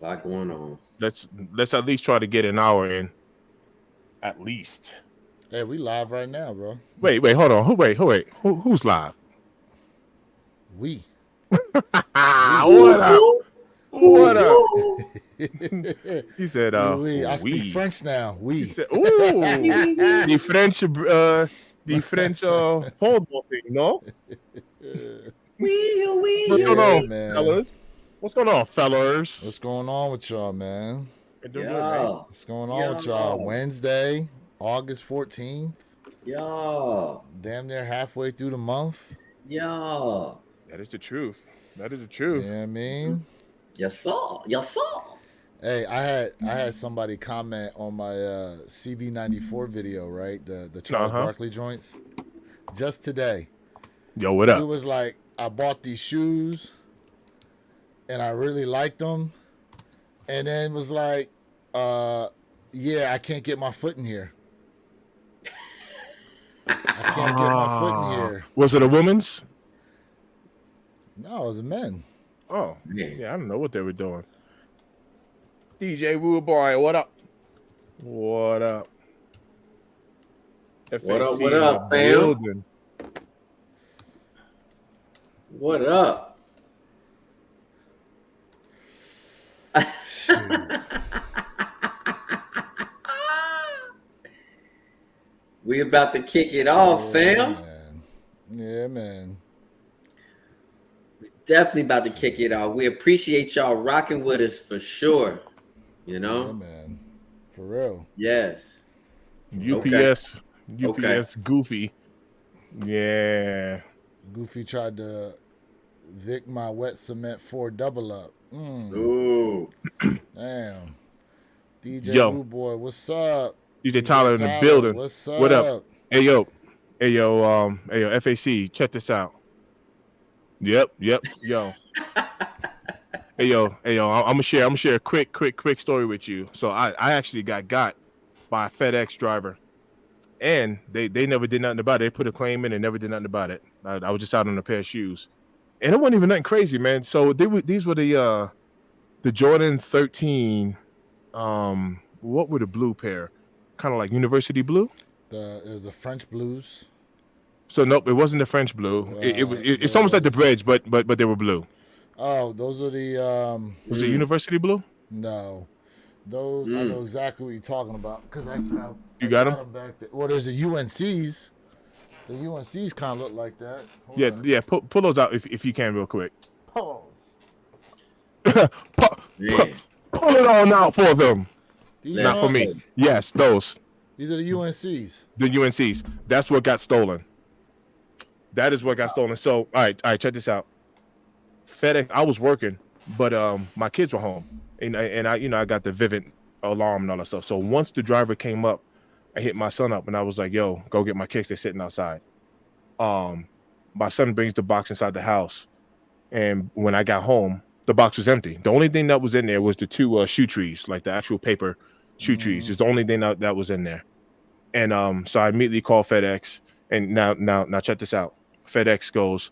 a lot going on. Let's at least try to get an hour in. At least. Hey, we live right now, bro. Wait, hold on. Who's live? We. What up? What up? He said, we. I speak French now. We. He said, ooh, the French hold thing, no? What's going on, man. fellas? What's going on, fellas? What's going on with y'all, man? Doing good, man. What's going on with y'all? Wednesday, August 14th. Damn near halfway through the month. That is the truth. That is the truth. You know what I mean? Yes, sir. Hey, I had somebody comment on my CB94 video, right? The Charles Barkley joints. Just today. Yo, what up? It was like, I bought these shoes and I really liked them. And then was like, yeah, I can't get my foot in here. I can't get my foot in here. Was it a woman's? No, it was a men. Oh, yeah, I don't know what they were doing. DJ Woo Boy, what up? What up? What up, fam? Building. What up? We about to kick it off, fam. Man. Yeah, man. We definitely about to kick it off. We appreciate y'all rocking with us for sure. You know? Yeah, man. For real. Yes. UPS Goofy. Yeah. Goofy tried to Vic my wet cement 4 double up. Ooh. Damn. DJ Woo Boy, what's up? DJ Tyler in the building. What's up? What up? Hey yo, FAC, check this out. Yep, yo. Hey yo, I'm gonna share a quick story with you. So I actually got by a FedEx driver, and they never did nothing about it. They put a claim in and never did nothing about it. I was just out on a pair of shoes, and it wasn't even nothing crazy, man. So these were the Jordan 13. What were the blue pair? Kind of like university blue. It was the French blues. So nope, it wasn't the French blue. It's almost like the Bridge, but they were blue. Oh, those are the. Was it university blue? No, those I know exactly what you're talking about because I you got them back there. Well, there's the UNCs. The UNCs kind of look like that. Hold on. Pull those out if you can real quick. Pause. Pull it on out for them. Not for me. Yes, those. These are the UNCs. The UNCs. That's what got stolen. That is what got stolen. So, all right, check this out. FedEx, I was working, but my kids were home. And I got the Vivint alarm and all that stuff. So once the driver came up, I hit my son up and I was like, yo, go get my kicks. They're sitting outside. My son brings the box inside the house. And when I got home, the box was empty. The only thing that was in there was the 2 shoe trees, like the actual paper shoe trees. It's the only thing that was in there. And so I immediately called FedEx. And now check this out. FedEx goes,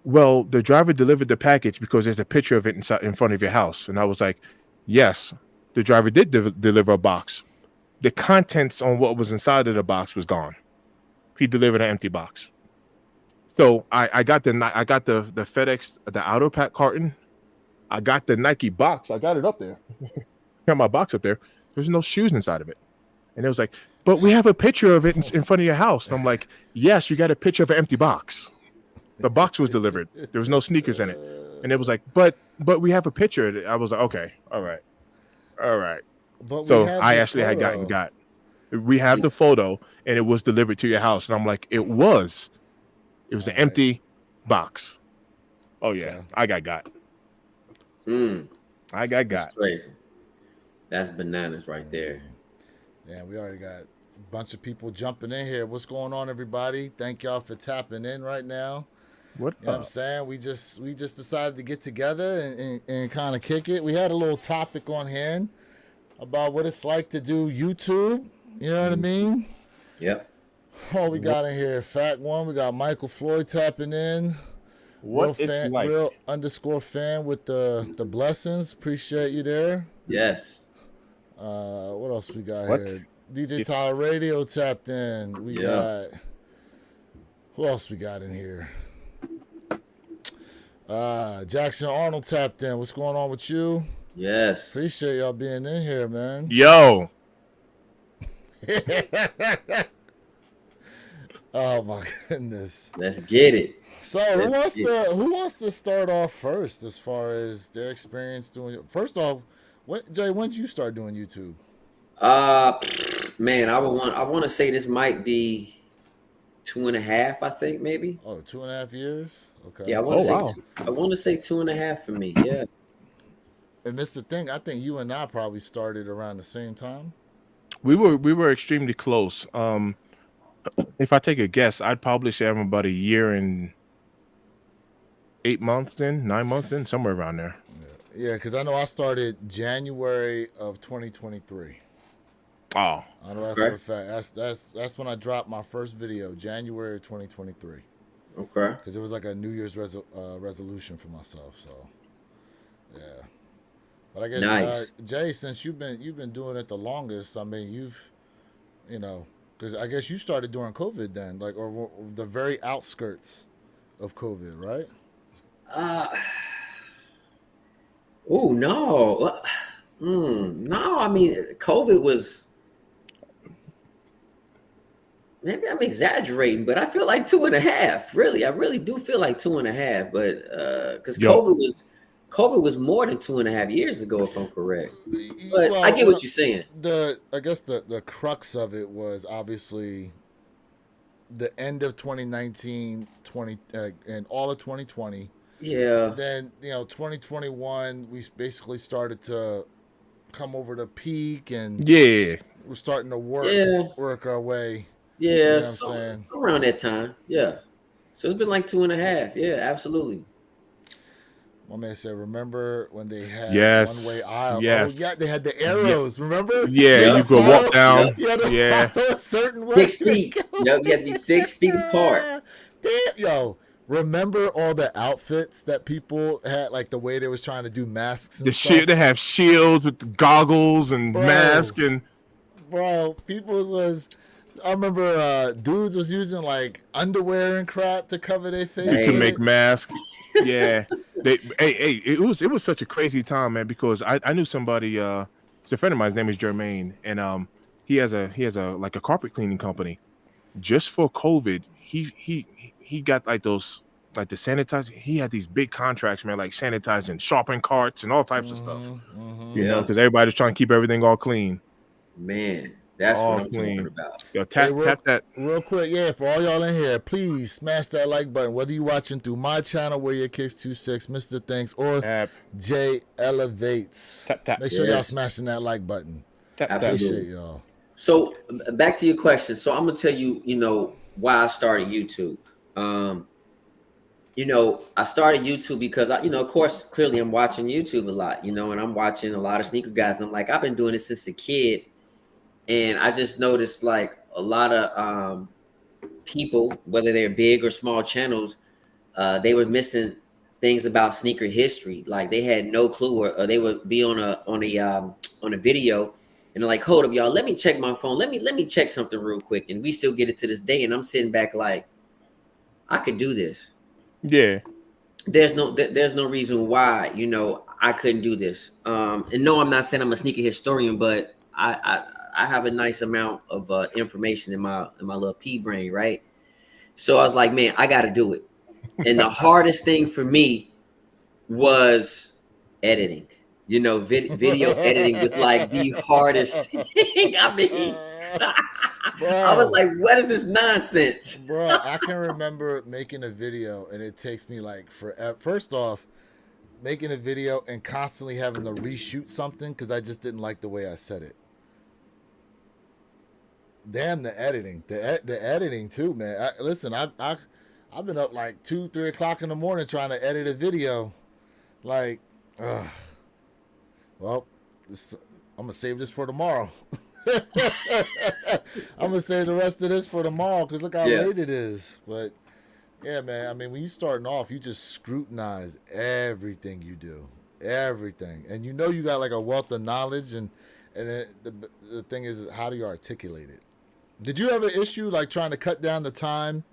well, the driver delivered the package because there's a picture of it in front of your house. And I was like, yes, the driver did deliver a box. The contents on what was inside of the box was gone. He delivered an empty box. So I got the FedEx, the auto pack carton. I got the Nike box. I got it up there. Got my box up there. There's no shoes inside of it. And it was like, but we have a picture of it in front of your house. And I'm like, yes, you got a picture of an empty box. The box was delivered. There was no sneakers in it. And it was like, but we have a picture. I was like, okay, all right. But so I actually had got. We have the photo, and it was delivered to your house. And I'm like, it was an empty box. Oh yeah, I got. I got. That's crazy. That's bananas right there. Yeah, we already got a bunch of people jumping in here. What's going on, everybody? Thank y'all for tapping in right now. You know what I'm saying? We just decided to get together and kind of kick it. We had a little topic on hand about what it's like to do YouTube. You know what I mean? Yep. Oh, we got in here Fat One. We got Michael Floyd tapping in. what it's like. Real underscore fan with the blessings. Appreciate you there. Yes. What else we got What here? DJ it's Tyler Radio tapped in. We Yeah. got who else we got in here? Jackson Arnold tapped in. What's going on with you? Yes. Appreciate y'all being in here, man. yo. Oh my goodness. Let's get it. So who wants to start off first as far as their experience doing? First off, when did you start doing YouTube? Man, I want to say this might be 2.5. I think maybe. Oh, 2.5 years. Okay. Yeah, I want to Oh, say wow. I want to say 2.5 for me. Yeah. And that's the thing. I think you and I probably started around the same time. We were extremely close. If I take a guess, I'd probably say I'm about a year and 8 months in, 9 months in, somewhere around there. Yeah, because I know I started January of 2023. Oh, I know that Okay. for a fact. That's when I dropped my first video, January of 2023. Okay. Because it was like a New Year's resolution for myself. So, yeah. But I guess Nice. Jay, since you've been doing it the longest, I mean, because I guess you started during COVID then, like, or the very outskirts of COVID, right? Oh no. No, I mean COVID was. Maybe I'm exaggerating, but I feel like 2.5. Really, I really do feel like 2.5. But because yo, COVID was more than 2.5 years ago, if I'm correct. But I get what you're saying. I guess the crux of it was obviously the end of 2019, and all of 2020. Yeah. Then 2021, we basically started to come over the peak, and yeah. we're starting to Yeah. work our way. Yeah. You know what I'm So saying? around that time. Yeah. So it's been like 2.5. Yeah, absolutely. My man said, remember when they had Yes. one-way aisle? Yes. Oh, yeah, they had the arrows, remember? Yeah, Yep. you could walk down. You had to Yeah. follow a certain way. 6 feet. Yep, you have to be 6 feet apart. Damn, yo, remember all the outfits that people had, like the way they was trying to do masks and The stuff? they have shields with the goggles and Bro. mask and Bro, I remember dudes was using like underwear and crap to cover their face. just to with make it. masks. Yeah. It was such a crazy time, man, because I knew somebody, it's a friend of mine, his name is Jermaine, and he has a like a carpet cleaning company. Just for COVID, he got like those, like the sanitizer. He had these big contracts, man, like sanitizing shopping carts and all types of stuff. You know, Yeah. because everybody's trying to keep everything all clean. Man, that's All what I'm clean. talking about. Yo, tap that. Real quick, yeah, for all y'all in here, please smash that like button. Whether you're watching through my channel, Where Your Kicks 26, Mr. Thanks, or Tap. Jay Elevates. Tap. Make sure y'all Yes. smashing that like button. Tap. Absolutely. Appreciate y'all. So back to your question. So I'm gonna tell you, why I started YouTube. I started YouTube because of course, clearly I'm watching YouTube a lot, and I'm watching a lot of sneaker guys. I'm like, I've been doing this since a kid, and I just noticed like a lot of people, whether they're big or small channels, they were missing things about sneaker history. Like they had no clue, or they would be on a video. And they're like, hold up, y'all, let me check my phone. Let me check something real quick. And we still get it to this day. And I'm sitting back like, I could do this. Yeah. There's no reason why, I couldn't do this. And no, I'm not saying I'm a sneaker historian, but I have a nice amount of information in my little pea brain, right? So I was like, man, I got to do it. And the hardest thing for me was editing. Video editing was like the hardest thing. I mean, I was like, what is this nonsense? Bro, I can remember making a video and it takes me like forever. First off, making a video and constantly having to reshoot something because I just didn't like the way I said it. Damn, the editing. The editing too, man. Listen, I've been up like 2-3 o'clock in the morning trying to edit a video. Like, well, I'm gonna save this for tomorrow. I'm gonna save the rest of this for tomorrow because look how late it is. But Yeah, man. I mean, when you starting off, you just scrutinize everything you do, everything, and you know you got like a wealth of knowledge, and the thing is, how do you articulate it? Did you have an issue like trying to cut down the time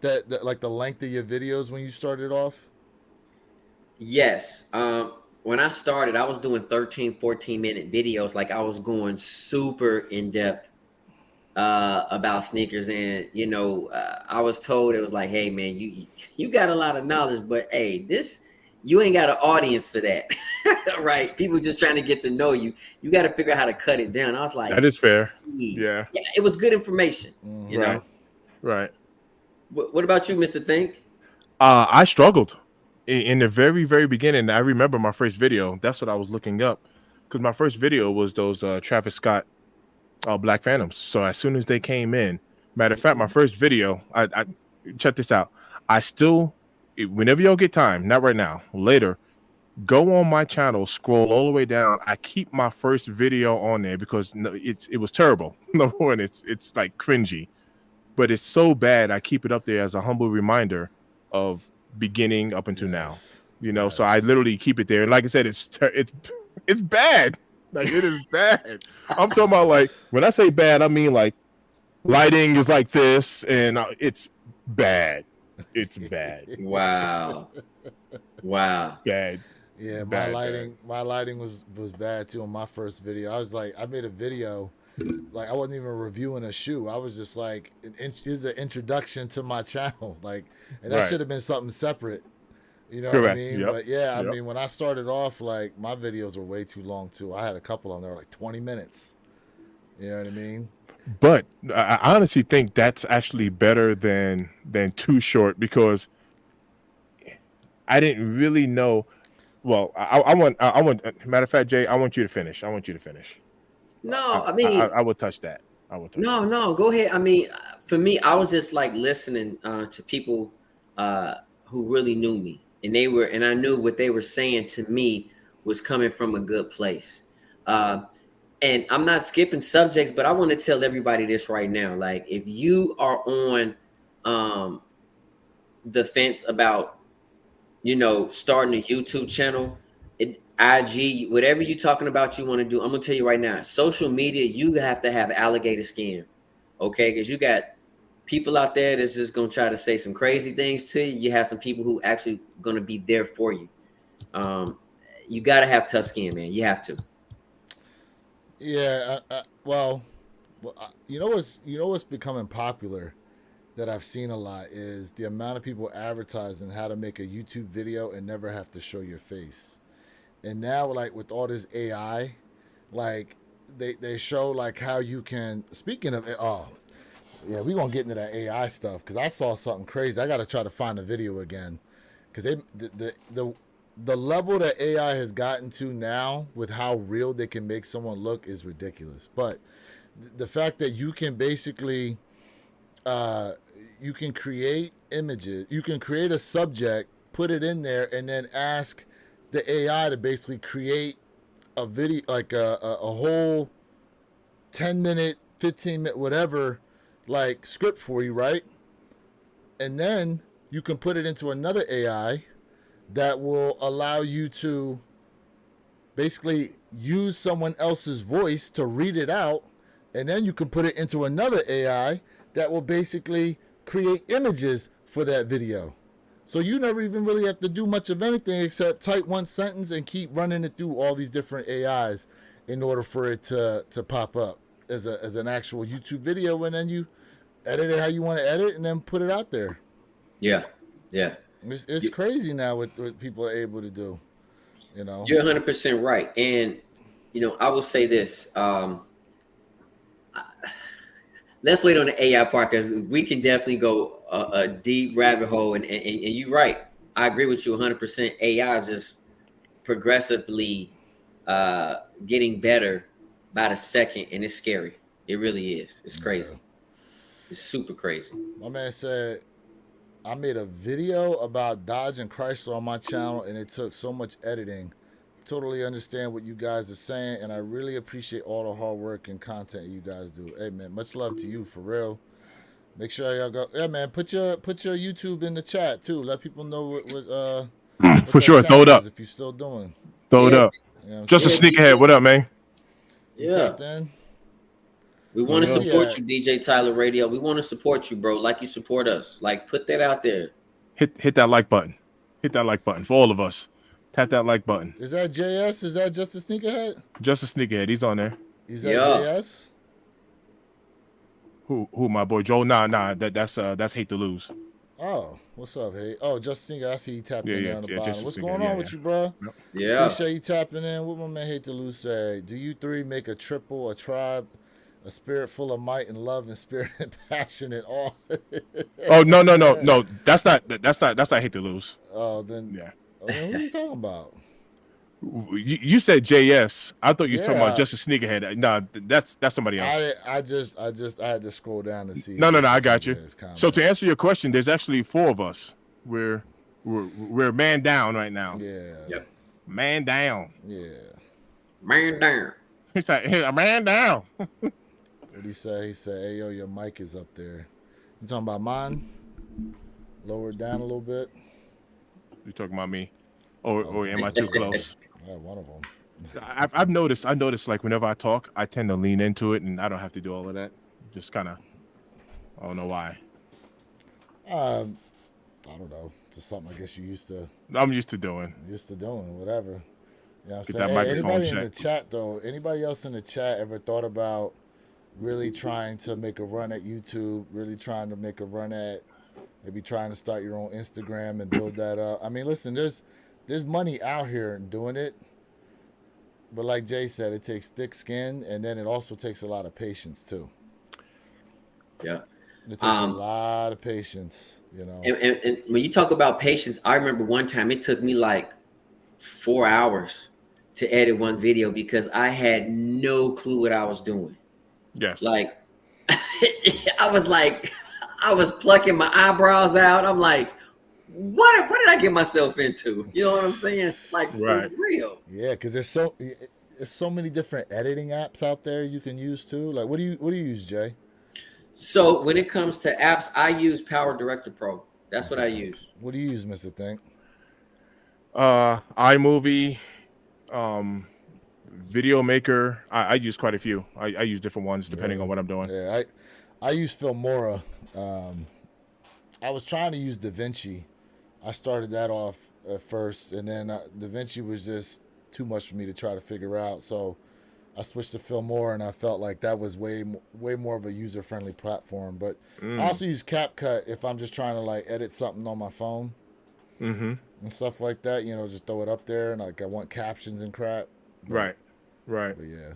that like the length of your videos when you started off? Yes. When I started, I was doing 13, 14-minute videos. Like I was going super in depth about sneakers, and I was told, it was like, hey man, you got a lot of knowledge, but hey, this, you ain't got an audience for that. Right? People just trying to get to know you. You got to figure out how to cut it down. I was like, That is fair. yeah, Yeah. yeah, it was good information. Right. Right. What about you, Mr. Think? I struggled in the very, very beginning. I remember my first video. That's what I was looking up, because my first video was those Travis Scott Black Phantoms. So as soon as they came in, matter of fact, my first video, I check this out. I still, whenever y'all get time, not right now, later, go on my channel, scroll all the way down. I keep my first video on there because it was terrible. Number one, it's like cringy, but it's so bad. I keep it up there as a humble reminder of beginning up until now. Yes. So I literally keep it there. And like I said, it's bad. Like it is bad. I'm talking about, like, when I say bad, I mean like lighting is like this, and it's bad. It's bad. Wow. Wow. Bad. Yeah, Bad. my lighting was bad too on my first video. I was like, I made a video, like I wasn't even reviewing a shoe. I was just like, here's an introduction to my channel, like, and that Right. should have been something separate. You know Correct. what I mean? Yep. But yeah, I Yep. mean, when I started off, like my videos were way too long too. I had a couple on there like 20 minutes. You know what I mean? But I honestly think that's actually better than too short, because I didn't really know. Well, I want. Matter of fact, Jay, I want you to finish. I want you to finish. No, I mean, I would touch that. I would touch that. no, go ahead. I mean, for me, I was just like listening to people who really knew me, and I knew what they were saying to me was coming from a good place. Uh, and I'm not skipping subjects, but I want to tell everybody this right now. Like, if you are on um, the fence about, starting a YouTube channel, IG, whatever you're talking about, you want to do, I'm gonna tell you right now, social media, you have to have alligator skin, okay? Because you got people out there that's just gonna try to say some crazy things to you. You have some people who actually gonna be there for you. Um, you gotta have tough skin, man. You have to. Yeah. You know what's becoming popular that I've seen a lot is the amount of people advertising how to make a YouTube video and never have to show your face. And now, like with all this AI, like they show like how you can. Speaking of, oh yeah, we gonna get into that AI stuff because I saw something crazy. I gotta try to find the video again because the level that AI has gotten to now with how real they can make someone look is ridiculous. But the fact that you can basically you can create images, you can create a subject, put it in there, and then ask the AI to basically create a video, like a whole 10-minute, 15-minute, whatever, like script for you, right? And then you can put it into another AI that will allow you to basically use someone else's voice to read it out, and then you can put it into another AI that will basically create images for that video. So you never even really have to do much of anything except type one sentence and keep running it through all these different AIs in order for it to pop up as an actual YouTube video, and then you edit it how you want to edit and then put it out there. Yeah, yeah. It's crazy now what people are able to do. You're 100% right. And I will say this. Let's wait on the AI part, because we can definitely go a deep rabbit hole. And you're right. I agree with you 100%. AI is just progressively getting better by the second, and it's scary. It really is. It's crazy. It's super crazy. My man said, I made a video about Dodge and Chrysler on my channel, and it took so much editing. Totally understand what you guys are saying, and I really appreciate all the hard work and content you guys do. Hey man, much love to you, for real. Make sure y'all go. Yeah, man. Put your YouTube in the chat too. Let people know what For that sure. Throw it channel up. is if you're still doing. Throw it Yeah, up. You know what I'm Just a yeah, saying? sneakerhead. What up, man? You yeah. tapped in? We Throw want it to Where up. we support at? you, DJ Tyler Radio. We want to support you, bro. Like you support us. Like put that out there. Hit that like button. Hit that like button for all of us. Tap that like button. Is that JS? Is that just a sneakerhead? Just a sneakerhead. He's on there. Is that Yeah. JS? Who my boy Joe? Nah. That's hate to lose. Oh, what's up, hey? Oh, just a sneaker. I see you tapped in there on the Yeah. bottom. Just a What's sneakerhead. going on with you, bro? Yep. Yeah. Appreciate you tapping in. What my man Hate to Lose say? Do you three make a triple, a tribe, a spirit full of might and love and spirit and passion and all? Oh no. That's not hate to lose. Then Yeah. who are you talking about? You said JS. I thought you were talking about Yeah. just a sneakerhead. Nah, that's somebody else. I had to scroll down to see. No. just I to got see you. his comment. So to answer your question, there's actually 4 of us. We're man down right now. Yeah. Yep. Man down. Yeah. Man down. He's like, hey, man down. What did he say? He said, "Hey yo, your mic is up there." You talking about mine? Lower it down a little bit. You talking about me? Or am I too close? One of them. I've noticed. I noticed like whenever I talk, I tend to lean into it, and I don't have to do all of that. Just kind of. I don't know why. I don't know. Just something I guess you used to I'm used to doing. whatever. You know what I'm Get saying? that microphone Anybody in checked. the chat though? Anybody else in the chat ever thought about really trying to make a run at YouTube? Really trying to make a run at maybe trying to start your own Instagram and build that up? I mean, listen, there's money out here in doing it. But like Jay said, it takes thick skin, and then it also takes a lot of patience too. Yeah. It takes a lot of patience, you know. And when you talk about patience, I remember one time it took me like 4 hours to edit one video because I had no clue what I was doing. Yes. Like I was plucking my eyebrows out. I'm like, what did I get myself into? You know what I'm saying? Like Right. for real. Yeah, because there's so many different editing apps out there you can use too. Like, what do you use, Jay? So when it comes to apps, I use Power Director Pro. That's what I use. What do you use, Mr. Think? iMovie, Video Maker. I use quite a few. I use different ones depending on what I'm doing. Yeah, I use Filmora. I was trying to use DaVinci. I started that off at first, and then DaVinci was just too much for me to try to figure out. So I switched to Filmora, and I felt like that was way more of a user-friendly platform. But I also use CapCut if I'm just trying to like edit something on my phone and stuff like that. You know, just throw it up there, and like I want captions and crap. Right. But yeah,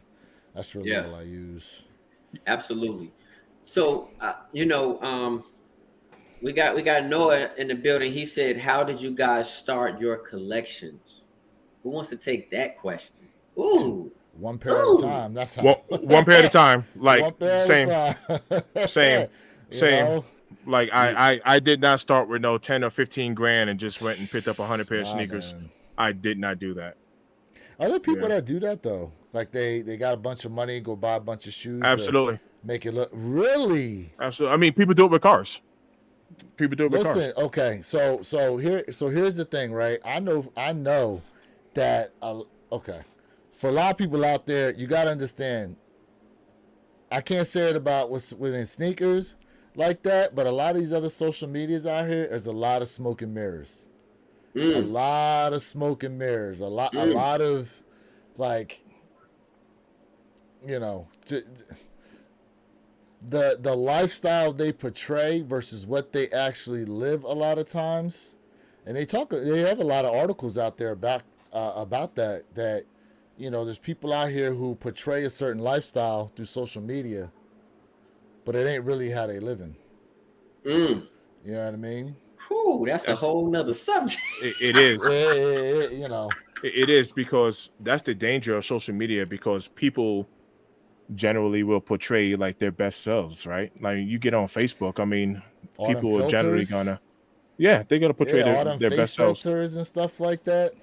that's really all I use. Absolutely. So we got Noah in the building. He said, "How did you guys start your collections?" Who wants to take that question? Ooh. One pair at a time. That's how. One pair at a time. Like One pair same. at a time. Same. know? Like I did not start with no 10 or 15 grand and just went and picked up 100 pair of sneakers. Man. I did not do that. Are there people that do that though? Like they got a bunch of money, go buy a bunch of shoes. Absolutely. Make it look really. Absolutely. I mean, people do it with cars. People do it with cars. Listen, okay. So here's the thing, right? I know that okay. For a lot of people out there, you got to understand. I can't say it about what's within sneakers like that, but a lot of these other social medias out here, there's a lot of smoke and mirrors. A lot of smoke and mirrors. A lot of like, you know, the lifestyle they portray versus what they actually live a lot of times. And they have a lot of articles out there about that, you know, there's people out here who portray a certain lifestyle through social media, but it ain't really how they living. You know what I mean? Whew, that's a whole nother subject. It is. You know. It is, because that's the danger of social media, because people generally will portray like their best selves, right? Like you get on Facebook, I mean, All people are generally filters. they're gonna portray all their face best selves. filters and stuff like that.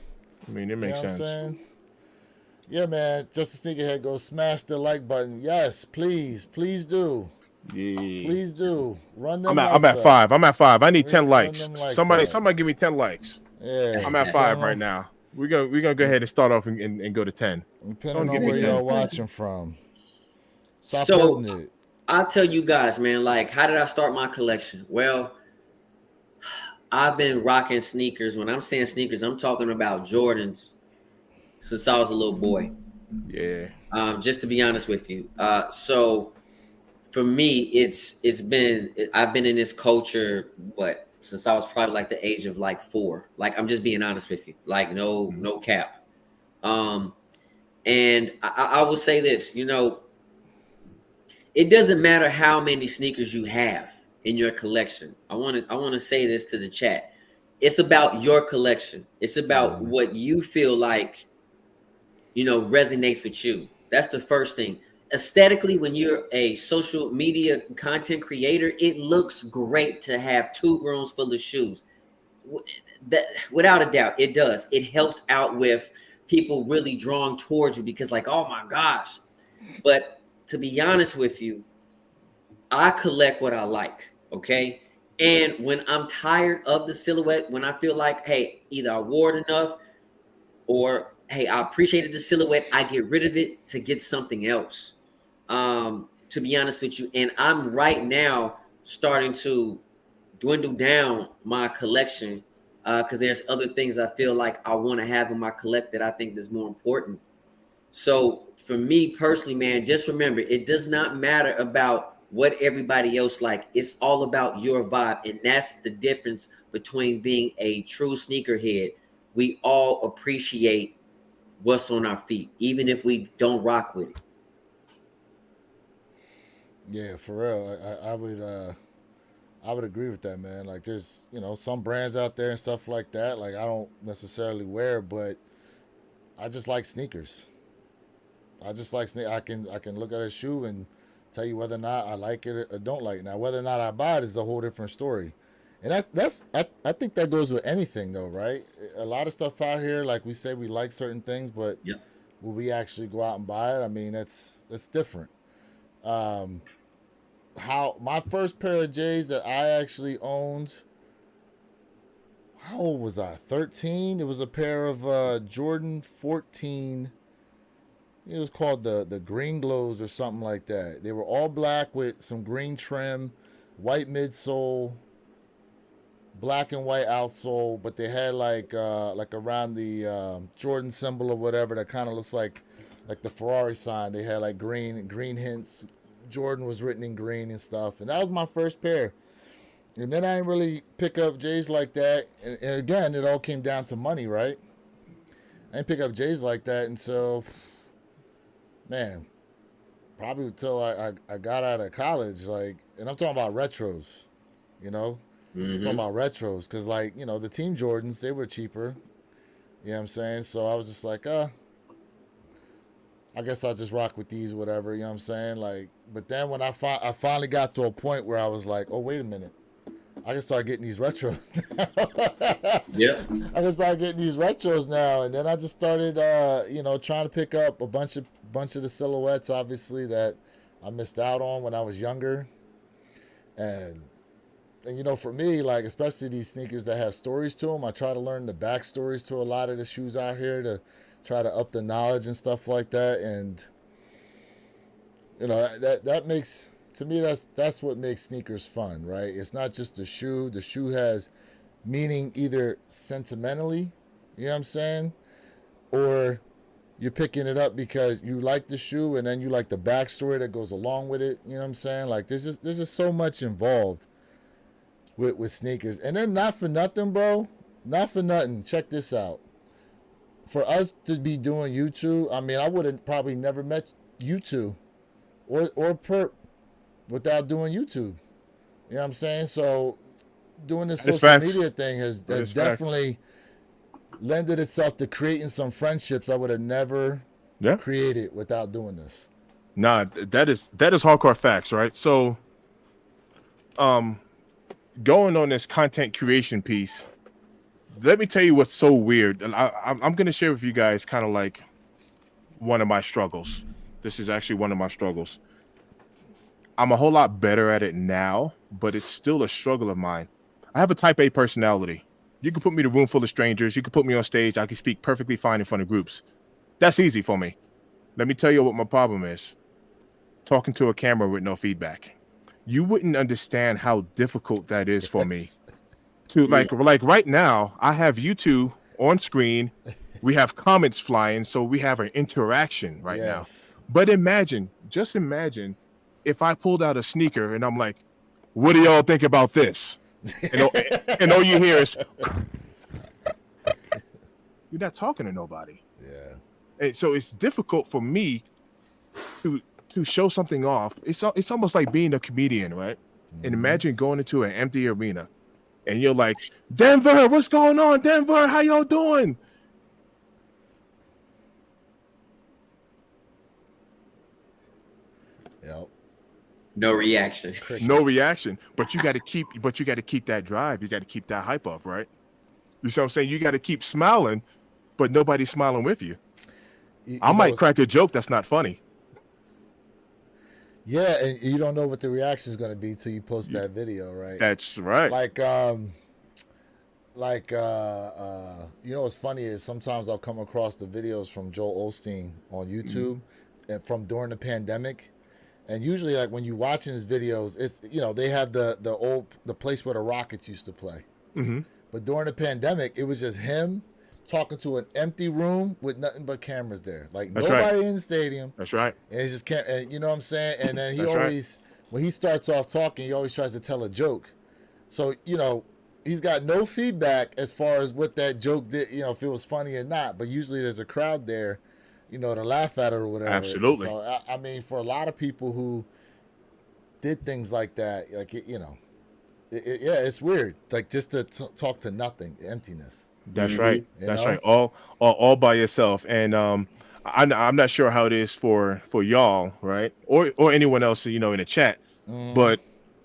I mean, it makes sense. What I'm saying? Yeah, man. Just a sneakerhead, go smash the like button. Yes, please do. Yeah. Please do. Run them I'm likes at up. 5. I'm at 5. I need 10 Run likes. them likes Somebody up. give me 10 likes. Yeah. I'm at 5 right now. We're gonna go ahead and start off and go to 10. Depending Don't give on me where 10. y'all watching from. Stop So holding it. I'll tell you guys, man, like, how did I start my collection? Well, I've been rocking sneakers. When I'm saying sneakers, I'm talking about Jordans since I was a little boy. Yeah. Just to be honest with you. So for me, I've been in this culture since I was probably like the age of like 4. Like, I'm just being honest with you. Like, no cap. And I will say this, it doesn't matter how many sneakers you have in your collection. I want to say this to the chat. It's about your collection. It's about what you feel like, resonates with you. That's the first thing. Aesthetically, when you're a social media content creator, it looks great to have 2 rooms full of shoes. That, without a doubt, it does. It helps out with people really drawing towards you because, like, oh my gosh. But to be honest with you, I collect what I like, okay? And when I'm tired of the silhouette, when I feel like, hey, either I wore it enough or, hey, I appreciated the silhouette, I get rid of it to get something else. To be honest with you. And I'm right now starting to dwindle down my collection because there's other things I feel like I want to have in my collect that I think is more important. So for me personally, man, just remember, it does not matter about what everybody else like. It's all about your vibe. And that's the difference between being a true sneakerhead. We all appreciate what's on our feet, even if we don't rock with it. Yeah, for real. I would agree with that, man. Like, there's some brands out there and stuff like that. Like, I don't necessarily wear, but I just like sneakers. I just like I can look at a shoe and tell you whether or not I like it or don't like it. Now, whether or not I buy it is a whole different story. And I think that goes with anything though, right? A lot of stuff out here, like we say, we like certain things, but Yep. will we actually go out and buy it? I mean, that's different. Um, how my first pair of J's that I actually owned. How old was I? 13. It was a pair of Jordan 14. It was called the Green Glows or something like that. They were all black with some green trim, white midsole, black and white outsole, but they had like around the Jordan symbol or whatever that kind of looks like the Ferrari sign. They had like green hints. Jordan was written in green and stuff, and that was my first pair. And then I didn't really pick up J's like that. And again, it all came down to money, right? I didn't pick up J's like that until, man, probably until I got out of college. Like, and I'm talking about retros, you know? I'm talking about retros because, like, the Team Jordans, they were cheaper. You know what I'm saying? So I was just like, I guess I'll just rock with these, whatever. You know what I'm saying? Like, but then when I finally got to a point where I was like, oh, wait a minute. I can start getting these retros now. Yeah. I can start getting these retros now, and then I just started, trying to pick up a bunch of the silhouettes, obviously that I missed out on when I was younger, and for me, like especially these sneakers that have stories to them, I try to learn the backstories to a lot of the shoes out here to try to up the knowledge and stuff like that, and that makes. To me, that's what makes sneakers fun, right? It's not just the shoe. The shoe has meaning either sentimentally, you know what I'm saying? Or you're picking it up because you like the shoe and then you like the backstory that goes along with it, you know what I'm saying? Like there's just so much involved with sneakers. And then not for nothing, bro. Not for nothing. Check this out. For us to be doing YouTube, I mean, I would have probably never met you two or Perp without doing YouTube. You know what I'm saying? So doing this social media thing has definitely lended itself to creating some friendships I would have never created without doing this. Nah, that is hardcore facts, right? So going on this content creation piece, let me tell you what's so weird. And I'm gonna share with you guys kind of like one of my struggles. This is actually one of my struggles. I'm a whole lot better at it now, but it's still a struggle of mine. I have a type A personality. You can put me in a room full of strangers. You can put me on stage. I can speak perfectly fine in front of groups. That's easy for me. Let me tell you what my problem is. Talking to a camera with no feedback. You wouldn't understand how difficult that is for me. Yes. To like right now, I have you two on screen. We have comments flying, so we have an interaction right now. Yes. But just imagine if I pulled out a sneaker and I'm like, what do y'all think about this? And all you hear is you're not talking to nobody. Yeah. And so it's difficult for me to show something off. It's almost like being a comedian, right? And imagine going into an empty arena and you're like, Denver, what's going on? Denver, how y'all doing? Yep. No reaction. No reaction. But you got to keep that drive. You got to keep that hype up, right? You see what I'm saying? You got to keep smiling, but nobody's smiling with you. I might crack a joke that's not funny. Yeah, and you don't know what the reaction is going to be till you post that video, right? That's right. You know what's funny is sometimes I'll come across the videos from Joel Osteen on YouTube and from during the pandemic. And usually, like when you're watching his videos, it's they have the place where the Rockets used to play. Mm-hmm. But during the pandemic, it was just him talking to an empty room with nothing but cameras there, like That's nobody right. in the stadium. That's right. And it's just can't, and you know what I'm saying. And then he That's always, when he starts off talking, he always tries to tell a joke. So he's got no feedback as far as what that joke did, if it was funny or not. But usually there's a crowd there, to laugh at it or whatever. Absolutely. So I mean, for a lot of people who did things like that, like it's weird. Like just to talk to nothing, emptiness. That's right. That's know? right. All by yourself. And I'm not sure how it is for y'all, right? Or anyone else, in the chat. But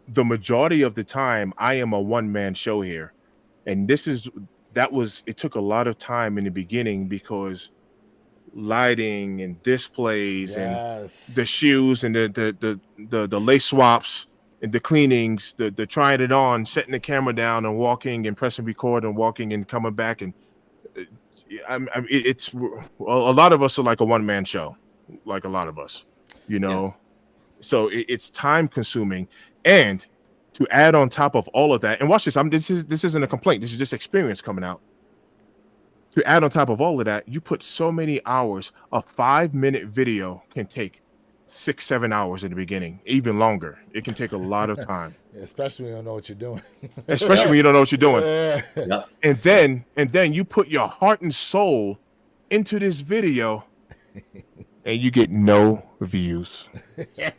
the majority of the time, I am a one-man show here. And it took a lot of time in the beginning because lighting and displays and the shoes and the lace swaps and the cleanings, the trying it on, setting the camera down and walking and pressing record and walking and coming back. And it's a lot of us are like a one-man show, like a lot of us, Yeah. So it's time consuming. And to add on top of all of that, and watch this, this isn't a complaint. This is just experience coming out. To add on top of all of that, you put so many hours. A 5-minute video can take 6-7 hours in the beginning, even longer. It can take a lot of time. Yeah, especially when you don't know what you're doing. Especially when you don't know what you're doing. Yep. And then you put your heart and soul into this video and you get no views.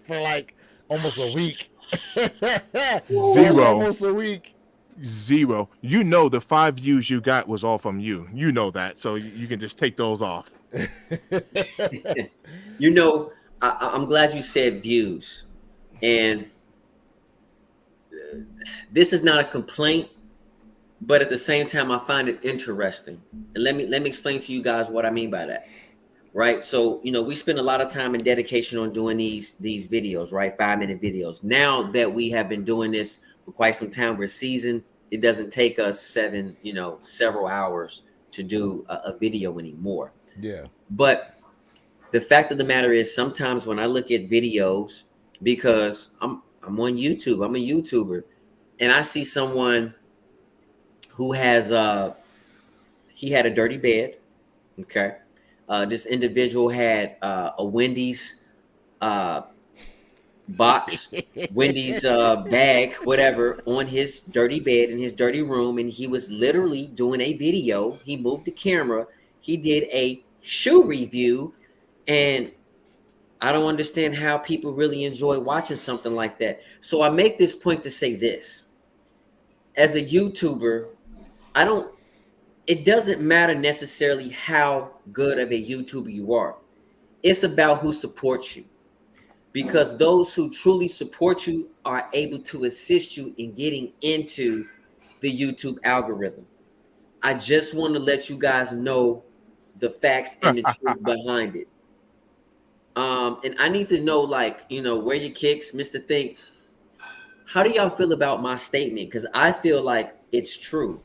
For like almost a week. Zero. Almost a week. Zero. The 5 views you got was all from you. You know that. So you can just take those off. I'm glad you said views. And this is not a complaint, but at the same time, I find it interesting. And let me explain to you guys what I mean by that. Right. So, we spend a lot of time and dedication on doing these videos, right? 5-minute videos. Now that we have been doing this for quite some time, we're seasoned. It doesn't take us several hours to do a video anymore. Yeah. But the fact of the matter is, sometimes when I look at videos, because I'm on YouTube, I'm a YouTuber, and I see someone who has he had a dirty bed. Okay. This individual had a Wendy's box, Wendy's bag, whatever, on his dirty bed in his dirty room, and he was literally doing a video. He moved the camera. He did a shoe review, and I don't understand how people really enjoy watching something like that. So I make this point to say this. As a YouTuber, it doesn't matter necessarily how good of a YouTuber you are. It's about who supports you. Because those who truly support you are able to assist you in getting into the YouTube algorithm. I just want to let you guys know the facts and the truth behind it. And I need to know, like, where your kicks, Mr. Think. How do y'all feel about my statement? Because I feel like it's true,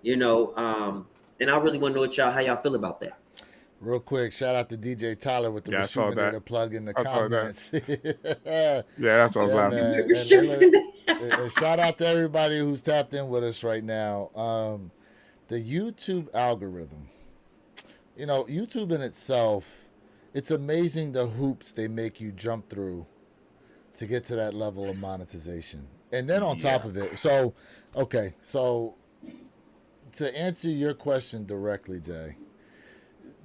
and I really want to know how y'all feel about that. Real quick, shout out to DJ Tyler with the Reshootinator plug in the comments. Yeah, that's all yeah, that. man. And shout out to everybody who's tapped in with us right now. The YouTube algorithm. YouTube in itself, it's amazing the hoops they make you jump through to get to that level of monetization. And then on top of it, so to answer your question directly, Jay,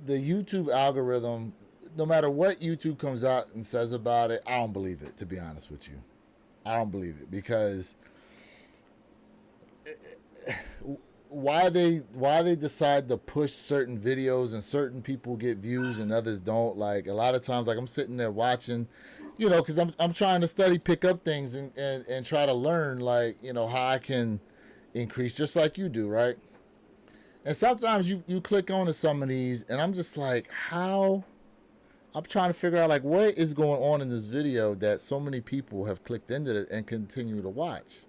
the YouTube algorithm, no matter what YouTube comes out and says about it, I don't believe it, to be honest with you. I don't believe it because why they decide to push certain videos and certain people get views and others don't. Like a lot of times, like I'm sitting there watching, because I'm trying to study, pick up things and try to learn, like, how I can increase just like you do, right? And sometimes you click on to some of these and I'm just like, how? I'm trying to figure out, like, what is going on in this video that so many people have clicked into it and continue to watch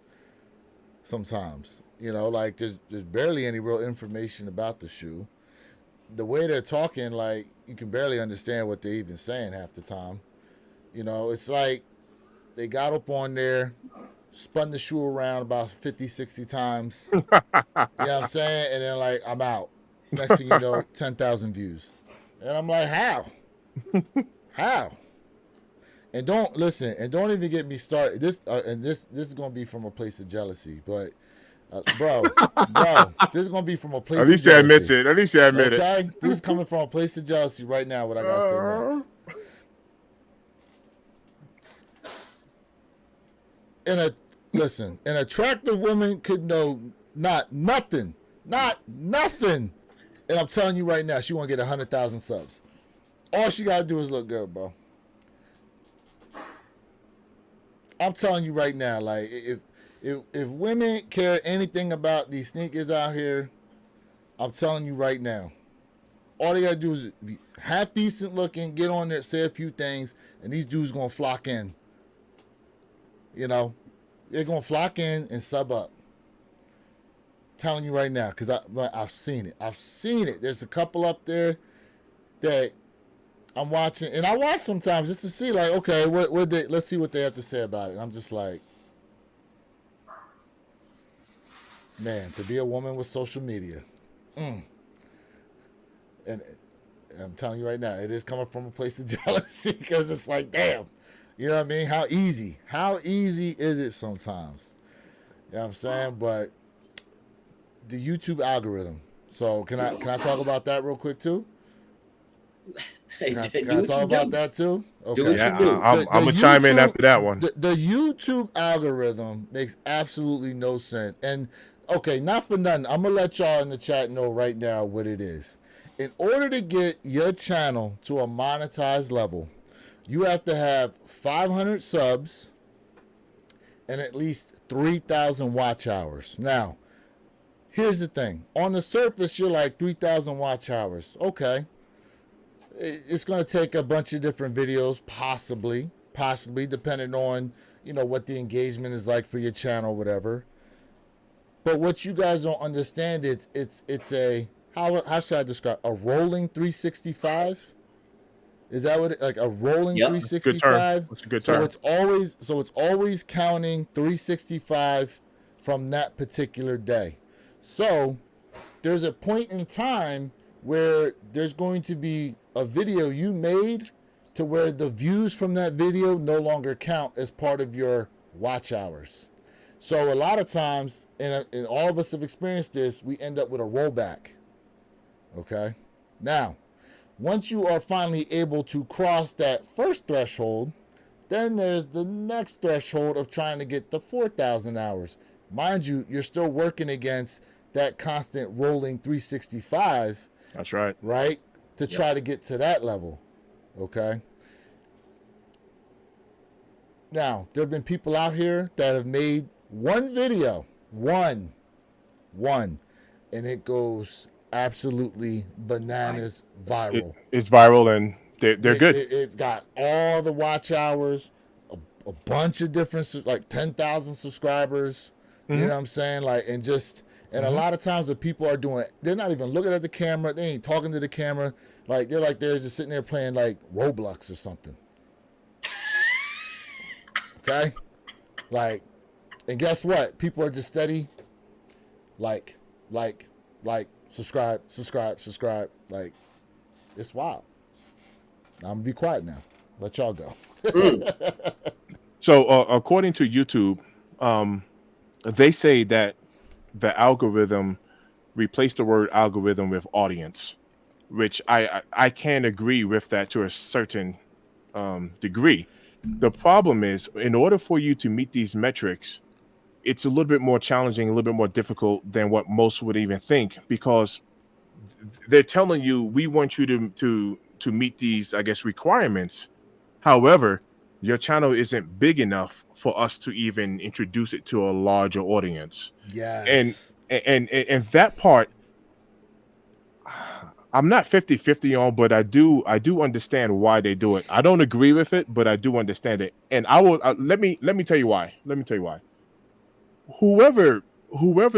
sometimes. Like there's barely any real information about the shoe. The way they're talking, like, you can barely understand what they're even saying half the time. It's like they got up on there, spun the shoe around about 50, 60 times. You know what I'm saying? And then, like, I'm out. Next thing you know, 10,000 views. And I'm like, how? How? And don't even get me started. This is going to be from a place of jealousy, but bro, this is going to be from a place of jealousy. At least you admit it. Okay? This is coming from a place of jealousy right now, what I got to say next. An attractive woman could know nothing. And I'm telling you right now, she want to get 100,000 subs. All she got to do is look good, bro. I'm telling you right now, like, if women care anything about these sneakers out here, I'm telling you right now, all they got to do is be half decent looking, get on there, say a few things, and these dudes going to flock in. They're going to flock in and sub up. Telling you right now, because I've seen it. There's a couple up there that I'm watching, and I watch sometimes just to see, like, okay, let's see what they have to say about it. And I'm just like, man, to be a woman with social media, and I'm telling you right now, it is coming from a place of jealousy, because it's like, damn, you know what I mean? How easy is it sometimes? You know what I'm saying? But the YouTube algorithm. So can I talk about that real quick too? Can I talk about that too? Okay. Do what you do. I'm gonna chime in after that one. The YouTube algorithm makes absolutely no sense. And okay, not for nothing, I'm gonna let y'all in the chat know right now what it is. In order to get your channel to a monetized level, you have to have 500 subs and at least 3,000 watch hours. Now, here's the thing. On the surface, you're like, 3,000 watch hours. Okay. It's going to take a bunch of different videos, possibly, depending on, what the engagement is like for your channel, whatever. But what you guys don't understand, it's a, how should I describe, a rolling 365? Is that what like a rolling 365? That's a good term. So it's always counting 365 from that particular day. So there's a point in time where there's going to be a video you made to where the views from that video no longer count as part of your watch hours. So a lot of times, and all of us have experienced this, we end up with a rollback. Okay? Now, once you are finally able to cross that first threshold, then there's the next threshold of trying to get the 4,000 hours. Mind you, you're still working against that constant rolling 365. That's right. Right? To try to get to that level. Okay? Now, there have been people out here that have made one video, one, and it goes absolutely bananas viral. It's viral, and They're good. It's got all the watch hours, a bunch of different, like 10,000 subscribers. You know what I'm saying? Like, and a lot of times the people are doing, they're not even looking at the camera. They ain't talking to the camera. Like, they're just sitting there playing like Roblox or something. Okay? Like, and guess what? People are just steady. Like, subscribe. Like, it's wild. I'm gonna be quiet now. Let y'all go. So, according to YouTube, they say that the algorithm replaced the word algorithm with audience, which I can agree with that to a certain degree. The problem is, in order for you to meet these metrics, it's a little bit more challenging, a little bit more difficult than what most would even think, because they're telling you, we want you to meet these, I guess, requirements. However, your channel isn't big enough for us to even introduce it to a larger audience. Yes. And that part, I'm not 50-50 on, but I do understand why they do it. I don't agree with it, but I do understand it. And I will let me tell you why. Whoever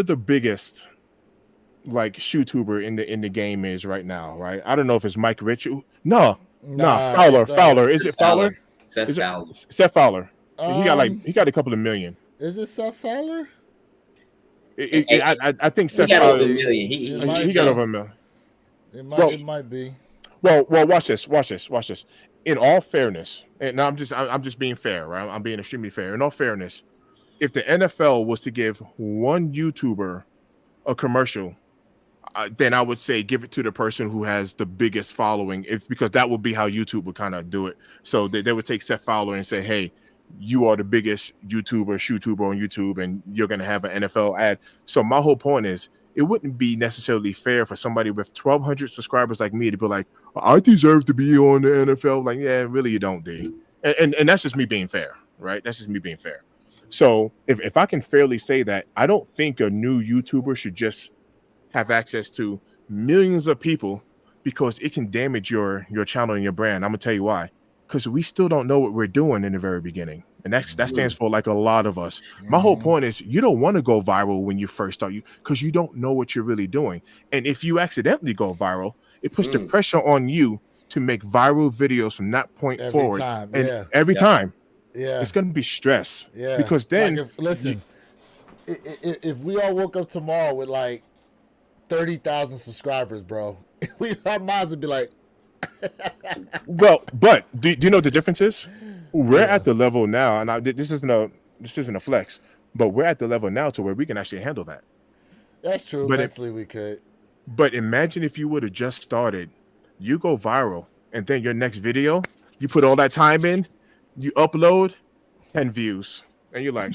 the biggest like YouTuber in the game is right now, right? I don't know if it's Mike Rich. No, Fowler. Is it Fowler? Seth Fowler. Seth Fowler. He got a couple of million. Is it Seth Fowler? I think Seth got Fowler. over a million. He got over a million. It might be. Well, watch this. In all fairness, and I'm just being fair, right? I'm being extremely fair. In all fairness, if the NFL was to give one YouTuber a commercial, then I would say give it to the person who has the biggest following, because that would be how YouTube would kind of do it. So they would take Seth Fowler and say, hey, you are the biggest YouTuber on YouTube, and you're going to have an NFL ad. So my whole point is, it wouldn't be necessarily fair for somebody with 1,200 subscribers like me to be like, I deserve to be on the NFL. Like, yeah, really, you don't, D. And that's just me being fair, right? That's just me being fair. So if I can fairly say that, I don't think a new YouTuber should just have access to millions of people, because it can damage your channel and your brand. I'm gonna tell you why. Because we still don't know what we're doing in the very beginning, and that stands for like a lot of us. My whole point is, you don't want to go viral when you first start, because you don't know what you're really doing. And if you accidentally go viral, it puts the pressure on you to make viral videos from that point forward. Every time, it's gonna be stress. Yeah, because then, like if we all woke up tomorrow with like 30,000 subscribers, bro, our minds would be like, well, but do you know what the difference is? We're at the level now, and this isn't a flex, but we're at the level now to where we can actually handle that. That's true. But mentally, we could. But imagine if you would have just started, you go viral, and then your next video, you put all that time in, you upload, 10 views, and you're like,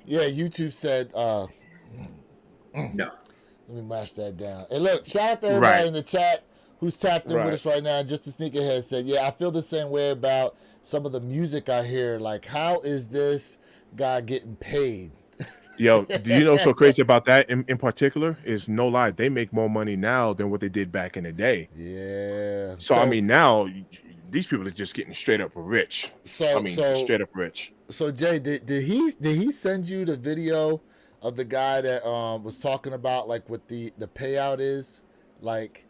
yeah, YouTube said, no. Let me mash that down. And look, shout out to everybody in the chat who's tapped in with us right now. Just a sneakerhead said, yeah, I feel the same way about some of the music I hear. Like, how is this guy getting paid? Yo, do you know what's so crazy about that in particular is, no lie, they make more money now than what they did back in the day. Yeah. So I mean, now these people are just getting straight up rich. Straight up rich. So Jay, did he send you the video of the guy that was talking about like what the payout is, like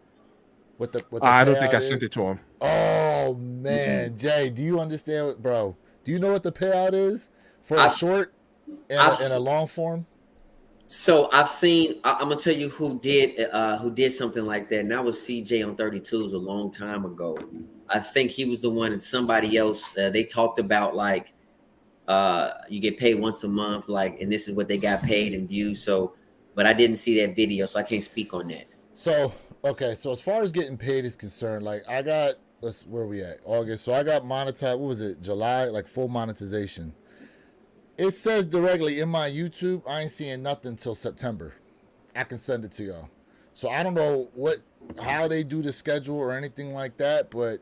what the I don't think I sent it to him. Oh man, Jay, do you understand, bro? Do you know what the payout is for a short and a long form? So I've seen. I'm gonna tell you who did something like that, and that was CJ on 32s a long time ago. I think he was the one, and somebody else. They talked about like, you get paid once a month, like, and this is what they got paid in views. So, but I didn't see that video, so I can't speak on that. So okay, so as far as getting paid is concerned, like I got, where are we at? August. So I got monetized. What was it? July, like full monetization. It says directly in my YouTube, I ain't seeing nothing until September. I can send it to y'all. So I don't know how they do the schedule or anything like that, but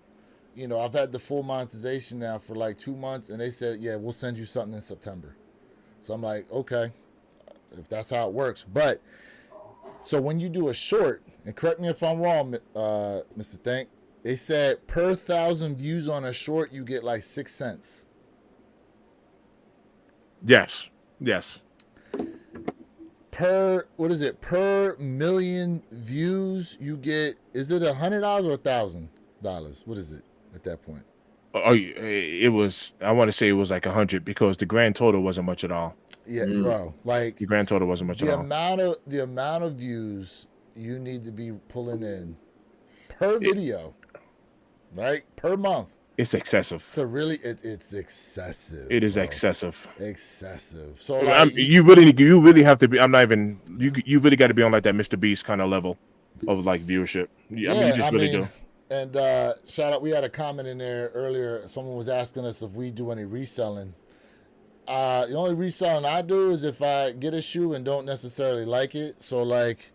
you know, I've had the full monetization now for like 2 months, and they said, yeah, we'll send you something in September. So I'm like, okay, if that's how it works. But So when you do a short, and correct me if I'm wrong, Mr. Thank, they said per 1,000 views on a short, you get like 6 cents. Yes. Per what is it? Per million views, you get. Is it $100 or $1,000? What is it at that point? Oh, it was. I want to say it was like 100 because the grand total wasn't much at all. Yeah, bro. Like the grand total wasn't much at all. The amount of views you need to be pulling in per video, right? Per month. It's excessive. To really, it's excessive. It is bro. excessive. Excessive. So like, you really have to be. I'm not even. You really got to be on like that Mr. Beast kind of level of like viewership. Yeah, you just really do. And shout out, we had a comment in there earlier. Someone was asking us if we do any reselling. The only reselling I do is if I get a shoe and don't necessarily like it. So like,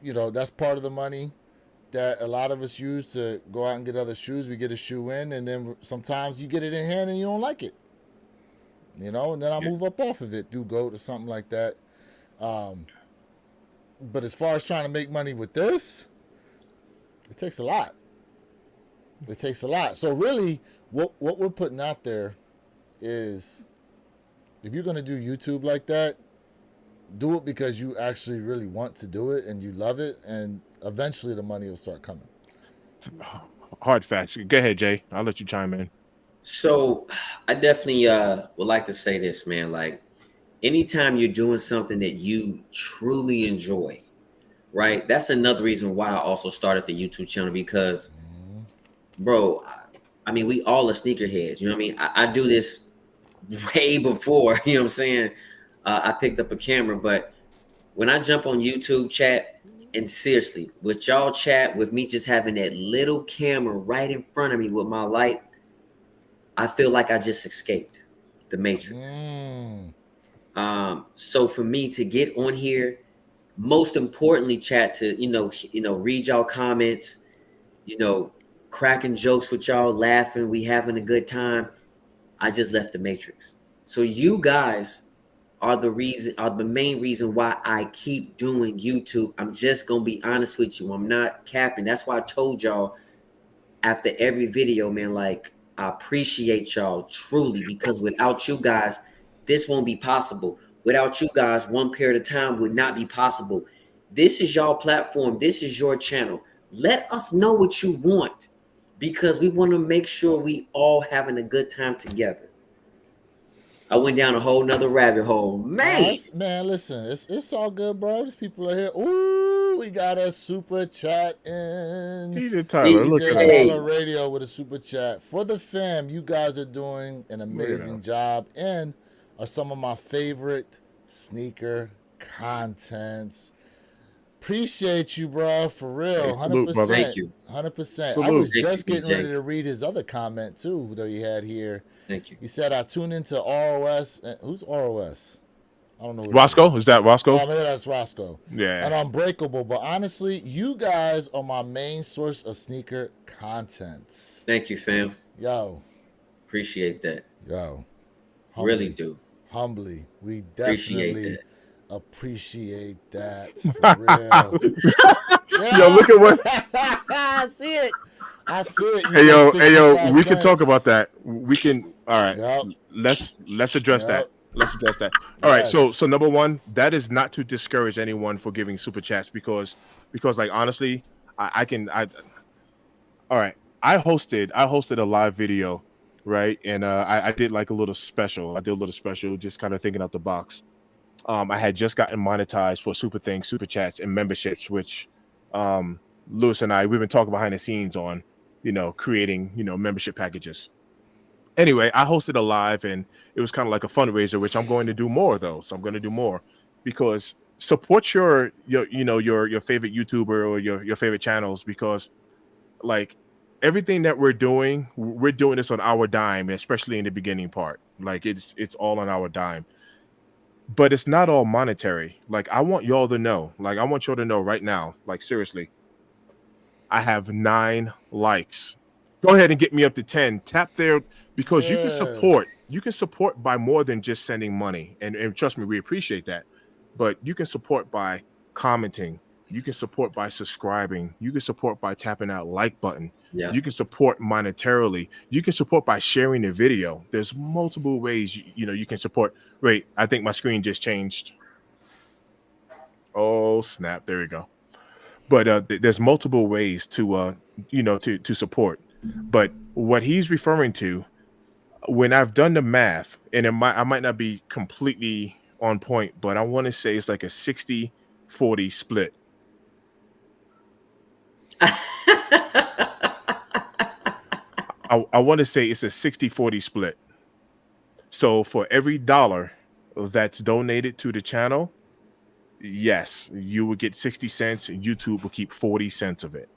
that's part of the money that a lot of us use to go out and get other shoes. We get a shoe in, and then sometimes you get it in hand and you don't like it. And then I move up off of it, do go to something like that. But as far as trying to make money with this, it takes a lot. So really, what we're putting out there is, if you're going to do YouTube like that, do it because you actually really want to do it and you love it, and eventually the money will start coming. Hard facts. Go ahead, Jay. I'll let you chime in. So I definitely would like to say this, man. Like, anytime you're doing something that you truly enjoy, right? That's another reason why I also started the YouTube channel, because, bro, I mean, we all are sneakerheads. You know what I mean? I do this way before, you know what I'm saying? I picked up a camera, but when I jump on YouTube chat, and seriously, with y'all chat, with me just having that little camera right in front of me with my light, I feel like I just escaped the Matrix. So for me to get on here, most importantly, chat, to read y'all comments, cracking jokes with y'all, laughing, we having a good time. I just left the Matrix. So you guys are the main reason why I keep doing YouTube. I'm just gonna be honest with you. I'm not capping. That's why I told y'all after every video, man, like, I appreciate y'all truly, because without you guys, this won't be possible. Without you guys, one period of time would not be possible. This is y'all platform. This is your channel. Let us know what you want, because we want to make sure we all having a good time together. I went down a whole nother rabbit hole. Man, listen, it's all good, bro. These people are here. Ooh, we got a super chat in. DJ Tyler, look at Tyler Radio with a super chat. For the fam, you guys are doing an amazing job and are some of my favorite sneaker contents. Appreciate you, bro, for real. 100%. Thank you. 100%. I was just getting ready to read his other comment, too, that he had here. Thank you. He said, I tune into ROS. Who's ROS? I don't know. Roscoe? Is that Roscoe? Oh, maybe that's Roscoe. Yeah. And Unbreakable. But honestly, you guys are my main source of sneaker contents. Thank you, fam. Yo. Appreciate that. Yo. Humbly, really do. Humbly. We definitely appreciate that. For real. Yo, look at what. I see it. Hey yo, we can talk about that. We can. All right. Yep. Let's address that. Let's address that. All right. So number one, that is not to discourage anyone for giving super chats, because like, honestly, I all right. I hosted a live video, right? And I did like a little special. Just kind of thinking out the box. I had just gotten monetized for super chats and memberships, which Lewis and we've been talking behind the scenes on, creating, membership packages. Anyway, I hosted a live, and it was kind of like a fundraiser, which I'm going to do more though. So I'm going to do more, because support your favorite YouTuber or your favorite channels, because like everything that we're doing this on our dime, especially in the beginning part. Like it's all on our dime. But it's not all monetary. Like, I want y'all to know. Like, I want y'all to know right now. Like, seriously, I have 9 likes. Go ahead and get me up to 10. Tap there, because you can support. You can support by more than just sending money. And trust me, we appreciate that. But you can support by commenting, You can support by subscribing. You can support by tapping that like button. Yeah. You can support monetarily. You can support by sharing the video. There's multiple ways you can support. Wait, I think my screen just changed. Oh snap! There we go. But there's multiple ways to to support. But what he's referring to, when I've done the math, and I might not be completely on point, but I want to say it's like a 60-40 split. I want to say it's a 60-40 split. So for every dollar that's donated to the channel, yes, you would get 60 cents and YouTube will keep 40 cents of it.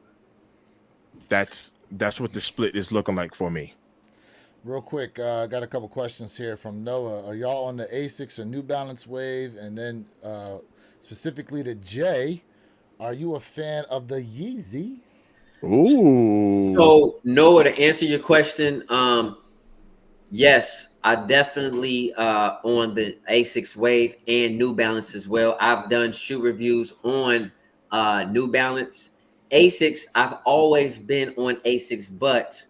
That's what the split is looking like for me. Real quick, I got a couple questions here from Noah. Are y'all on the ASICs or New Balance wave? And then specifically to Jay, are you a fan of the Yeezy? Ooh. So Noah, to answer your question, yes, I definitely on the ASICS wave and New Balance as well. I've done shoe reviews on New Balance. ASICS, I've always been on ASICS, but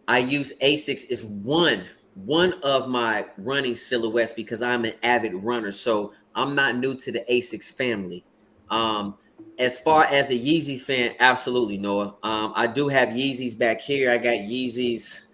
I use ASICS as one of my running silhouettes because I'm an avid runner. So I'm not new to the ASICS family. As far as a Yeezy fan, absolutely, Noah. I do have Yeezys back here. I got Yeezys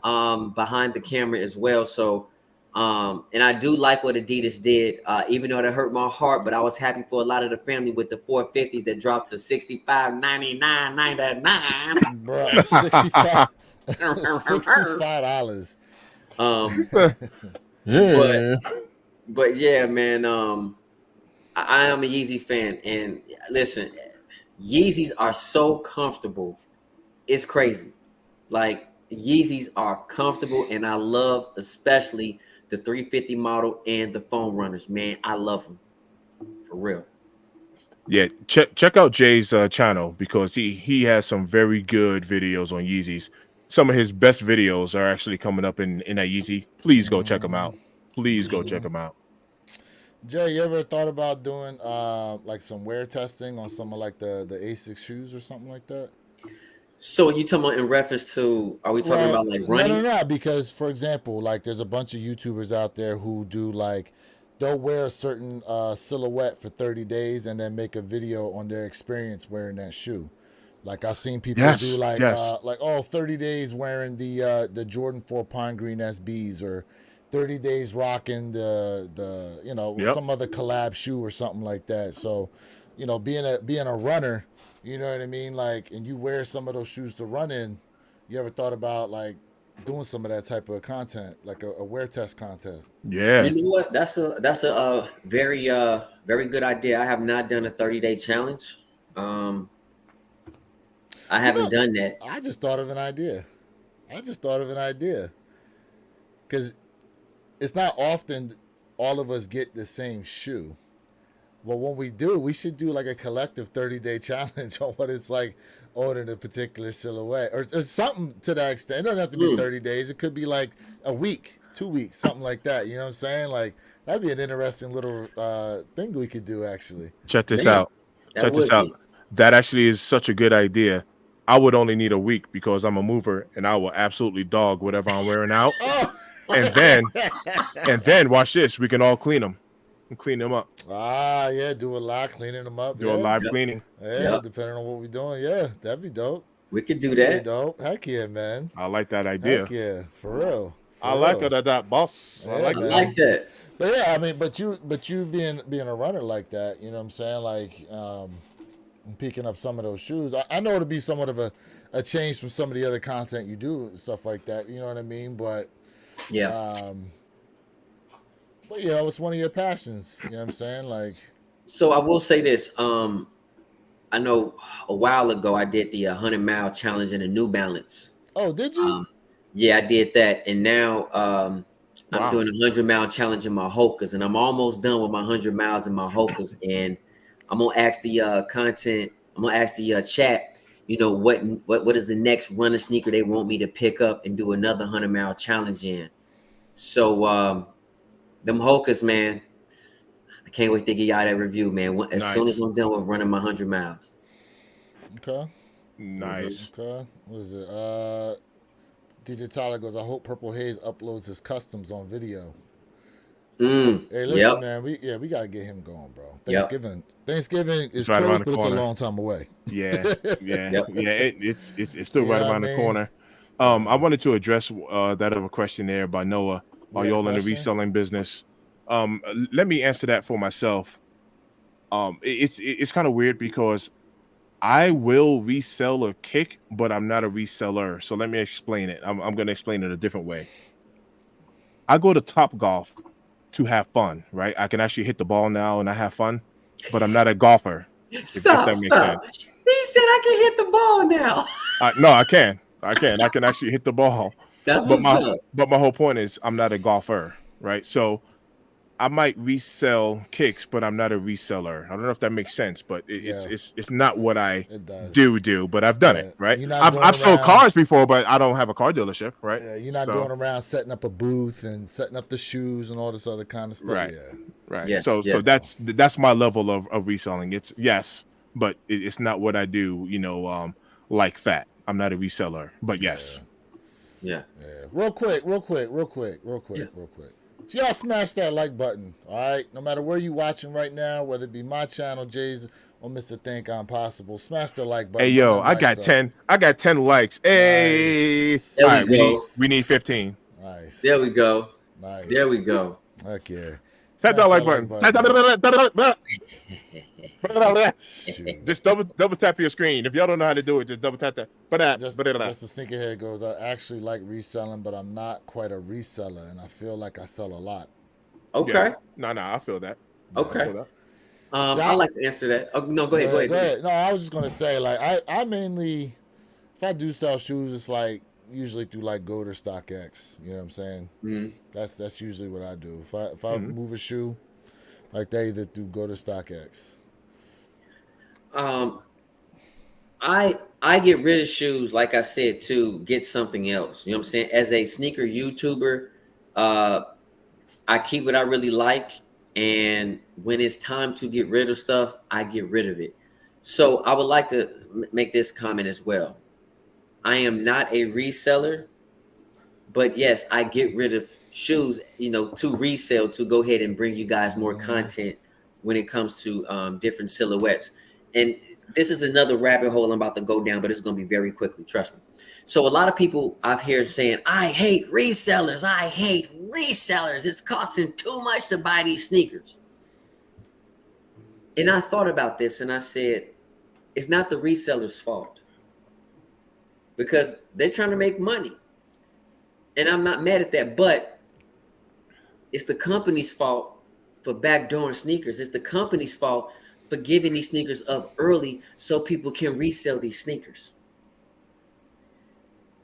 behind the camera as well. So and I do like what Adidas did, even though that hurt my heart, but I was happy for a lot of the family with the 450s that dropped to $65.99. Bro, 65 $65. Yeah. But yeah, man, I am a Yeezy fan, and listen, Yeezys are so comfortable. It's crazy. Like Yeezys are comfortable, and I love especially the 350 model and the foam runners. Man, I love them for real. Yeah, check out Jay's channel because he has some very good videos on Yeezys. Some of his best videos are actually coming up in that Yeezy. Please go check them out. Please go check them out. Jay, you ever thought about doing like some wear testing on some of like the ASICS shoes or something like that? So you talking about in reference to? Are we talking about like running? No. Because for example, like there's a bunch of YouTubers out there who do like they'll wear a certain silhouette for 30 days and then make a video on their experience wearing that shoe. Like I've seen people do like 30 days wearing the Jordan 4 Pine Green SBs or 30 days rocking the some other collab shoe or something like that. So, being a runner, you know what I mean? Like, and you wear some of those shoes to run in, you ever thought about like doing some of that type of content, like a wear test contest? Yeah. You know what? That's a very very good idea. I have not done a 30-day challenge. I haven't done that. I just thought of an idea. Because it's not often all of us get the same shoe. But when we do, we should do like a collective 30-day challenge on what it's like owning a particular silhouette or something to that extent. It doesn't have to be 30 days. It could be like a week, 2 weeks, something like that. You know what I'm saying? Like that'd be an interesting little thing we could do actually. Check this out. That actually is such a good idea. I would only need a week because I'm a mover and I will absolutely dog whatever I'm wearing out. And then watch this. We can all clean them. Clean them up. Yeah, do a live cleaning them up. Do a live cleaning. Yeah, depending on what we're doing. Yeah, that'd be dope. We could do that. Dope. Heck yeah, man. I like that idea. Heck yeah, for real. I like that, boss. Yeah, I like that. But yeah, I mean, but you being a runner like that, you know what I'm saying? Like, picking up some of those shoes. I know it'll be somewhat of a change from some of the other content you do and stuff like that. You know what I mean? But yeah. But it's one of your passions. You know what I'm saying? Like, so I will say this. I know a while ago I did the 100-mile challenge in a New Balance. Oh, did you? Yeah, I did that, and now I'm doing a 100-mile challenge in my Hokas, and I'm almost done with my 100 miles in my Hokas, and I'm gonna ask the content. I'm gonna ask the chat. What is the next runner sneaker they want me to pick up and do another 100-mile challenge in? So them Hokas, man, Can't wait to get y'all that review, man. As soon as Nice. I'm done with running my 100 miles. Okay. Nice. Okay. What is it? DJ Tyler goes, I hope Purple Haze uploads his customs on video. Hey, listen, Yep. man. We gotta get him going, bro. Yep. Thanksgiving It's is right around close, the but it's a corner. long time away. Yeah, yeah, Yep. yeah. It's still You right know what I around the mean? corner. I Yeah. wanted to address that other question there by Noah. Are You had a y'all in the question? reselling business? Let me answer that for myself. It's kind of weird because I will resell a kick, but I'm not a reseller. So let me explain it. I'm going to explain it a different way. I go to Top Golf to have fun, right? I can actually hit the ball now and I have fun, but I'm not a golfer. If Stop. that makes sense. He said I can hit the ball now. No, I can. I can actually hit the ball. That's But what's my up. but my whole point is I'm not a golfer, right? So I might resell kicks, but I'm not a reseller. I don't know if that makes sense, but Yeah, it's not what I it does. do, but I've done it, Yeah. right? You're not I've going sold around. cars before, but I don't have a car dealership, right? Yeah, you're not So going around setting up a booth and setting up the shoes and all this other kind of stuff. right, Yeah. right. Yeah. So Yeah. that's my level of reselling. It's yes, but it's not what I do. Like that. I'm not a reseller, but yes. Yeah. Yeah. Real quick. Yeah. So y'all smash that like button, all right? No matter where you watching right now, whether it be my channel, Jay's, or Mr. Think I'm Possible, smash the like Hey button. Run yo, them likes up. I got 10 likes. Hey. Nice. There All we right, go. we need 15. Nice. There we go. There we Nice. go. Heck yeah. Tap Smash that like that like button. button. Shoot. Just double tap your screen. If y'all don't know how to do it, just double tap that. Just a sneakerhead goes, I actually like reselling, but I'm not quite a reseller, and I feel like I sell a lot. Okay. Yeah. No, I feel that. Okay. I feel that. I like to answer that. Oh, no, go ahead. No, I was just gonna say, like, I mainly, if I do sell shoes, it's like usually through like Go to StockX. You know what I'm saying? Mm-hmm. That's usually what I do. If I move a shoe, like they either through Go to StockX. I get rid of shoes, like I said, to get something else. You know what I'm saying? As a sneaker YouTuber, I keep what I really like, and when it's time to get rid of stuff, I get rid of it. So I would like to make this comment as well. I am not a reseller, but yes, I get rid of shoes, to resell, to go ahead and bring you guys more content when it comes to different silhouettes. And this is another rabbit hole I'm about to go down, but it's going to be very quickly. Trust me. So a lot of people I've heard saying, I hate resellers. It's costing too much to buy these sneakers. And I thought about this and I said, it's not the reseller's fault because they're trying to make money. And I'm not mad at that, but it's the company's fault for backdooring sneakers. It's the company's fault for giving these sneakers up early so people can resell these sneakers.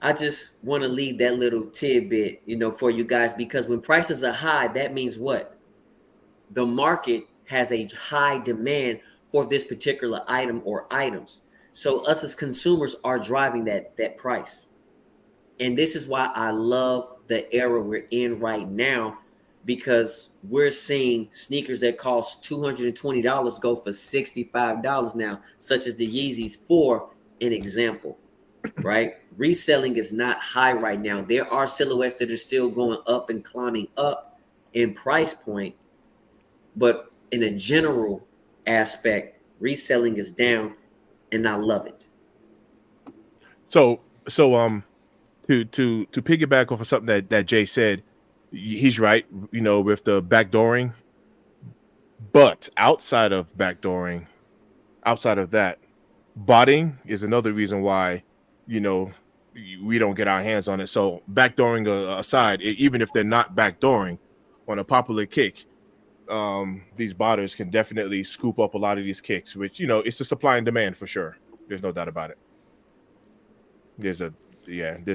I just want to leave that little tidbit, for you guys, because when prices are high, that means what? The market has a high demand for this particular item or items. So us as consumers are driving that price. And this is why I love the era we're in right now, because we're seeing sneakers that cost $220 go for $65 now, such as the Yeezys, for an example, right? Reselling is not high right now. There are silhouettes that are still going up and climbing up in price point, but in a general aspect, reselling is down, and I love it. So to piggyback off of something that Jay said, he's right, with the backdooring. But outside of backdooring, outside of that, botting is another reason why, we don't get our hands on it. So backdooring aside, even if they're not backdooring on a popular kick, these botters can definitely scoop up a lot of these kicks, which, it's the supply and demand for sure. There's no doubt about it. There's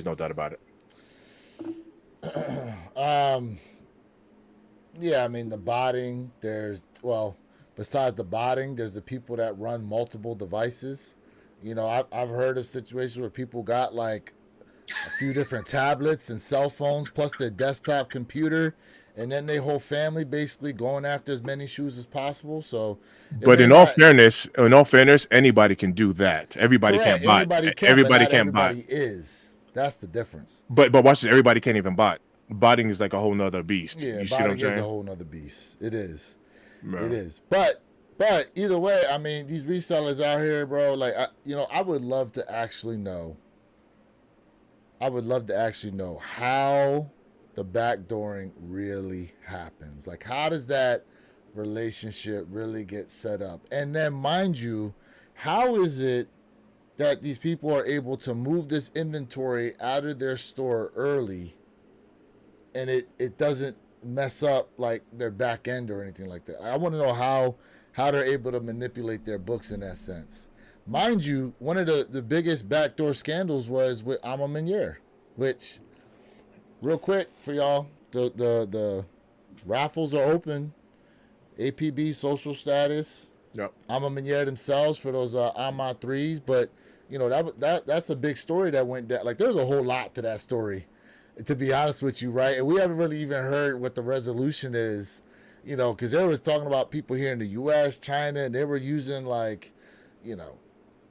no doubt about it. Yeah, I mean the botting. Besides the botting, there's the people that run multiple devices. I've heard of situations where people got like a few different tablets and cell phones plus their desktop computer, and then their whole family basically going after as many shoes as possible. So, it But may in not. all fairness, anybody can do that. Everybody Correct. can't bot. Anybody can, but Everybody not can't bot. everybody is. That's the difference. But watch this. Everybody can't even bot. Botting is like a whole nother beast. Yeah, You see what I'm botting is a saying? whole nother beast. It is. No. It is. But either way, I mean, these resellers out here, bro. Like, I would love to actually know. I would love to actually know how the backdooring really happens. Like, how does that relationship really get set up? And then, mind you, how is it that these people are able to move this inventory out of their store early and it doesn't mess up like their back end or anything like that? I want to know how they're able to manipulate their books in that sense. Mind you, one of the biggest backdoor scandals was with Alma Meniere, which, real quick for y'all, the raffles are open. APB social status. Yep. Alma Meniere themselves for those Alma 3s, but you know that's a big story that went down. Like, there's a whole lot to that story, to be honest with you, right? And we haven't really even heard what the resolution is, you know, because they was talking about people here in the U.S., China, and they were using, like, you know,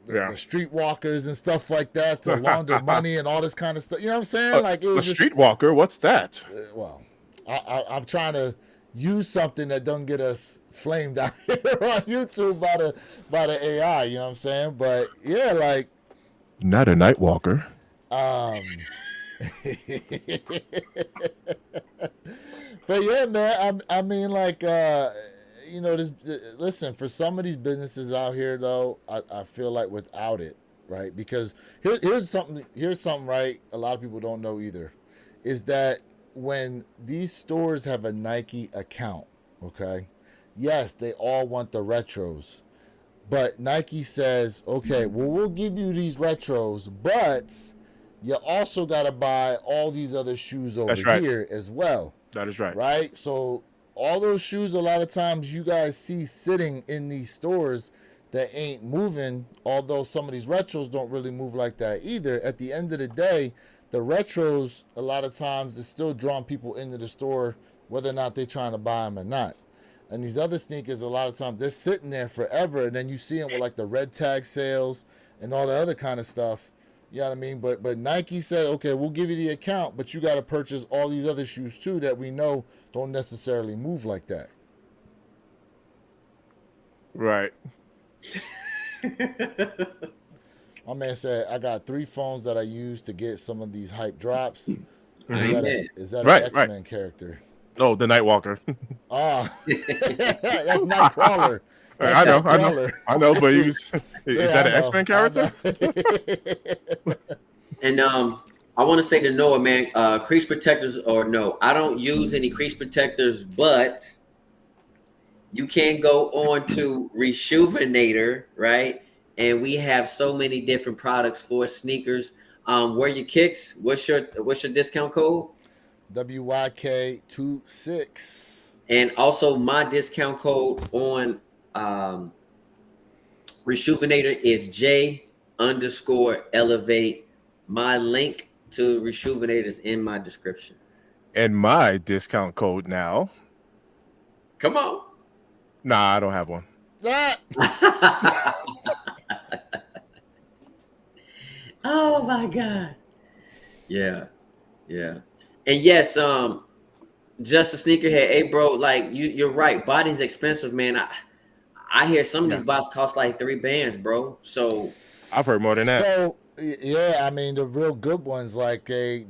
the streetwalkers and stuff like that to launder money and all this kind of stuff. You know what I'm saying? Like, it was a streetwalker. What's that? Well, I'm trying to use something that doesn't get us flamed out here on YouTube by the AI. You know what I'm saying? But yeah, like, not a night walker. But yeah, man, I mean, like, you know, listen, for some of these businesses out here, though, I feel like without it, right? Because here's something, right? A lot of people don't know either, is that when these stores have a Nike account, okay, yes, they all want the retros, but Nike says, okay, well, we'll give you these retros, but you also got to buy all these other shoes over here as well. That is right. Right? So all those shoes, a lot of times you guys see sitting in these stores that ain't moving, although some of these retros don't really move like that either. At the end of the day, the retros, a lot of times, is still drawing people into the store, whether or not they're trying to buy them or not. And these other sneakers, a lot of times, they're sitting there forever, and then you see them with, like, the red tag sales and all the other kind of stuff. You know what I mean? But Nike said, okay, we'll give you the account, but you got to purchase all these other shoes too that we know don't necessarily move like that. Right. My man said, I got 3 phones that I use to get some of these hype drops. Is that an X-Men character? Oh, the Nightwalker. That's Nightcrawler. I know, but is that an X-Men character? And I want to say to Noah, man, crease protectors or no, I don't use any crease protectors, but you can go on to Rejuvenator, right? And we have so many different products for sneakers. Where your kicks? What's your discount code? WYK26. And also my discount code on Rejuvenator is J_elevate. My link to Rejuvenator is in my description. And my discount code now. Come on. Nah, I don't have one. Oh my God. Yeah. And yes, just a sneakerhead. Hey, bro, like you're right. Body's expensive, man. I hear some of these bots cost like $3 bro. So I've heard more than that. So yeah, I mean, the real good ones, like they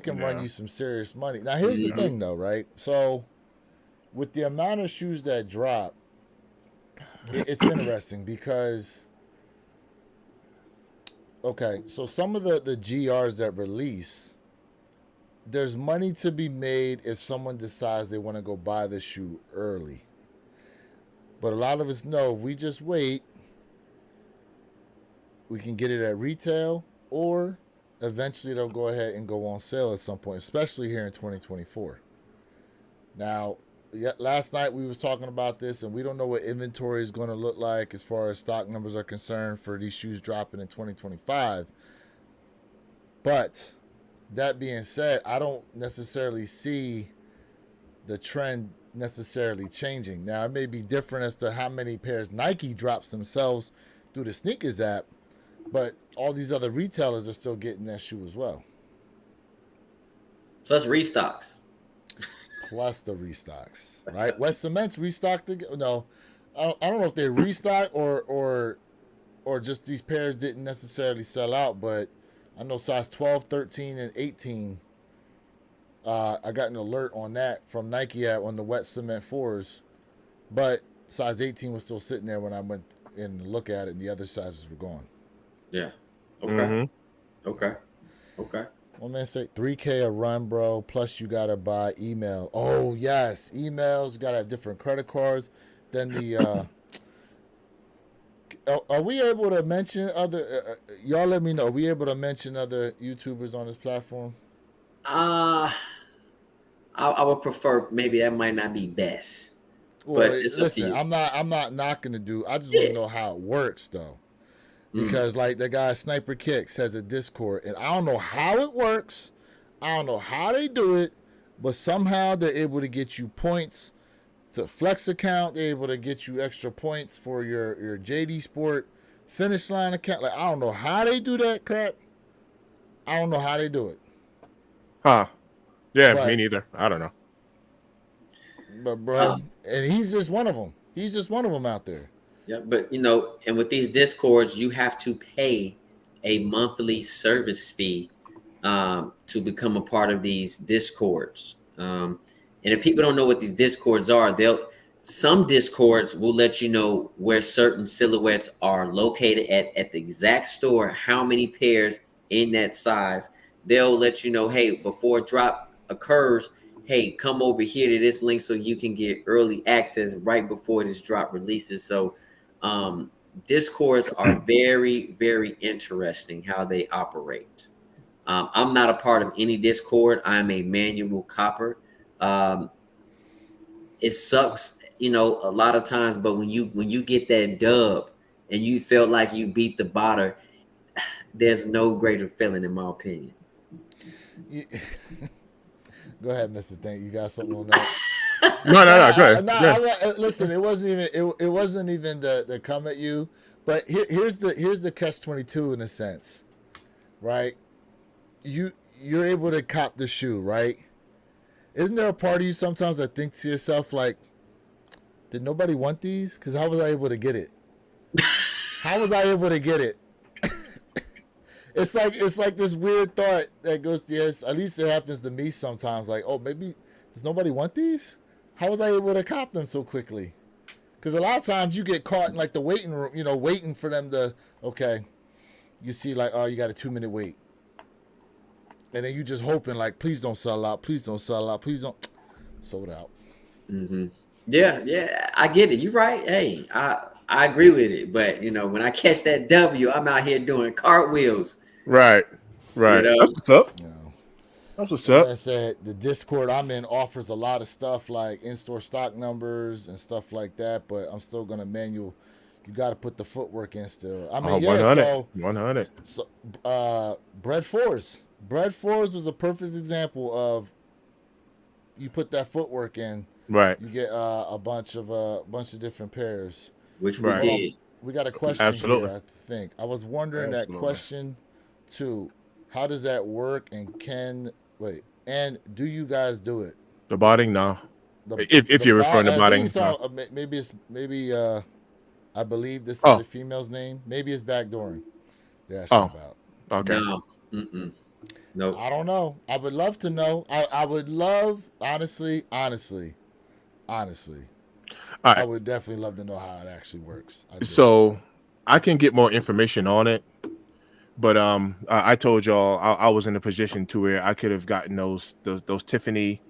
can run you some serious money. Now here's the thing though, right? So with the amount of shoes that drop, it's interesting because okay, so some of the GRs that release, there's money to be made if someone decides they want to go buy the shoe early. But a lot of us know if we just wait, we can get it at retail, or eventually they'll go ahead and go on sale at some point, especially here in 2024. Now, last night we was talking about this, and we don't know what inventory is going to look like as far as stock numbers are concerned for these shoes dropping in 2025. But that being said, I don't necessarily see the trend necessarily changing. Now it may be different as to how many pairs Nike drops themselves through the sneakers app, but all these other retailers are still getting that shoe as well. Plus restocks. Plus the restocks, right? West Cement's restocked. No, I don't know if they restocked or just these pairs didn't necessarily sell out, but I know size 12, 13, and 18. I got an alert on that from Nike app on the Wet Cement 4s, but size 18 was still sitting there when I went in to look at it, and the other sizes were gone. Yeah. Okay. Okay. Okay. One man say $3K a run, bro. Plus you gotta buy email. Oh yes, emails. You gotta have different credit cards. Then the are we able to mention other? Y'all let me know. Are we able to mention other YouTubers on this platform? I would prefer maybe that might not be best. Well, but it's listen, I'm not knocking the dude. I just want to know how it works though. Because like the guy Sniper Kicks has a Discord, and I don't know how it works. I don't know how they do it, but somehow they're able to get you points to Flex account. They're able to get you extra points for your JD Sport Finish Line account. Like I don't know how they do that crap. I don't know how they do it. Huh? Yeah, me neither. I don't know. But bro, and he's just one of them. He's just one of them out there. Yeah, but and with these Discords, you have to pay a monthly service fee to become a part of these Discords. And if people don't know what these Discords are, some Discords will let you know where certain silhouettes are located at the exact store, how many pairs in that size. They'll let you know, hey, before a drop occurs, hey, come over here to this link so you can get early access right before this drop releases. So Discords are very, very interesting how they operate. I'm not a part of any Discord. I'm a manual copper. It sucks, a lot of times, but when you get that dub and you felt like you beat the botter, there's no greater feeling in my opinion. Go ahead, Mr. Thank. You got something on that? No. Go ahead. Listen, it wasn't even the come at you, but here's the catch-22 in a sense, right? You're able to cop the shoe, right? Isn't there a part of you sometimes that thinks to yourself like, did nobody want these? Because how was I able to get it? How was I able to get it? It's like this weird thought that goes, yes, at least it happens to me sometimes. Like, oh, maybe does nobody want these? How was I able to cop them so quickly? Because a lot of times you get caught in like the waiting room, waiting for them to, okay, you see like, oh, you got a 2-minute wait. And then you just hoping like, please don't sell out. Please don't sell out. Please don't. Sold out. Mm-hmm. Yeah, I get it. You're right. Hey, I agree with it. But, when I catch that W, I'm out here doing cartwheels. Right. That's what's up. That's what's up. Like I said, the Discord I'm in offers a lot of stuff like in-store stock numbers and stuff like that, but I'm still going to manual. You got to put the footwork in still. I mean, 100. 100. So, Bread Fours. Bread Fours was a perfect example of you put that footwork in. Right. You get a bunch of different pairs. Which we did. We got a question here, I think. I was wondering that question too. How does that work? And do you guys do it? The botting, no. If you're referring to botting, maybe I believe this is a female's name. Maybe it's backdooring. They're asking about. Okay. No. Nope. I don't know. I would love to know. I would love, honestly. Right. I would definitely love to know how it actually works. So I can get more information on it, but I told y'all I was in a position to where I could have gotten those Tiffany,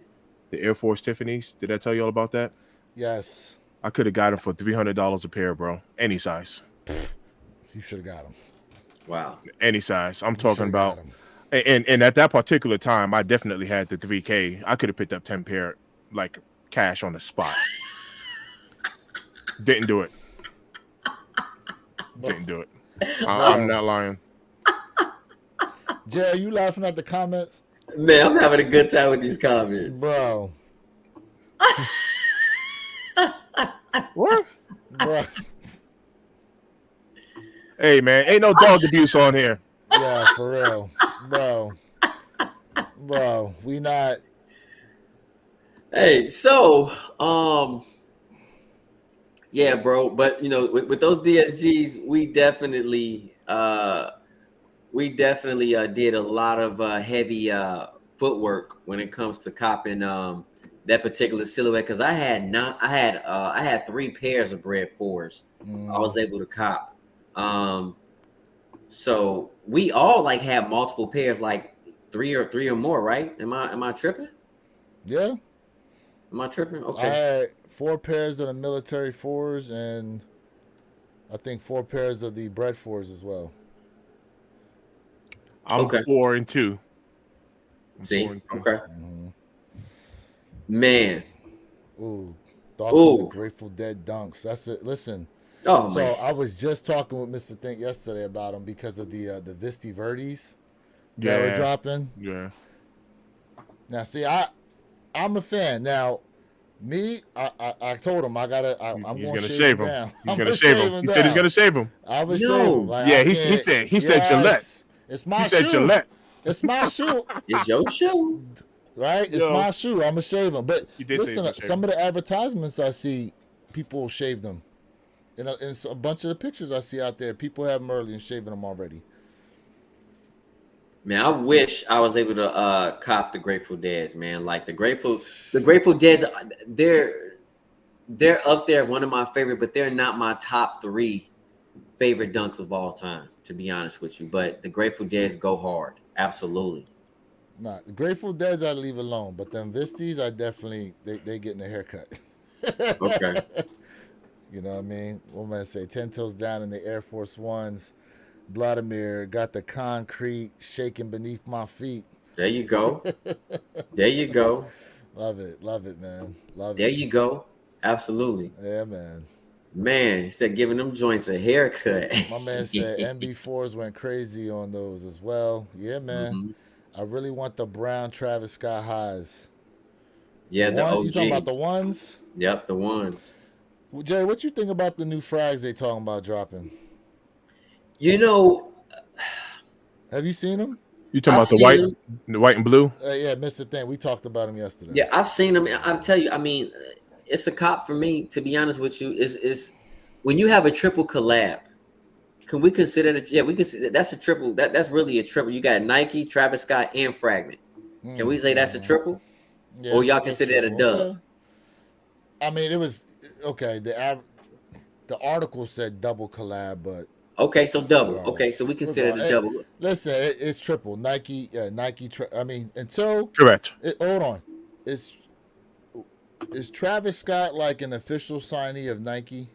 the Air Force Tiffany's. Did I tell y'all about that? Yes. I could have got them for $300 a pair, bro. Any size. You should have got them. Wow. Any size. I'm talking about. And at that particular time, I definitely had the 3K. I could have picked up 10 pair, like cash on the spot. Didn't do it. Didn't do it. I'm not lying. Jay, are you laughing at the comments? Man, I'm having a good time with these comments. Bro. What? Bro. Hey man, ain't no dog abuse on here. Yeah, for real, bro. We not. Hey, so yeah, bro. But with those DSGs, we definitely did a lot of heavy footwork when it comes to copping that particular silhouette. Because I had 3 pairs of Bred Fours. I was able to cop. So we all like had multiple pairs, like three or more, right? Am I tripping? Yeah, Am I tripping? I Okay. had 4 pairs of the military fours, and I think 4 pairs of the bread fours as well. I'm Okay. 4 and 2. See? 4 and 2. Okay. Man. Ooh, thoughts on the Ooh. Grateful Dead dunks. That's it. Listen. Oh So man. I was just talking with Mr. Think yesterday about them because of the Visti Verdes that were Yeah, dropping. yeah. Now, see, I'm a fan. Now, me, I told him I'm He's going to gonna shave him shave him. down. He's I'm gonna going to shave shave him. him He said he's down. gonna shave him. I would shave him. No. Like, Yeah, I he can't. said Gillette. It's He my said shoe. Gillette. It's my shoe. It's your shoe. Right? It's Yo, my shoe. I'm going to shave him. But he did say he's listen, gonna shave some him. of the advertisements I see, people shave them. In a bunch of the pictures I see out there, people have them early and shaving them already. Man, I wish I was able to cop the Grateful Deads, man. Like the Grateful Deads, they're up there, one of my favorite, but they're not my top 3 favorite dunks of all time, to be honest with you. But the Grateful Deads go hard. Absolutely. Nah, the Grateful Dead's I'd leave alone, but them Visties, I definitely they getting a haircut. Okay. You know what I mean? What am I say? 10 toes down in the Air Force Ones. Vladimir got the concrete shaking beneath my feet. There you go. There you go. Love it, man. Love There it. you go. Absolutely. Yeah, man. Man, he said giving them joints a haircut. My man said MB4s went crazy on those as well. Yeah, man. hmm I really want the brown Travis Scott highs. Yeah, the You talking about the OGs. ones? Yep, the ones. Well, Jerry, what you think about the new frags they talking about dropping? You know, Have you seen them? You talking I've about seen them. the white and blue? Yeah, Mr. Thing. We talked about him yesterday. Yeah, I've seen them. I'll tell you. I mean, it's a cop for me. To be honest with you, is when you have a triple collab. Can we consider it? Yeah, we consider that's a triple. That's really a triple. You got Nike, Travis Scott, and Fragment. Can we say that's a triple, Yeah, or y'all it's consider that a triple. dub? Okay. I mean, it was okay. The article said double collab, but Okay, so double. Okay, regardless, so we consider it a double. listen, it's triple. Nike, Nike. I mean, until Correct. hold on, is Travis Scott like an official signee of Nike,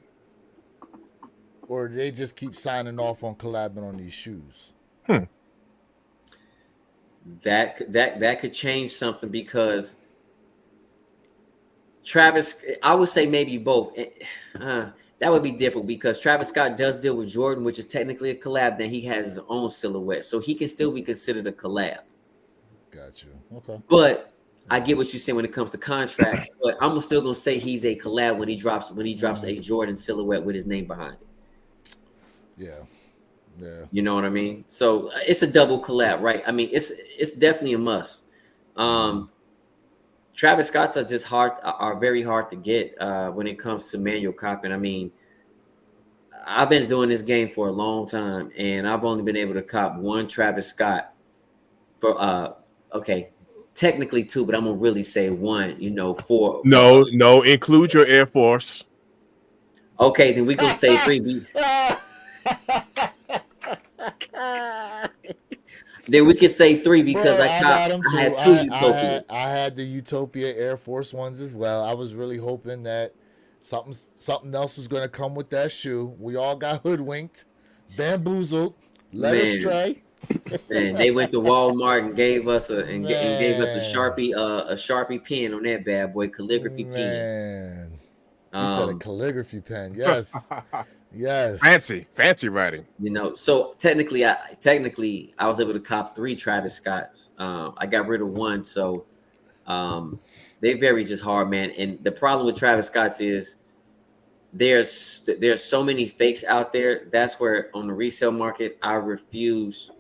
or do they just keep signing off on collabing on these shoes? That could change something because Travis, I would say maybe both. That would be different because Travis Scott does deal with Jordan, which is technically a collab. Then he has his own silhouette, so he can still be considered a collab. Got you. Okay. But I get what you're saying when it comes to contracts. But I'm still gonna say he's a collab when he drops a Jordan silhouette with his name behind it. Yeah. You know what I mean? So it's a double collab, right? I mean, it's definitely a must. Travis Scott's are very hard to get when it comes to manual copying. I mean, I've been doing this game for a long time, and I've only been able to cop one Travis Scott for okay, technically 2, but I'm gonna really say 1. For No, include your Air Force. okay, then we gonna say 3. Then we can say 3 because Bro, I got them I too. had 2 Utopias. I had the Utopia Air Force Ones as well. I was really hoping that something else was going to come with that shoe. We all got hoodwinked, bamboozled, led astray. Man, they went to Walmart and gave us a Sharpie pen on that bad boy, calligraphy pen. You said a calligraphy pen. Yes. Yes. Fancy writing. So technically I was able to cop 3 Travis Scotts. I got rid of 1, so They very just hard, man. And the problem with Travis Scott's is there's so many fakes out there. That's where on the resale market, I refuse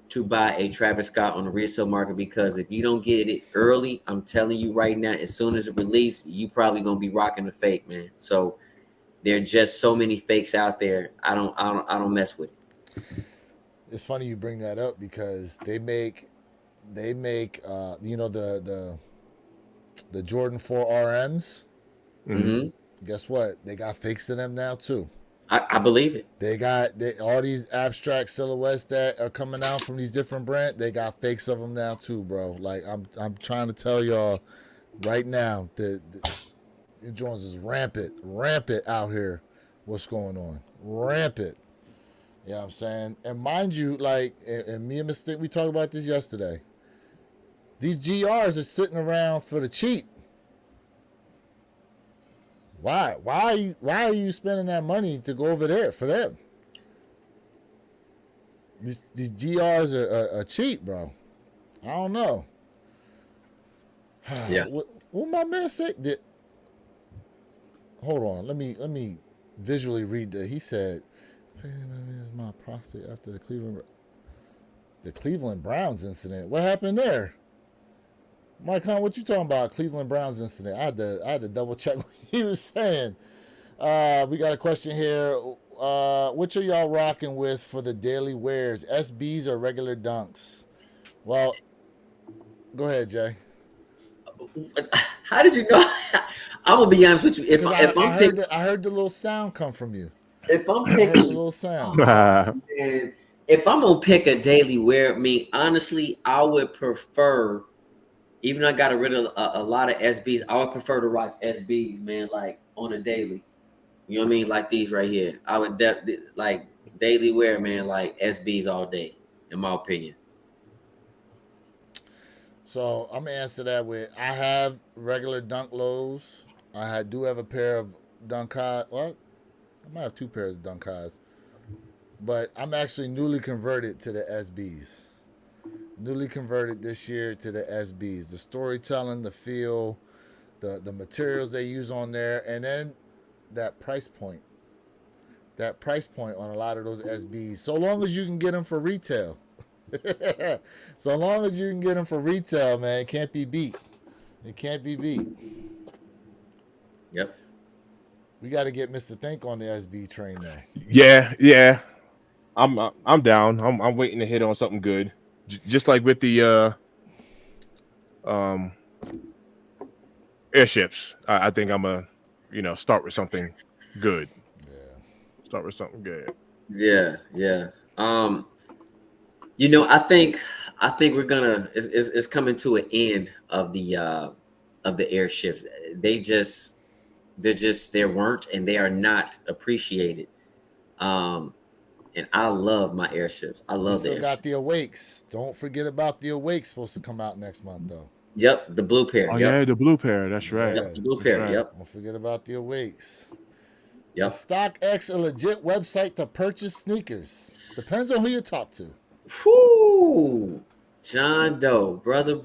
to buy a Travis Scott on the resale market, because if you don't get it early, I'm telling you right now, as soon as it releases, you probably gonna be rocking the fake, man. So there are just so many fakes out there. I don't mess with it. It's funny you bring that up because they make you know the Jordan 4 RMs. Mm-hmm. Guess what? They got fakes in them now too. I believe it. They got all these abstract silhouettes that are coming out from these different brands. They got fakes of them now too, bro. Like I'm trying to tell y'all right now, the Jones is rampant out here. What's going on? Rampant. You know what I'm saying? And mind you, like, and me and Mr. we talked about this yesterday. These GRs are sitting around for the cheap. Why? Why are you spending that money to go over there for them? These GRs are cheap, bro. I don't know. Yeah. What my man said? Hold on. Let me visually read that. He said, "My prostate after the Cleveland Browns incident. What happened there?" Mike Hunt, what you talking about? Cleveland Browns incident. I had to double check what he was saying. We got a question here. Which are y'all rocking with for the daily wears? SBs or regular dunks? Well, go ahead, Jay. How did you know? I'm gonna be honest with you. I heard the little sound come from you. If I'm I heard picking the little sound. man, if I'm gonna pick a daily wear, honestly, I would prefer. Even though I got rid of a lot of SBs, I would prefer to rock SBs, man, like on a daily. You know what I mean? Like these right here. I would like daily wear, man, like SBs all day, in my opinion. So I'm gonna answer that with I have regular dunk lows. I do have a pair of dunk highs. Well, I might have two pairs of dunk highs. But I'm actually newly converted to the SBs. Newly converted this year to the SBs. The storytelling, the feel, the materials they use on there, and then that price point. That price point on a lot of those SBs. So long as you can get them for retail. So long as you can get them for retail, man, it can't be beat. It can't be beat. Yep. We got to get Mr. Think on the SB train now. Yeah. I'm down. I'm waiting to hit on something good. Just like with the airships. I think I'm start with something good. Yeah. Start with something good. Yeah. I think we're gonna it's coming to an end of the airships. They weren't and they are not appreciated. And I love my airships. I love still the got the Awakes. Don't forget about the Awakes. Supposed to come out next month though. Yep, the blue pair. Oh yep. yeah, the blue pair. That's right. Yep, the blue pair. Right. Yep. Don't forget about the Awakes. Yep. Is StockX a legit website to purchase sneakers? Depends on who you talk to. Whoo, John Doe, brother.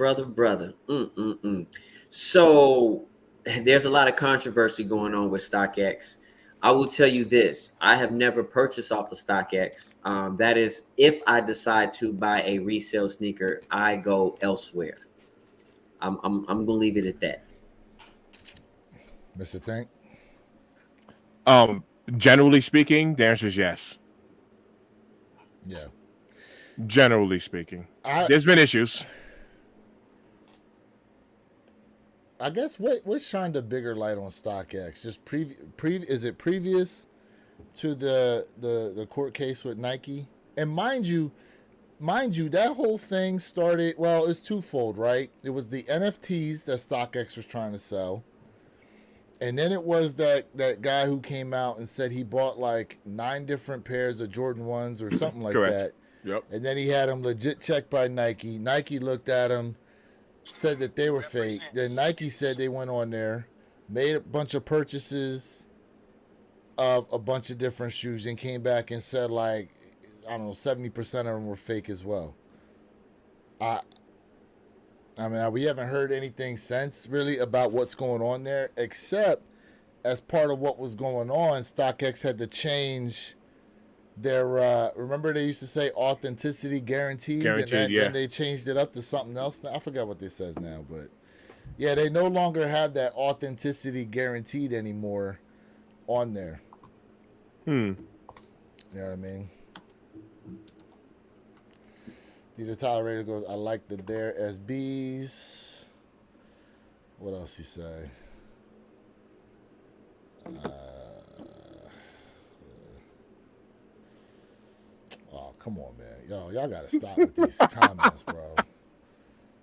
So there's a lot of controversy going on with StockX. I will tell you this: I have never purchased off the StockX. That is, if I decide to buy a resale sneaker, I go elsewhere. I'm gonna leave it at that. Mr. Think. Generally speaking, the answer is yes. Yeah. Generally speaking, there's been issues. I guess what shined a bigger light on StockX? Just is it previous to the court case with Nike? And mind you, that whole thing started. Well, it's twofold, right? It was the NFTs that StockX was trying to sell, and then it was that guy who came out and said he bought like 9 different pairs of Jordan 1s or something like Correct. that. Yep. And then he had them legit checked by Nike. Nike looked at them, said that they were fake. Then Nike said they went on there, made a bunch of purchases of a bunch of different shoes, and came back and said like, I don't know, 70% of them were fake as well. I I mean, we haven't heard anything since really about what's going on there, except as part of what was going on, StockX had to change their. Remember, they used to say authenticity guaranteed, and then they changed it up to something else. I forgot what this says now, but yeah, they no longer have that authenticity guaranteed anymore on there. You know what I mean? DJ Tolerator goes, I like the Dare SBs. What else he say? Oh, come on, man. Y'all got to stop with these comments, bro.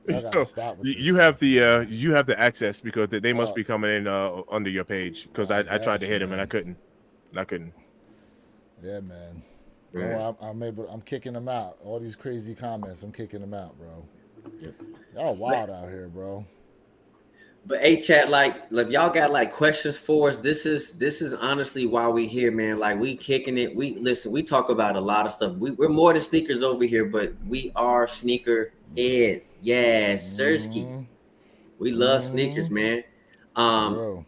Y'all got to stop with this you have the access because they must be coming in under your page because I tried to hit him and I couldn't. Yeah, man. Bro, I'm kicking them out. All these crazy comments, I'm kicking them out, bro. Y'all wild out here, bro. But hey, chat, like y'all got like questions for us. This is honestly why we here, man. Like we kicking it. We talk about a lot of stuff. We're more than sneakers over here, but we are sneaker heads. Yes, Sirski. We love sneakers, man. You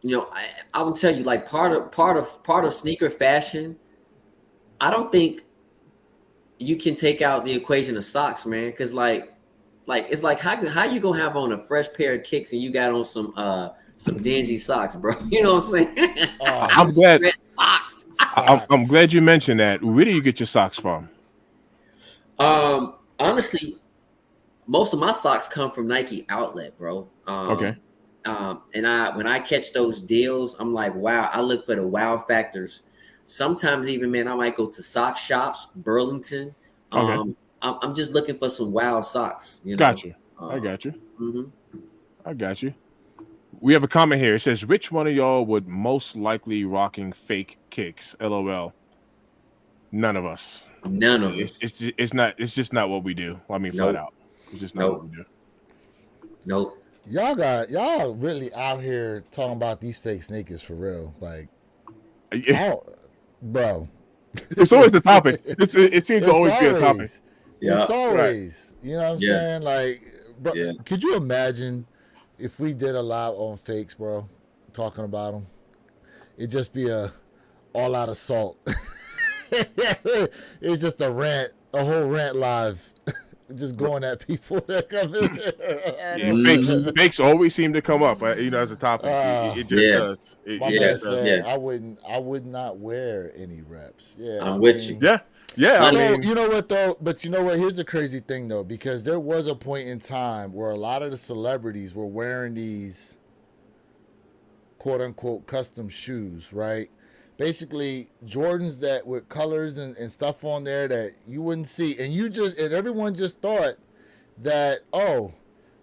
know, I will tell you, like part of sneaker fashion. I don't think you can take out the equation of socks, man. Because like it's like how you gonna have on a fresh pair of kicks and you got on some dingy socks, bro? You know what I'm saying? I'm glad. Socks. I'm glad you mentioned that. Where do you get your socks from? Honestly, most of my socks come from Nike Outlet, bro. Okay. And when I catch those deals, I'm like, wow. I look for the wow factors. Sometimes even, man, I might go to sock shops, Burlington. Okay. I'm just looking for some wow socks. You know? Got you. I got you. I got you. We have a comment here. It says, which one of y'all would most likely rocking fake kicks? LOL. None of us. None of us. It's just not what we do. I mean, flat out. It's just not what we do. Nope. Y'all really out here talking about these fake sneakers for real. Like, bro. It's always the topic. It seems to always be a topic. Yeah. It's always. Right. You know what I'm saying? Like, bro, could you imagine if we did a live on fakes, bro, talking about them? It'd just be a all-out assault. It's just a whole rant live. Just going at people that come in there. Fakes always seem to come up, as a topic. It just does. I would not wear any reps. Yeah, I'm with you. Yeah. So you know what though? But you know what? Here's the crazy thing though, because there was a point in time where a lot of the celebrities were wearing these quote unquote custom shoes, right? Basically Jordans that with colors and stuff on there that you wouldn't see, and everyone just thought that, oh,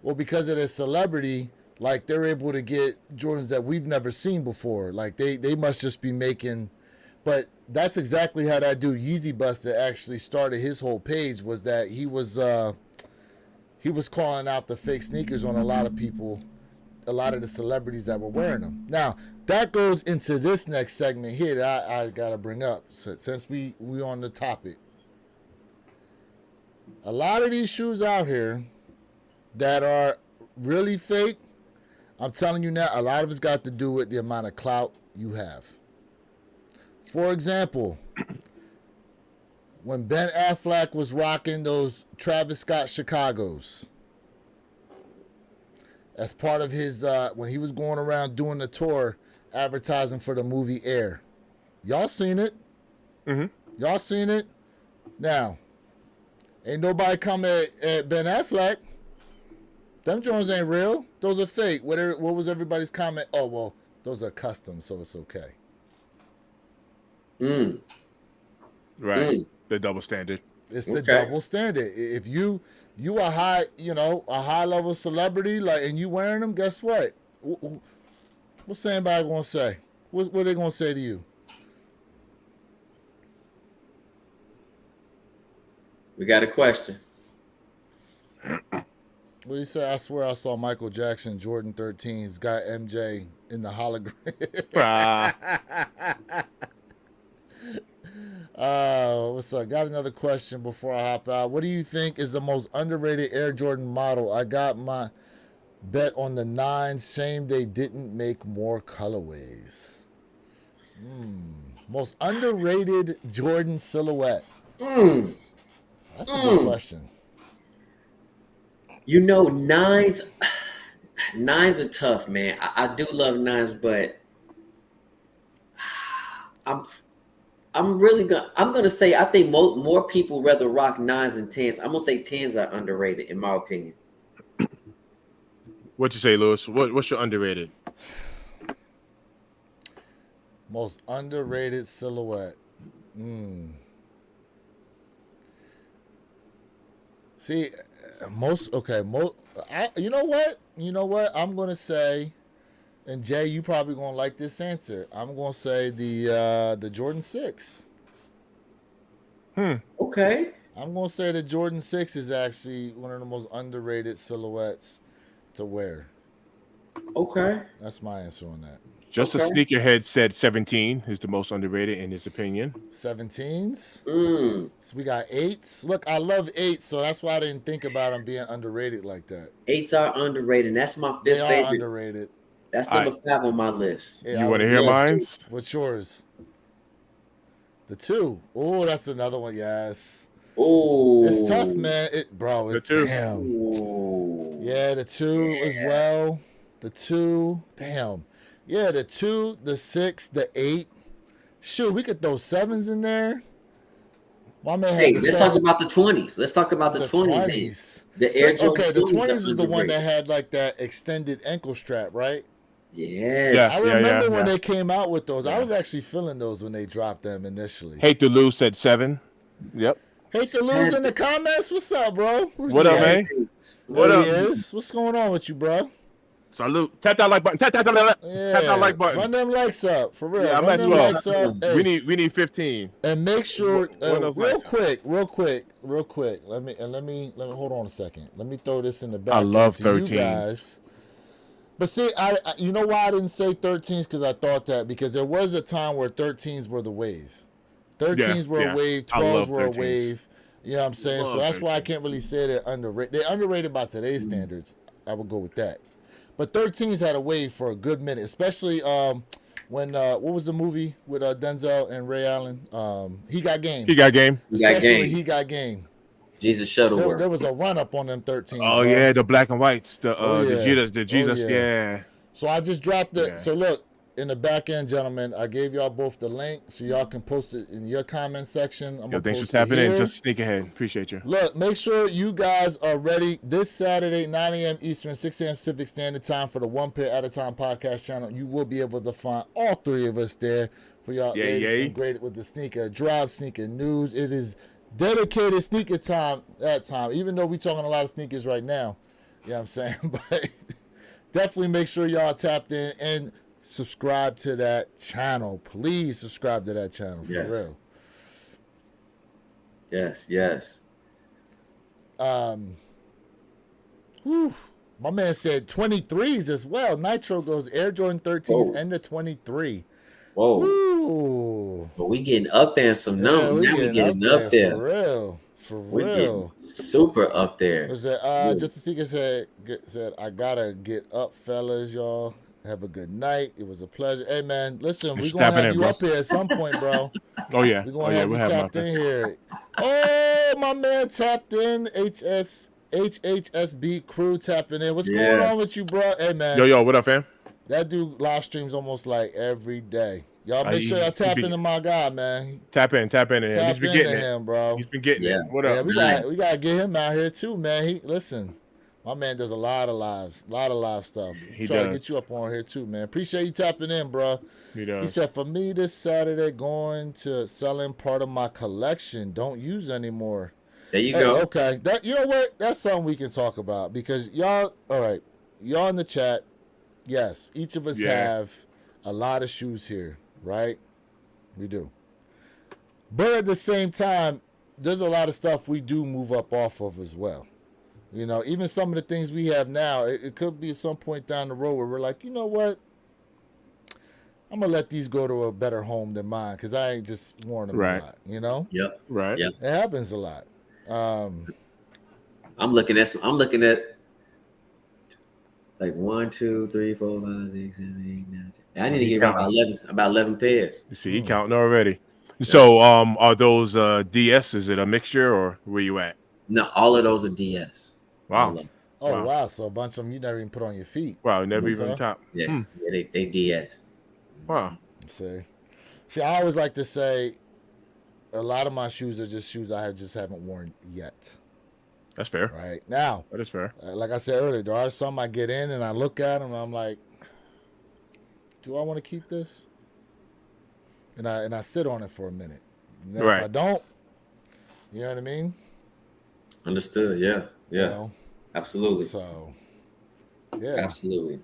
well, because of their celebrity, like they're able to get Jordans that we've never seen before. Like they must just be making. But that's exactly how that dude Yeezy Buster actually started his whole page, was that he was calling out the fake sneakers on a lot of people, a lot of the celebrities that were wearing them. Now that goes into this next segment here that I gotta bring up, since we on the topic. A lot of these shoes out here that are really fake, I'm telling you now, a lot of it's got to do with the amount of clout you have. For example, when Ben Affleck was rocking those Travis Scott Chicagos, as part of his, when he was going around doing the tour, advertising for the movie Air. Y'all seen it? Y'all seen it? Now, ain't nobody come at Ben Affleck. Them Jones ain't real. Those are fake. What was everybody's comment? Oh, well, those are custom, so it's okay. Right. The double standard. It's the double standard. If you a high level celebrity, like, and you wearing them, guess what? What's anybody gonna say? What are they gonna say to you? We got a question. What do you say? I swear I saw Michael Jackson Jordan 13's got MJ in the hologram. What's up? Got another question before I hop out. What do you think is the most underrated Air Jordan model? I got my bet on the 9s. Shame they didn't make more colorways. Most underrated Jordan silhouette. Mm, That's a good mm. question. You know, nines are tough, man. I do love nines, but I'm I'm gonna say I think more people rather rock nines than tens. I'm gonna say tens are underrated in my opinion. What you say, Lewis? What's your underrated? Most underrated silhouette. See, you know what? You know what? I'm gonna say, and Jay, you probably gonna like this answer. I'm gonna say the Jordan 6. Okay. I'm gonna say the Jordan 6 is actually one of the most underrated silhouettes to wear. Okay. That's my answer on that. Just a Okay. sneakerhead said 17 is the most underrated in his opinion. 17s. Mm. So we got 8s. Look, I love 8s, so that's why I didn't think about them being underrated like that. Eights are underrated. And that's my They fifth are favorite. underrated. That's All number right. 5 on my list. Yeah, You I want would to hear agree. mines? What's yours? The 2. Oh, that's another one. Yes. It's tough, Oh. man. The two. Damn. Ooh. Yeah, the 2 as Yeah. well. The 2. Damn. Yeah, the 2, the 6, the 8. Shoot, we could throw 7s in there. My man had Hey, the let's talk 7s. about the 20s. Let's talk about the The 20s then. 20s. The Air Jordan Okay, the 20s 20s are is the one that underrated. had like that extended ankle strap, right? Yeah, I Yes. remember when yeah. they came out with those. I Yeah. was actually feeling those when they dropped them initially. Hate to lose said 7. Yep. Hate to lose in the comments. What's up, bro? What up, Respect. man? Sevens. What There he up? is. What's going on with you, bro? Salute. Tap that like button. Tap that Yeah, like button. run them likes up for real. Yeah, I'm Run at them 12. likes up. We Hey, need 15. and make sure Run those real lights up. quick. Let me hold on a second. Let me throw this in the I back end love to you 13. guys. But see, I you know why I didn't say 13s, because I thought that because there was a time where 13s were the wave. 13s were a Yeah. wave, I 12s love were a 13s. wave. You know what I'm saying? So Love that's why I 13s. can't really say they're underrated. They're underrated by today's standards. I would go with that. But 13s had a wave for a good minute, especially when what was the movie with Denzel and Ray Allen? He Got Game. He got game. You got Especially when game. He Got Game. Jesus There Shuttleworth. was a run up on them 13s, Oh bro. yeah, the black and whites. Oh The yeah. Oh Jesus. yeah. Yeah. So I just dropped it. Yeah. So look, in the back end, gentlemen, I gave y'all both the link so y'all can post it in your comment section. I'm Yo, gonna thanks for post it tapping in. here. Just sneak ahead. Appreciate you. Look, make sure you guys are ready this Saturday, 9 a.m. Eastern, 6 a.m. Pacific Standard Time for the One Pair at a Time podcast channel. You will be able to find all 3 of us there for y'all latest and greatest with the sneaker drop, sneaker news. It is dedicated sneaker time that time, even though we're talking a lot of sneakers right now. You know what I'm saying? But definitely make sure y'all tapped in and subscribe to that channel. Please subscribe to that channel for real. Yes. Whew. My man said 23s as well. Nitro goes Air Jordan 13s and the 23. Whoa. Ooh. But we getting up there in some numbers. Yeah, Now we getting up there. for real. For We're real. getting super up there. Was that Just to see said I gotta get up, fellas, y'all. Have a good night. It was a pleasure. Hey man, listen, we're gonna have you up here at some point, bro. Oh yeah. We're gonna have you tapped in here. Oh, my man tapped in. HHSB crew tapping in. What's going on with you, bro? Hey man. Yo, what up, fam? That dude live streams almost like every day. Y'all make sure y'all tap into my guy, man. Tap in. Tap into him, bro. He's been getting it. What up? Yeah, we gotta get him out here too, man. Listen, my man does a lot of live stuff. Try to get you up on here too, man. Appreciate you tapping in, bro. He said, for me this Saturday, going to selling part of my collection. Don't use anymore. There you go. Okay, you know what? That's something we can talk about because y'all. All right, y'all in the chat. Yes, each of us have a lot of shoes here, right? We do. But at the same time, there's a lot of stuff we do move up off of as well. You know, even some of the things we have now, it could be at some point down the road where we're like, you know what? I'm gonna let these go to a better home than mine because I ain't just worn them a Right. lot. You know, Yep. Right. Yep. it happens a lot. Um, I'm looking at like 1, 2, 3, 4, 5, 6, 7, 8, 9, 10. I need to He get around counting. about 11 pairs. You see, he counting already. Yeah. So, are those DS? Is it a mixture or where you at? No, all of those are DS. All Wow. of them. oh Wow. wow, so a bunch of them you never even put on your feet. Wow. Never even Okay. top. Yeah. Yeah, they DS. Wow. See, I always like to say a lot of my shoes are just shoes I just haven't worn yet. That's fair. Right now, That is fair. like I said earlier, there are some I get in and I look at them and I'm like, do I want to keep this? And I sit on it for a minute. And then if I Right. don't, you know what I mean? Understood. Yeah. You Yeah. know, Absolutely. so yeah. Absolutely.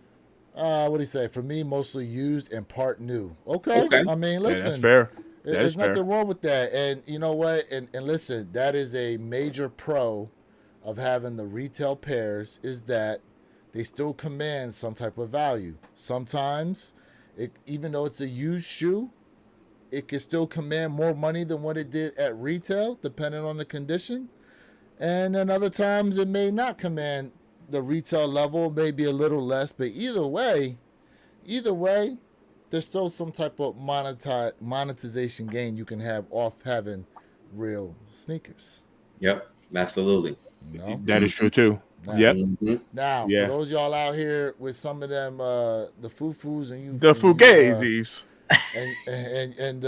What do you say? For me, mostly used and part new. Okay. Okay. I mean, Yeah, that's listen, fair. That there's is fair. nothing wrong with that. And you know what? And listen, that is a major pro of having the retail pairs is that they still command some type of value. Sometimes, even though it's a used shoe, it can still command more money than what it did at retail, depending on the condition. And then other times it may not command the retail level, maybe a little less, but either way, there's still some type of monetization gain you can have off having real sneakers. Yep. Absolutely. You know. That is true too. Now, Yep. Mm-hmm. now for Yeah. those y'all out here with some of them the fufus and The Fugazis. and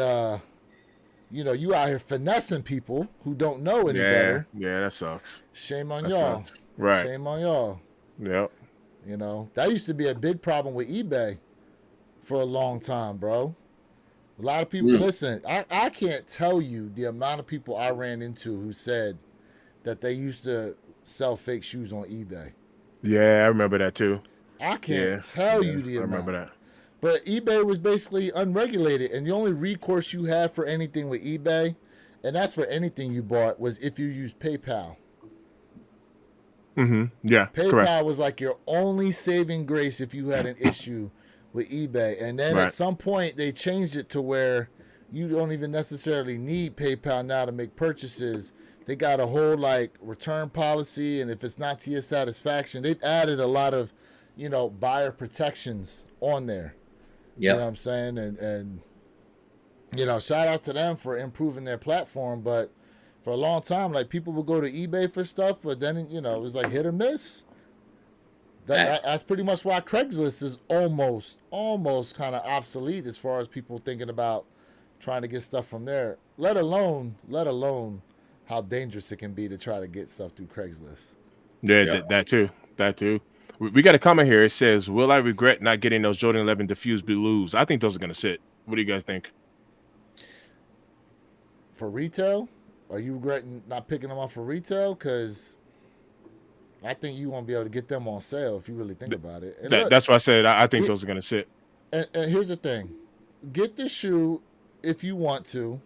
you know you out here finessing people who don't know any Yeah. better. Yeah. That sucks. Shame on That y'all. sucks. Right. Shame on y'all. Yep. You know, that used to be a big problem with eBay for a long time, bro. A lot of people, listen, I can't tell you the amount of people I ran into who said that they used to sell fake shoes on eBay. Yeah, I remember that too. I can't Yeah. tell Yeah, you the I amount. remember that. But eBay was basically unregulated, and the only recourse you had for anything with eBay, and that's for anything you bought, was if you used PayPal. Mm-hmm. Yeah. Correct. PayPal was like your only saving grace if you had an issue with eBay. And then Right. at some point they changed it to where you don't even necessarily need PayPal now to make purchases. They got a whole like return policy, and if it's not to your satisfaction, they've added a lot of, you know, buyer protections on there. You know what Yep. I'm saying? And you know, shout out to them for improving their platform, but for a long time, like people would go to eBay for stuff, but then you know it was like hit or miss. That's pretty much why Craigslist is almost kind of obsolete as far as people thinking about trying to get stuff from there. Let alone how dangerous it can be to try to get stuff through Craigslist. Yeah. Yep. That too. That too. We got a comment here. It says, "Will I regret not getting those Jordan 11 diffused blues?" I think those are gonna sit. What do you guys think? For retail, are you regretting not picking them up for retail? Because I think you won't be able to get them on sale if you really think about it. And look, That's what I said. I think those are gonna sit. and here's the thing: get the shoe if you want to,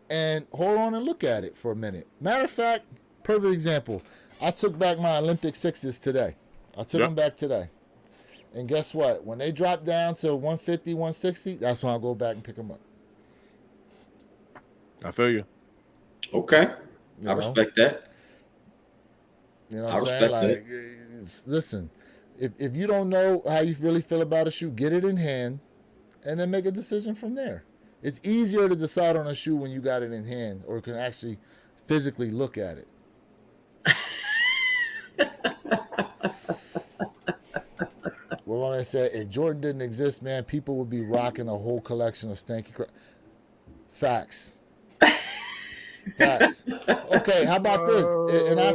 and hold on and look at it for a minute. Matter of fact, perfect example. I took back my Olympic sixes today. I took them back today. And guess what? When they drop down to 150, 160, that's when I'll go back and pick them up. I feel you. Okay. You I know? respect that. You know what I I'm saying? respect Like, listen, if you don't know how you really feel about a shoe, get it in hand and then make a decision from there. It's easier to decide on a shoe when you got it in hand or can actually physically look at it. Well, when I said if Jordan didn't exist, man, people would be rocking a whole collection of stanky facts. Facts. Okay, how about this? And I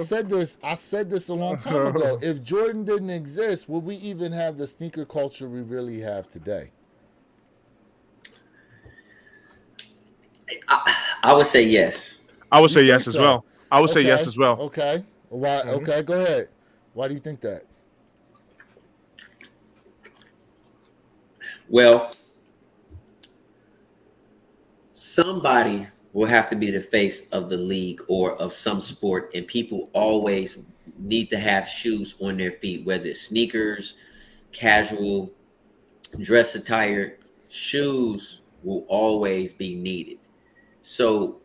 said this a long time ago. If Jordan didn't exist, would we even have the sneaker culture we really have today? I would say yes. I would You say think yes as so? well. I would say Okay. yes as well. Okay. Why? Okay, go ahead. Why do you think that? Well, somebody will have to be the face of the league or of some sport, and people always need to have shoes on their feet, whether it's sneakers, casual, dress attire, shoes will always be needed. So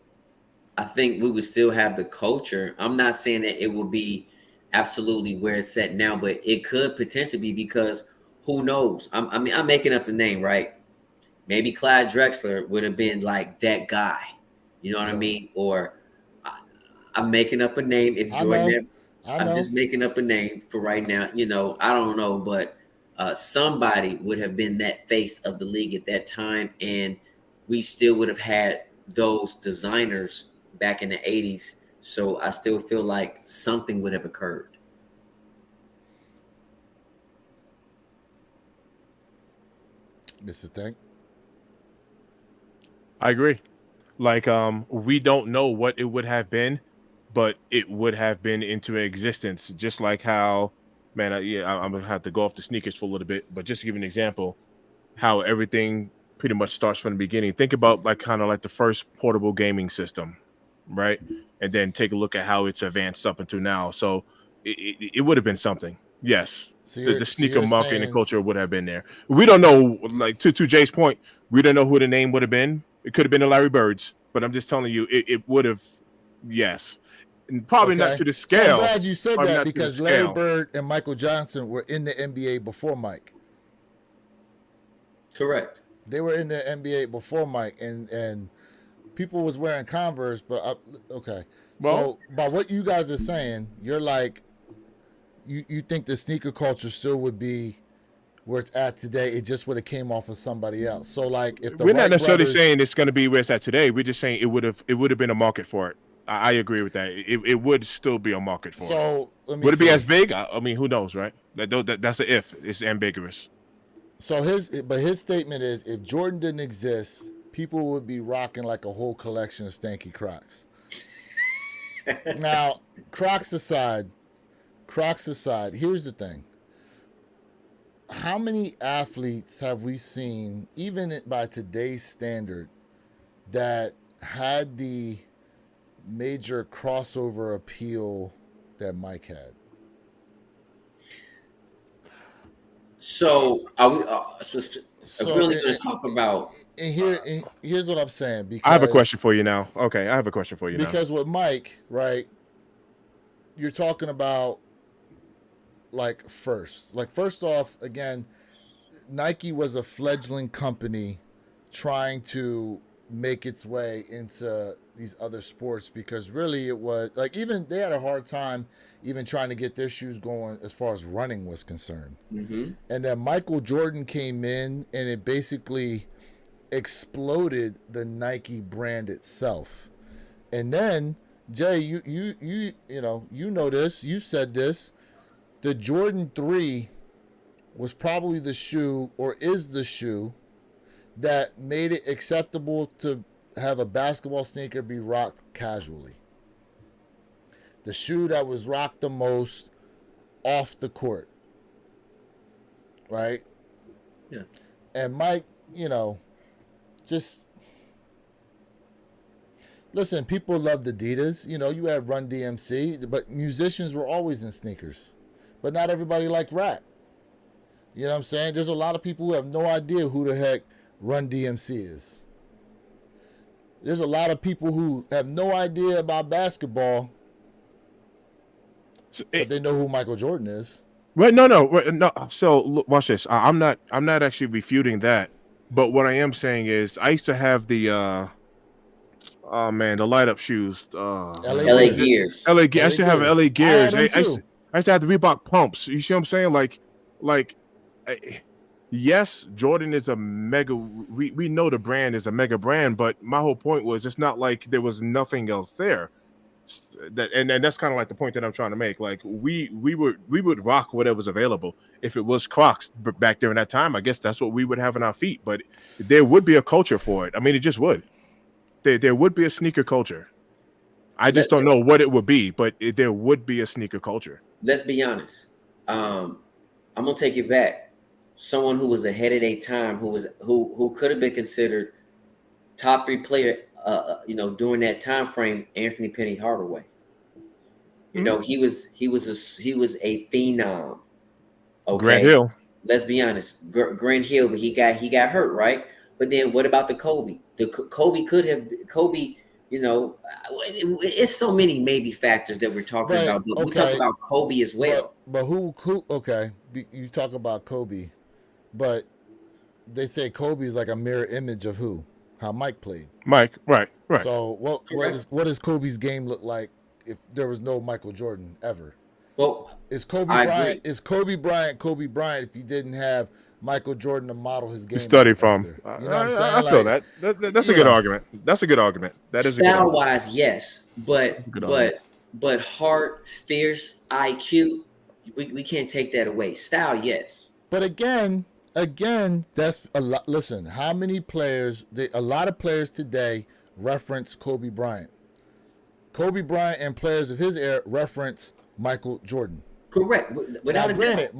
I think we would still have the culture. I'm not saying that it will be absolutely where it's at now, but it could potentially be because who knows? I mean, I'm making up a name, right? Maybe Clyde Drexler would have been like that guy. You know what I mean? Or I, I'm making up a name. If I know. Jordan, I I'm know. just making up a name for right now. You know, I don't know, but somebody would have been that face of the league at that time, and we still would have had those designers back in the '80s. So I still feel like something would have occurred. This is the thing. I agree. Like, we don't know what it would have been, but it would have been into existence. Just like how, man, I'm gonna have to go off the sneakers for a little bit, but just to give you an example, how everything pretty much starts from the beginning. Think about like kind of like the first portable gaming system, right? And then take a look at how it's advanced up until now. So it would have been something. Yes, So the you're so sneaker you're market and the saying culture would have been there. We don't know, like to Jay's point, we don't know who the name would have been. It could have been the Larry Birds, but I'm just telling you, it would have. Yes, and probably not okay. to the So I'm scale. glad you said Probably that not to the because Larry scale. Bird and Michael Johnson were in the NBA before Mike. Correct. They were in the NBA before Mike, and people was wearing Converse. But okay, Well, so by what you guys are saying, you're like you think the sneaker culture still would be where it's at today. It just would have came off of somebody else. So like if the we're not Wright necessarily brothers, saying it's going to be where it's at today. We're just saying it would have been a market for it. I agree with that. It would still be a market for it. so let me Would it be see. as big? I mean, who knows, right? That's a if. It's ambiguous. So his statement is if Jordan didn't exist, people would be rocking like a whole collection of stanky Crocs. Now, Crocs aside, here's the thing. How many athletes have we seen, even by today's standard, that had the major crossover appeal that Mike had? So are we So, really going to talk about? here's what I'm saying I have a question for you now. Okay, I have a question for you now. because with Mike, right, you're talking about like first off, again, Nike was a fledgling company trying to make its way into these other sports because really it was like even they had a hard time even trying to get their shoes going as far as running was concerned. Mm-hmm. And then Michael Jordan came in and it basically exploded the Nike brand itself. And then Jay, you know this, you said this, the Jordan 3 was probably the shoe or is the shoe that made it acceptable to have a basketball sneaker be rocked casually. The shoe that was rocked the most off the court, right? Yeah. And Mike, just listen, people loved Adidas. You had Run DMC, but musicians were always in sneakers. But not everybody liked rap. You know what I'm saying? There's a lot of people who have no idea who the heck Run DMC is. There's a lot of people who have no idea about basketball, but they know who Michael Jordan is. Right? No. So look, watch this. I'm not actually refuting that. But what I am saying is, I used to have the oh man, the light up shoes. LA LA Gear. Gears. LA. I used to have LA I had Gears. them too. I used to have the Reebok pumps. You see what I'm saying? Like, yes, Jordan is a mega. We know the brand is a mega brand, but my whole point was it's not like there was nothing else there. That and that's kind of like the point that I'm trying to make. Like we would rock whatever's available. If it was Crocs back during that time, I guess that's what we would have in our feet. But there would be a culture for it. I mean, it just would. There would be a sneaker culture. I just Let, don't know what it would be, but there would be a sneaker culture. let's be honest. I'm gonna take it back. Someone who was ahead of their time, who could have been considered top 3 player, during that time frame. Anthony Penny Hardaway. You know, he was a phenom. Grant Okay, Hill. let's be honest, Grant Hill, but he got hurt, right? But then what about the Kobe? Kobe. You know, it's so many maybe factors that we're talking But about. But we talk okay, about Kobe as well. but who? Okay, you talk about Kobe, but they say Kobe is like a mirror image of who? How Mike played. Mike, right. So Correct. what does Kobe's game look like if there was no Michael Jordan ever? Well, Is Kobe I Bryant agree. Kobe Bryant if he didn't have Michael Jordan to model his To game study from. after? You know what I'm saying? I feel Like, that. That's a you good know, argument. That's a good argument. That is a good Style argument. wise, yes, That's a good argument. but heart, fierce, IQ, we can't take that away. Style, yes. but again, that's a lot. Listen, how many players? A lot of players today reference Kobe Bryant. Kobe Bryant and players of his era reference Michael Jordan. Correct, Now, without a doubt. granted,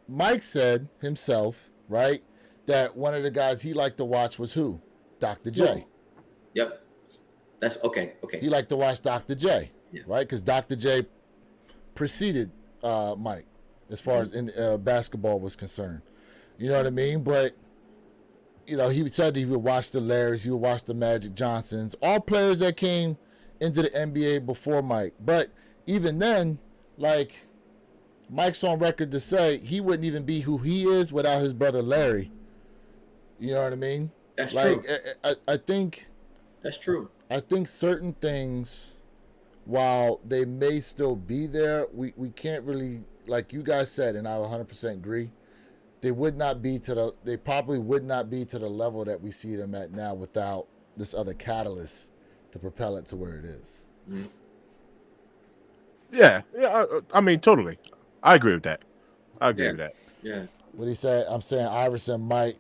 Mike said himself, right, that one of the guys he liked to watch was who? Dr. J. Well, yep, that's okay. He Okay, liked to watch Dr. J, yeah. right? Because Dr. J preceded Mike as far as in basketball was concerned. You know what I mean? But you know, he said he would watch the Larrys, he would watch the Magic Johnsons, all players that came into the NBA before Mike. But even then, like Mike's on record to say he wouldn't even be who he is without his brother Larry. You know what I mean? That's Like true. I think That's true. I think certain things, while they may still be there, we can't really, like you guys said, and I 100% agree. They probably would not be to the level that we see them at now without this other catalyst to propel it to where it is. Mm-hmm. Yeah. I mean, totally. I agree with that. I agree Yeah, with that. yeah. What he said, I'm saying Iverson might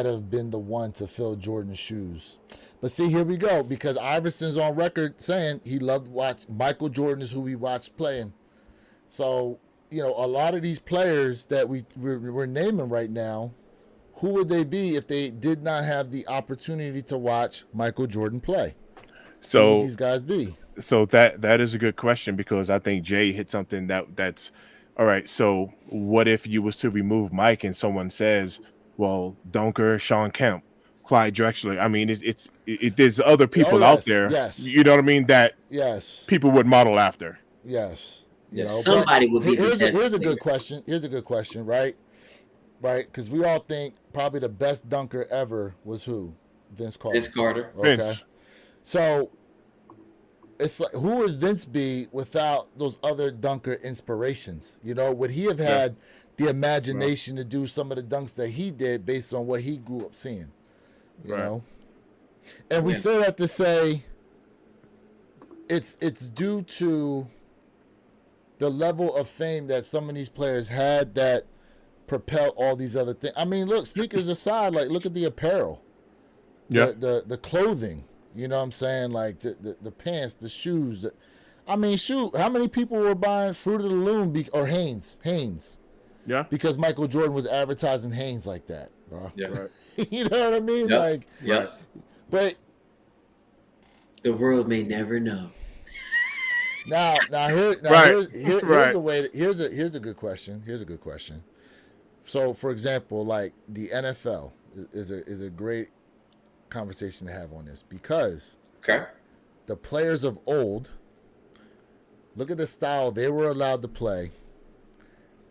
have been the one to fill Jordan's shoes. But see, here we go, because Iverson's on record saying he loved to watch Michael Jordan is who he watched playing. So, you know, a lot of these players that we're naming right now, who would they be if they did not have the opportunity to watch Michael Jordan play? Who would So these guys be? so that is a good question because I think Jay hit something that's all right. So what if you was to remove Mike and someone says, well, Dunker, Sean Kemp, Clyde Drexler. I mean, there's other Oh people out yes, there, yes, you know what I mean, that yes, people would model after. yes. You Yeah, know, but somebody would be the best here's a good player. question. Here's a good question, right? Right? Because we all think probably the best dunker ever was who? Vince Vince Carter. Carter. Okay. Vince. So it's like, who would Vince be without those other dunker inspirations? You know, would he have Yeah. had the imagination to do some of the dunks that he did based on what he grew up seeing? You Right. know, and we Yeah. say that to say it's due to the level of fame that some of these players had that propel all these other things. I mean, look, sneakers aside, like look at the apparel, Yeah. the clothing. You know what I'm saying? Like the pants, the shoes. I mean, shoot, how many people were buying Fruit of the Loom or Hanes? Yeah. Because Michael Jordan was advertising Hanes like that, bro. Yeah. Right. You know what I mean? Yep. Like, Yep. but The world may never know. now Right. here's Right. a way. Here's a good question. Here's a good question. So, for example, like the NFL is a great conversation to have on this because Okay. the players of old, look at the style they were allowed to play,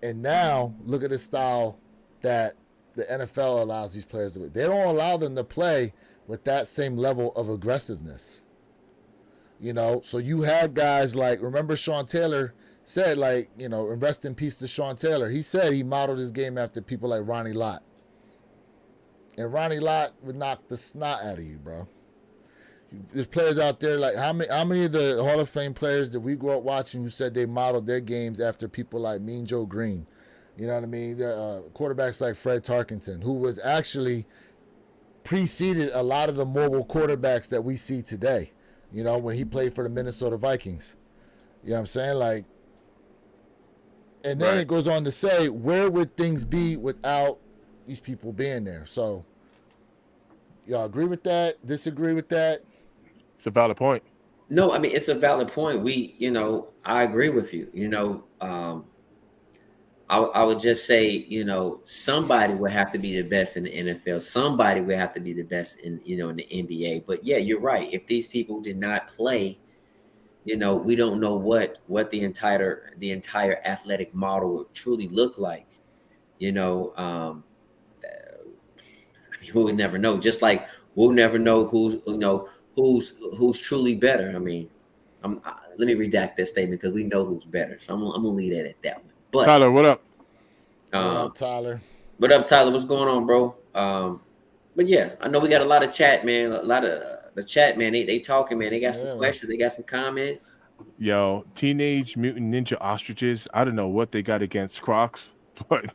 and now look at the style that the NFL allows these players to play. They don't allow them to play with that same level of aggressiveness. You know, so you had guys like, remember Sean Taylor said, like, you know, and rest in peace to Sean Taylor. He said he modeled his game after people like Ronnie Lott. And Ronnie Lott would knock the snot out of you, bro. There's players out there like how many of the Hall of Fame players that we grew up watching who said they modeled their games after people like Mean Joe Green, you know what I mean? Quarterbacks like Fred Tarkenton, who was actually preceded a lot of the mobile quarterbacks that we see today. You know, when he played for the Minnesota Vikings, you know what I'm saying? Like, and then Right. it goes on to say, where would things be without these people being there? So, y'all agree with that? Disagree with that? It's a valid point. No, I mean it's a valid point. I agree with you. I would just say, you know, somebody would have to be the best in the NFL. Somebody would have to be the best in, you know, in the NBA. But yeah, you're right. If these people did not play, you know, we don't know what the entire athletic model would truly look like. You know, I mean, we would never know. Just like we'll never know who's truly better. I mean, let me redact that statement because we know who's better. So I'm gonna leave that at that one. But Tyler, what up? What up, um, Tyler? what up, Tyler? What's going on, bro? But yeah, I know we got a lot of chat, man. A lot of the chat, man. They talking, man. They got some Yeah, man. questions. They got some comments. Yo, Teenage Mutant Ninja Ostriches. I don't know what they got against Crocs, but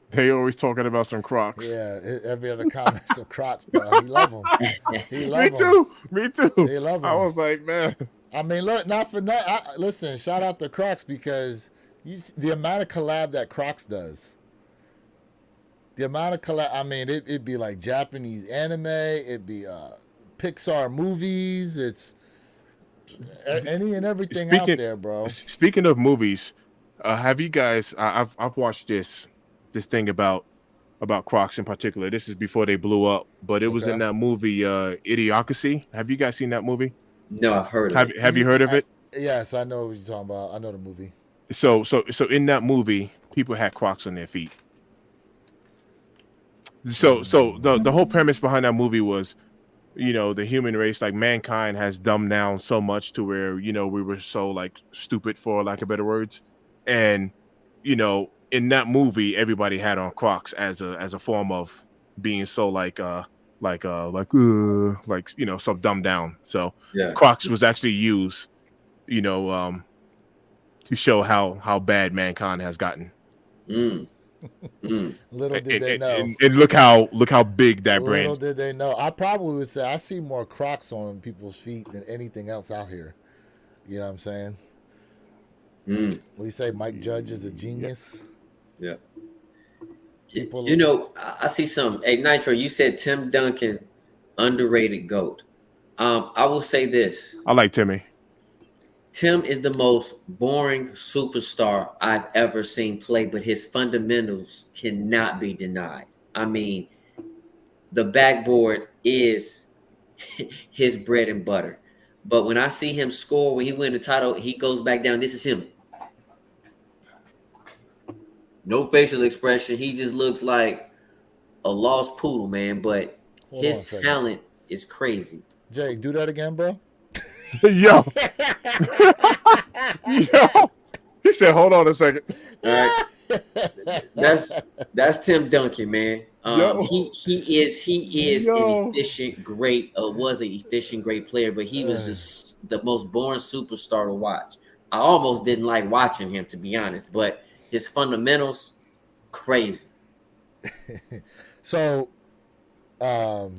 they always talking about some Crocs. Yeah, every other comment's of Crocs, bro. He love them. He love Me them. too. Me too. He love I them. was like, man. I mean, look, not for nothing. Listen, shout out to Crocs because the amount of collab that Crocs does. The amount of collab. I mean, it'd be like Japanese anime. It'd be Pixar movies. It's any and everything out there, bro. Speaking of movies, have you guys? I've watched this thing about Crocs in particular. This is before they blew up, but it was in that movie Idiocracy. Have you guys seen that movie? No, I've heard of it. Have you heard of it? Yes, I know what you're talking about. I know the movie. So in that movie, people had Crocs on their feet. So the whole premise behind that movie was, you know, the human race, like mankind, has dumbed down so much to where, you know, we were so like stupid, for lack of better words, and you know, in that movie, everybody had on Crocs as a form of being so like you know, so dumbed down. So Yeah. Crocs was actually used, you know, to show how bad mankind has gotten. Little did they know. And look how big that brand. Little did they know. I probably would say I see more Crocs on people's feet than anything else out here. You know what I'm saying? What do you say? Mike Judge is a genius. Yeah. People, you know, I see some. Hey, Nitro, you said Tim Duncan, underrated GOAT. I will say this. I like Timmy. Tim is the most boring superstar I've ever seen play, but his fundamentals cannot be denied. I mean, the backboard is his bread and butter. But when I see him score, when he win the title, he goes back down. This is him. No facial expression. He just looks like a lost poodle, man. But his talent is crazy. Jay, do that again, bro. Yo. Yo. He said, hold on a second. All right. That's Tim Duncan, man. He is an efficient, great, was an efficient, great player, but he was just the most boring superstar to watch. I almost didn't like watching him, to be honest, but his fundamentals, crazy. So, what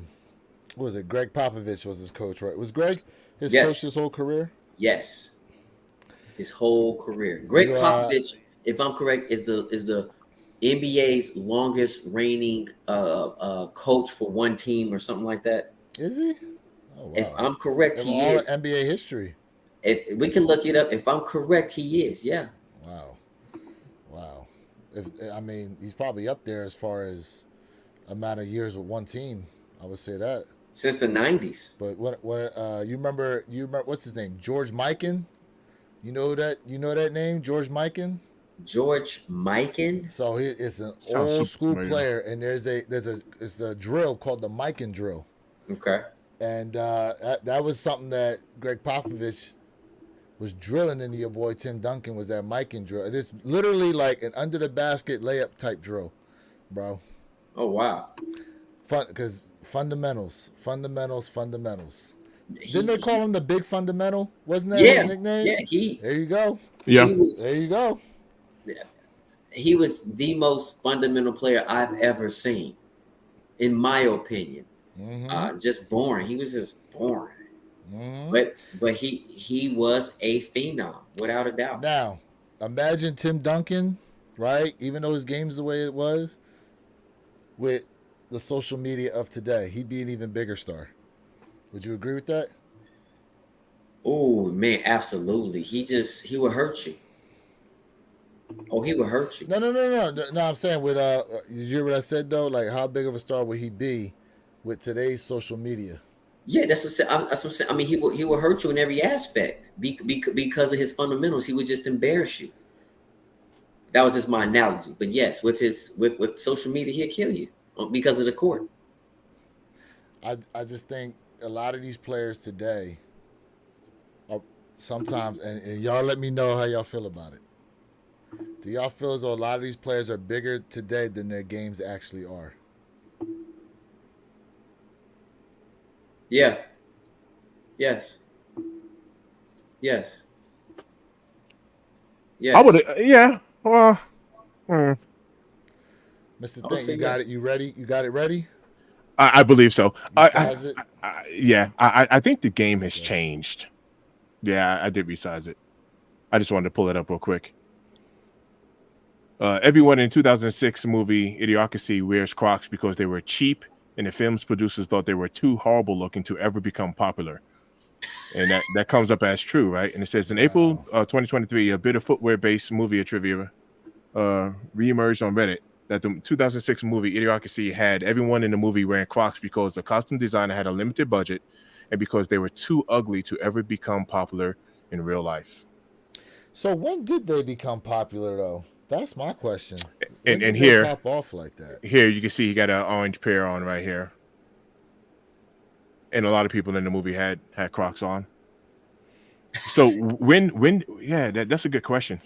was it? Greg Popovich was his coach, right? Was Greg his coach his whole career? Yes, his whole career. Greg Popovich, if I'm correct, is the NBA's longest reigning coach for one team or something like that. Is he? Oh, wow. If I'm correct, he is. NBA history. If we can look it up, if I'm correct, he is. Yeah. Wow. I mean, he's probably up there as far as amount of years with one team. I would say that since the 90s. But what you remember what's his name? George Mikan. You know that name, George Mikan? George Mikan. So it's an old school player, and there's a drill called the Mikan drill. Okay. And that was something that Greg Popovich was drilling into your boy Tim Duncan, was that Mikan drill. It's literally like an under the basket layup type drill, bro. Oh wow. Because fundamentals. Didn't they call him the big fundamental? Wasn't that his nickname? Yeah, there you go. Yeah. There you go. He was the most fundamental player I've ever seen, in my opinion. Mm-hmm. Just boring. He was just boring. Mm-hmm. But he was a phenom, without a doubt. Now, imagine Tim Duncan, right? Even though his game's the way it was, with the social media of today, he'd be an even bigger star. Would you agree with that? Oh man, absolutely. He would hurt you. Oh, he would hurt you. No. I'm saying with did you hear what I said though? Like, how big of a star would he be with today's social media? Yeah, that's what I'm saying. I mean, he would hurt you in every aspect because of his fundamentals. He would just embarrass you. That was just my analogy. But yes, with social media, he'll kill you because of the court. I just think a lot of these players today are sometimes, and y'all let me know how y'all feel about it. Do y'all feel as though a lot of these players are bigger today than their games actually are? Yeah. Yes. Yes. I would, Yes. yeah. Well, Mr. I would Think, say you got it. yes. You ready? You got it ready? I believe so. You size it? Yeah. I think the game has Okay. changed. Yeah, I did resize it. I just wanted to pull it up real quick. Everyone in 2006 movie Idiocracy wears Crocs because they were cheap, and the film's producers thought they were too horrible looking to ever become popular. And that comes up as true, right? And it says in April Wow. 2023, a bit of footwear-based movie trivia reemerged on Reddit that the 2006 movie Idiocracy had everyone in the movie wearing Crocs because the costume designer had a limited budget and because they were too ugly to ever become popular in real life. So when did they become popular though? That's my question. When And did they here pop off like that? you can see he got an orange pair on right here. And a lot of people in the movie had Crocs on. So when yeah, that's a good question.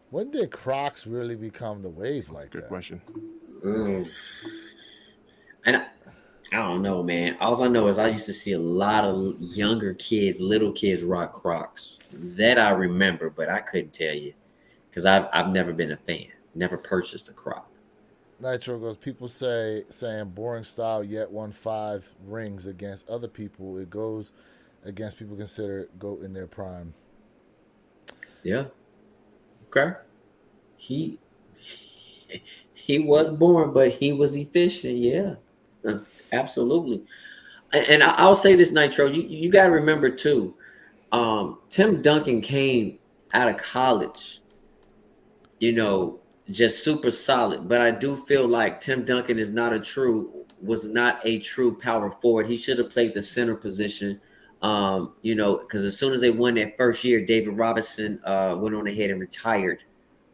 When did Crocs really become the wave like Good that? question. Mm. And I don't know, man. All I know is I used to see a lot of younger kids, little kids, rock Crocs. That I remember, but I couldn't tell you because I've never been a fan. Never purchased a Croc. Nitro goes, people saying boring style yet won 5 rings against other people. It goes against people consider GOAT in their prime. Yeah. Okay. He he was born, but he was efficient. Yeah. Absolutely. And I'll say this, Nitro. You got to remember too. Tim Duncan came out of college, you know, just super solid. But I do feel like Tim Duncan was not a true power forward. He should have played the center position. Because as soon as they won that first year, David Robinson went on ahead and retired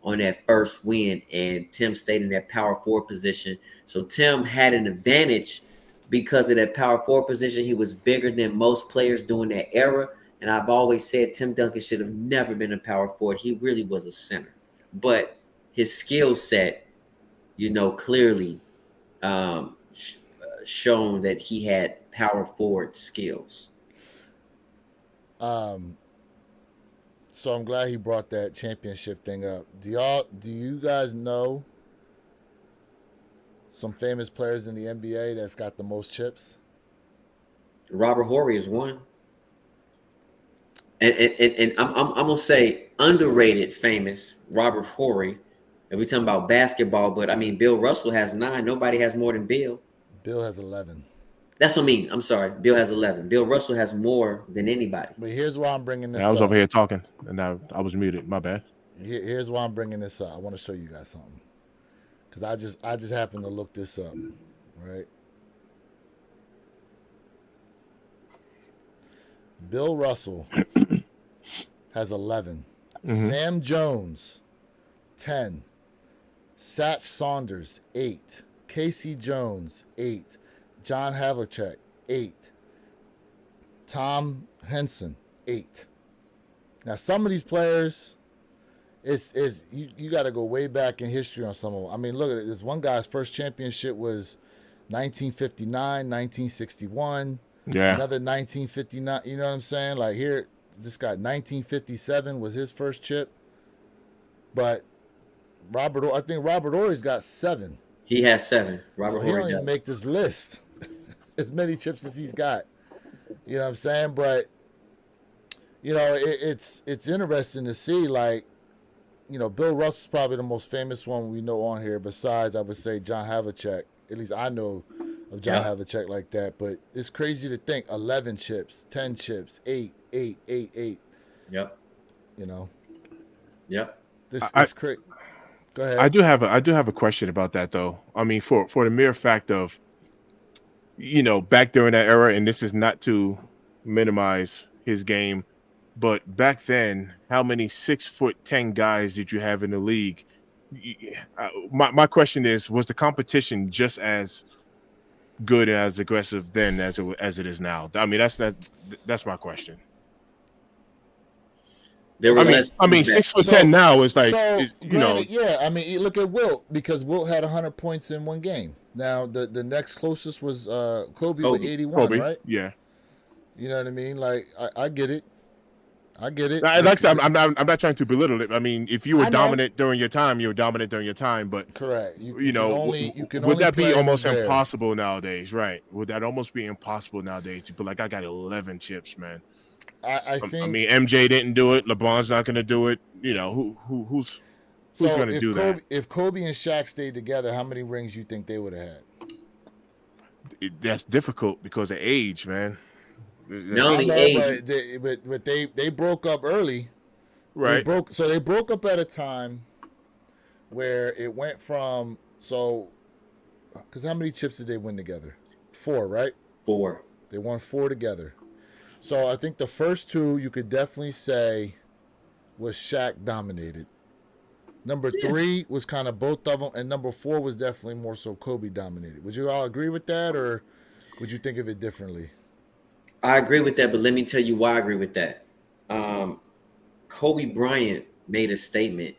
on that first win, and Tim stayed in that power forward position. So Tim had an advantage because of that power forward position. He was bigger than most players during that era. And I've always said Tim Duncan should have never been a power forward. He really was a center. But his skill set, clearly shown that he had power forward skills. So I'm glad he brought that championship thing up. Do you guys know some famous players in the NBA that's got the most chips? Robert Horry is one. And I'm gonna say underrated famous Robert Horry. If we're talking about basketball, but I mean Bill Russell has 9. Nobody has more than Bill. Bill has 11. That's what I mean. I'm sorry. Bill has 11. Bill Russell has more than anybody. But here's why I'm bringing Yeah, I this was over up. here talking, and I was muted. My bad. Here's why I'm bringing this up. I want to show you guys something because I just happened to look this up, right? Bill Russell has 11. Mm-hmm. Sam Jones, 10. Satch Saunders, 8. Casey Jones, 8. John Havlicek, 8. Tom Henson, 8. Now, some of these players, you got to go way back in history on some of them. I mean, look at it. This one guy's first championship was 1959, 1961. Yeah. Another 1959. You know what I'm saying? Like here, this guy 1957 was his first chip. But I think Robert Ory's got 7. He has 7. Robert So he Horry don't even does. make this list. As many chips as he's got. You know what I'm saying? But it's interesting to see, like, Bill Russell's probably the most famous one we know on here. Besides, I would say John Havlicek. At least I know of John Havlicek like that. But it's crazy to think 11 chips, 10 chips, 8, 8. Yep. You know. Yep. This crazy. Go ahead. I do have a question about that though. I mean, for the mere fact of, back during that era, and this is not to minimize his game, but back then, how many 6'10" guys did you have in the league? My question is, was the competition just as good and as aggressive then as it is now? I mean, that's my question. There were less. I mean, 6'10" now is like, granted, yeah. I mean, you look at Wilt, because Wilt had 100 points in one game. Now the next closest was Kobe with 81, right? Yeah. You know what I mean? Like I get it. Like I said, I'm not trying to belittle it. I mean, if you were dominant during your time, you were dominant during your time. But correct. Would that be almost impossible nowadays? Right? Would that almost be impossible nowadays to be like, I got 11 chips, man? I think. I mean, MJ didn't do it. LeBron's not going to do it. Who's going to do that? If Kobe and Shaq stayed together, how many rings you think they would have had? That's difficult because of age, man. Not only age, but they broke up early, right? They broke up at a time where it went from because how many chips did they win together? 4, right? 4. They won 4 together. So I think the first 2 you could definitely say was Shaq dominated. Number 3 was kind of both of them, and number 4 was definitely more so Kobe dominated. Would you all agree with that, or would you think of it differently? I agree with that, but let me tell you why I agree with that. Kobe Bryant made a statement,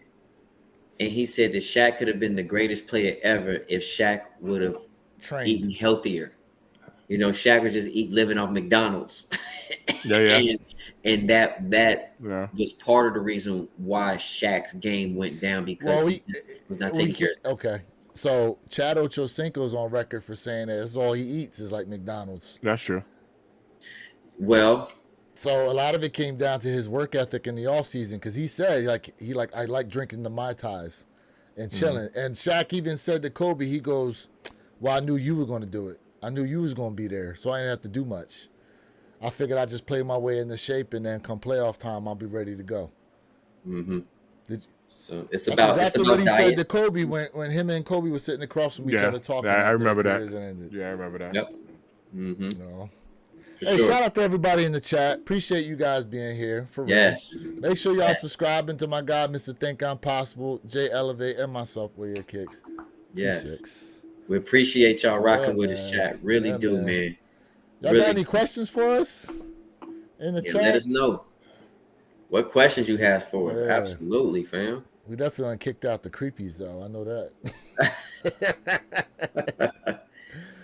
and he said that Shaq could have been the greatest player ever if Shaq would have eaten healthier. Shaq was just living off McDonald's. Yeah. and that was part of the reason why Shaq's game went down, because he was not taking care of it. Okay. So Chad Ochocinco is on record for saying that that's all he eats is like McDonald's. That's true. Well, so a lot of it came down to his work ethic in the off season, because he said I like drinking the Mai Tais and chilling. And Shaq even said to Kobe, he goes, "Well, I knew you were going to do it. I knew you was going to be there, so I didn't have to do much. I figured I'd just play my way into shape, and then come playoff time, I'll be ready to go." Mm-hmm. So that's exactly what he diet. said to Kobe when him and Kobe were sitting across from each other talking. I remember that. Yeah, I remember that. Yep. Mm-hmm. Hey, shout out to everybody in the chat. Appreciate you guys being here. For real. Yes. Make sure y'all subscribing to my guy, Mr. Think I'm Possible, Jay Elevate, and myself, Warrior Kicks. Yes. 26. We appreciate y'all rocking with us, chat. Really do, man. Y'all got any questions for us in the chat? Let us know what questions you have for us. Absolutely, fam. We definitely kicked out the creepies, though. I know that.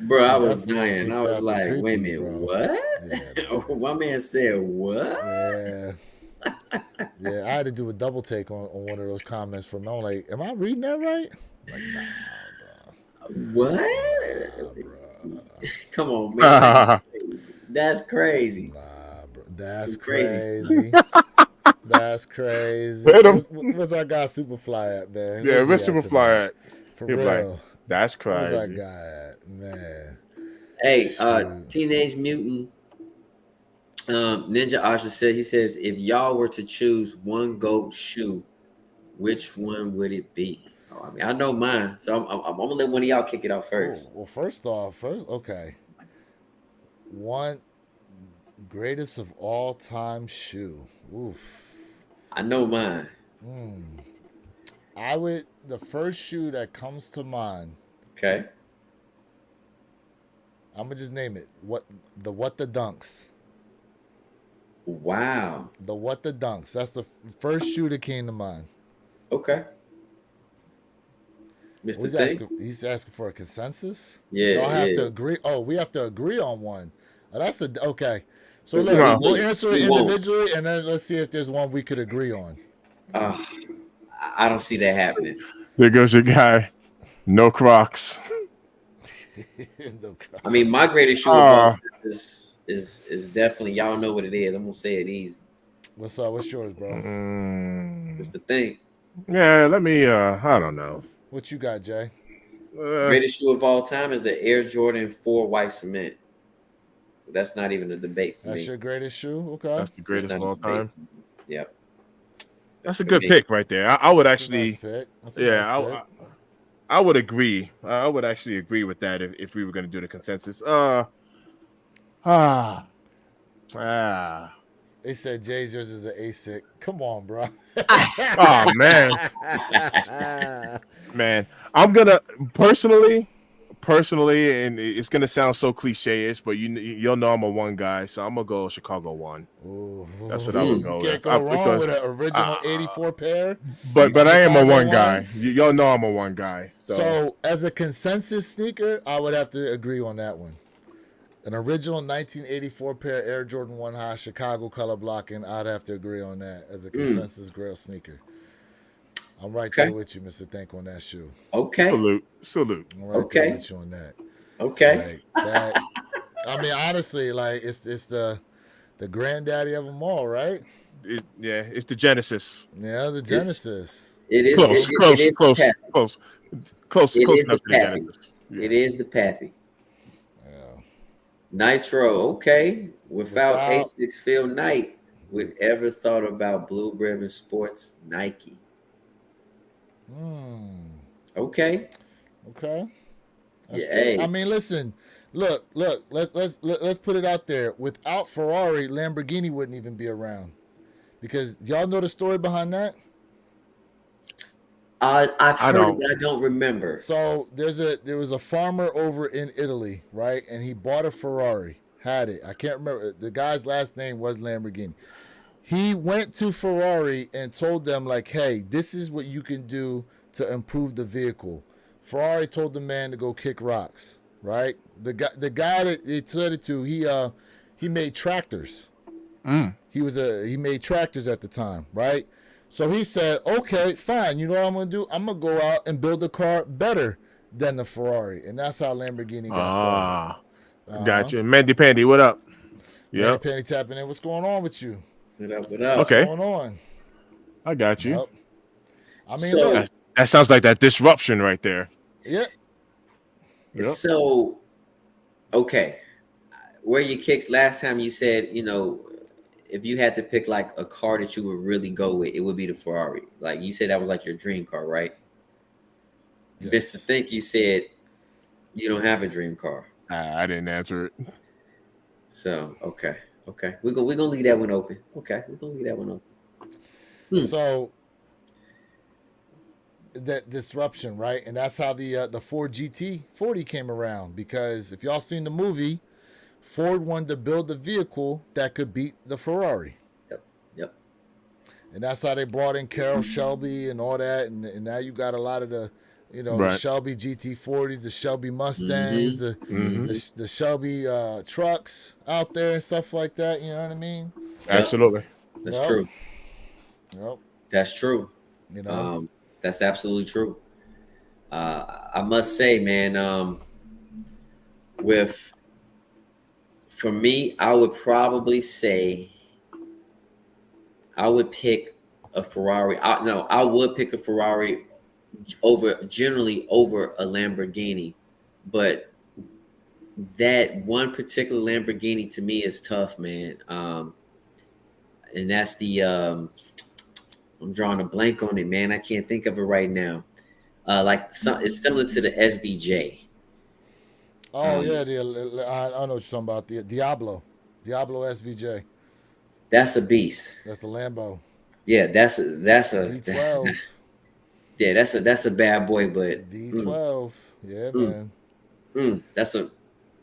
Bro, I was dying. I was like, wait a minute, what? Yeah, my man said what? Yeah, I had to do a double take on one of those comments from, I'm like, am I reading that right? Like, nah, bro. What? Nah, bro. Come on, man. That's crazy. Nah, bro. That's crazy. That's crazy. Where's that guy Superfly at, man? Yeah, where's Superfly at? For real. Like, that's crazy. Where's that guy at, man? Hey, Teenage Mutant Ninja Asha says, if y'all were to choose one GOAT shoe, which one would it be? Oh, I mean, I know mine, so I'm gonna let one of y'all kick it out first. Well, okay. One greatest of all time shoe. Oof. I know mine. The first shoe that comes to mind. Okay. I'm gonna just name it. What the Dunks. Wow. The What the Dunks. That's the first shoe that came to mind. Okay. He's asking for a consensus. Yeah. Y'all have to agree. Oh, we have to agree on one. Okay. So we'll answer it individually, and then let's see if there's one we could agree on. I don't see that happening. There goes your guy. No Crocs. No Crocs. I mean, my greatest shoe of all time is definitely, y'all know what it is. I'm gonna say it easy. What's up? What's yours, bro? It's the thing. Yeah, let me. I don't know. What you got, Jay? Greatest shoe of all time is the Air Jordan 4 white cement. That's not even a debate for me. That's your greatest shoe? Okay. That's the greatest of all time. Yep. That's a good pick right there. I would actually, That's a nice pick. I would agree. I would actually agree with that if we were going to do the consensus. They said Jay's yours is an ASIC. Come on, bro. Oh man, man. I'm gonna personally, and it's gonna sound so cliche-ish, but you'll know I'm a one guy, so I'm gonna go Chicago 1. Ooh, that's what I would go. You can't go wrong with an original '84 pair. But I am a one guy. Y'all know I'm a one guy. So as a consensus sneaker, I would have to agree on that one. An original 1984 pair Air Jordan 1 High Chicago color blocking. I'd have to agree on that as a consensus grail sneaker. I'm right there with you, Mr. Think, on that shoe. Okay. Salute. I'm right there with you on that. Okay. Like that. I mean, honestly, like it's the granddaddy of them all, right? It's the Genesis. Yeah, the Genesis. It is close enough to the Genesis. It is the Pappy. Nitro, okay. Without ASICS Phil Knight, would ever thought about Blue Ribbon Sports Nike? Okay. I mean, listen. Look. Let's put it out there. Without Ferrari, Lamborghini wouldn't even be around. Because y'all know the story behind that? I've heard it, but I don't remember. So there was a farmer over in Italy, right? And he bought a Ferrari, had it. I can't remember. The guy's last name was Lamborghini. He went to Ferrari and told them, like, hey, this is what you can do to improve the vehicle. Ferrari told the man to go kick rocks, right? The guy that they said it to, he made tractors. He made tractors at the time, right? So he said, okay, fine. You know what I'm going to do? I'm going to go out and build a car better than the Ferrari. And that's how Lamborghini got started. Gotcha. Mandy Pandy, what up? Mandy Pandy tapping in. What's going on with you? What up? Okay. What's going on? I got you. Yep. I mean, look. That sounds like that disruption right there. Yep. So, okay. Where your kicks last time you said, if you had to pick like a car that you would really go with, it would be the Ferrari. Like you said, that was like your dream car, right? Yes. Mr. Think, you said you don't have a dream car. I didn't answer it. So okay, we're gonna leave that one open. Okay, we're gonna leave that one open. So that disruption, right? And that's how the Ford GT40 came around. Because if y'all seen the movie, Ford wanted to build a vehicle that could beat the Ferrari. Yep. And that's how they brought in Carroll Shelby and all that. And now you got a lot of the, the Shelby GT40s, the Shelby Mustangs, the Shelby trucks out there and stuff like that. You know what I mean? Absolutely. That's true. Yep. That's true. That's absolutely true. I must say, man, for me, I would probably say I would pick a Ferrari. I would pick a Ferrari generally over a Lamborghini, but that one particular Lamborghini to me is tough, man. And that's the I'm drawing a blank on it, man. I can't think of it right now. It's similar to the SVJ. Oh yeah, I know what you're talking about. The Diablo SVJ. That's a beast. That's a Lambo. Yeah, that's a V12. Yeah, that's a bad boy, but V12. Yeah, man. That's a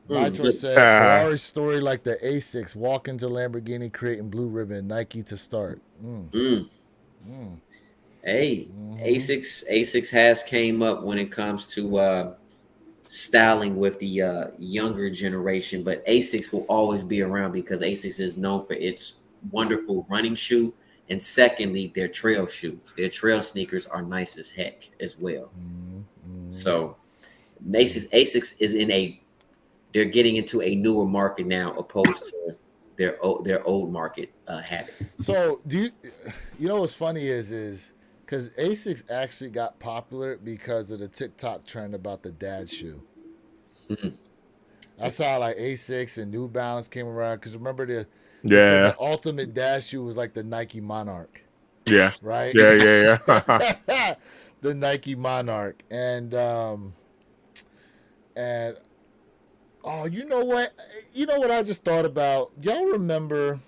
Nitro said Ferrari's story like the A6, walk into Lamborghini creating blue ribbon, Nike to start. Hey, ASICS has came up when it comes to styling with the younger generation, but ASICS will always be around because ASICS is known for its wonderful running shoe, and secondly, their trail shoes. Their trail sneakers are nice as heck as well. So ASICS is they're getting into a newer market now opposed to their old market habits. So you know what's funny is because ASICS actually got popular because of the TikTok trend about the dad shoe. That's how like ASICS and New Balance came around. Because remember the ultimate dad shoe was like the Nike Monarch. Yeah. right? Yeah. The Nike Monarch, and oh, you know what? You know what I just thought about? Y'all remember?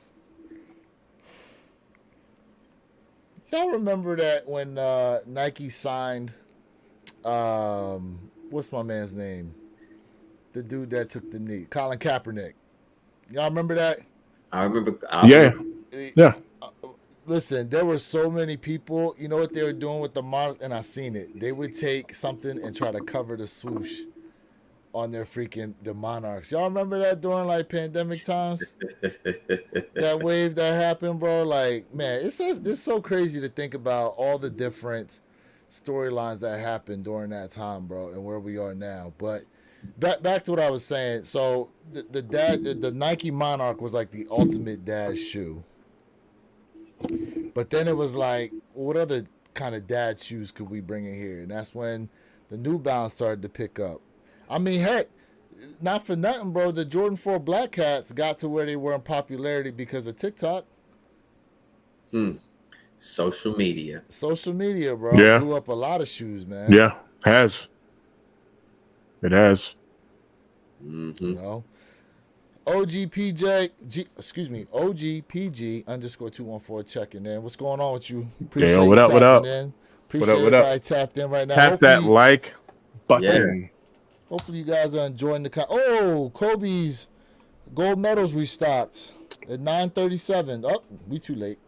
Y'all remember that when Nike signed, what's my man's name? The dude that took the knee, Colin Kaepernick. Y'all remember that? I remember. Yeah. Yeah. Listen, there were so many people. You know what they were doing with the models, and I seen it. They would take something and try to cover the swoosh on their freaking the Monarchs. Y'all remember that during like pandemic times? That wave that happened, bro. Like, man, it's so crazy to think about all the different storylines that happened during that time, bro, and where we are now. But back to what I was saying. So the Nike Monarch was like the ultimate dad shoe. But then it was like, what other kind of dad shoes could we bring in here? And that's when the New Balance started to pick up. I mean, heck, not for nothing, bro. The Jordan 4 Black Hats got to where they were in popularity because of TikTok. Social media. Social media, bro. Yeah. Blew up a lot of shoes, man. Yeah. It has. You know? OGPG _214 checking in. What's going on with you? Appreciate what up? you What up? tapping in. Appreciate everybody tapped in right now. Tap that like button. Yeah. Hopefully you guys are enjoying the Kobe's gold medals restocked at 9:37. Oh, we too late.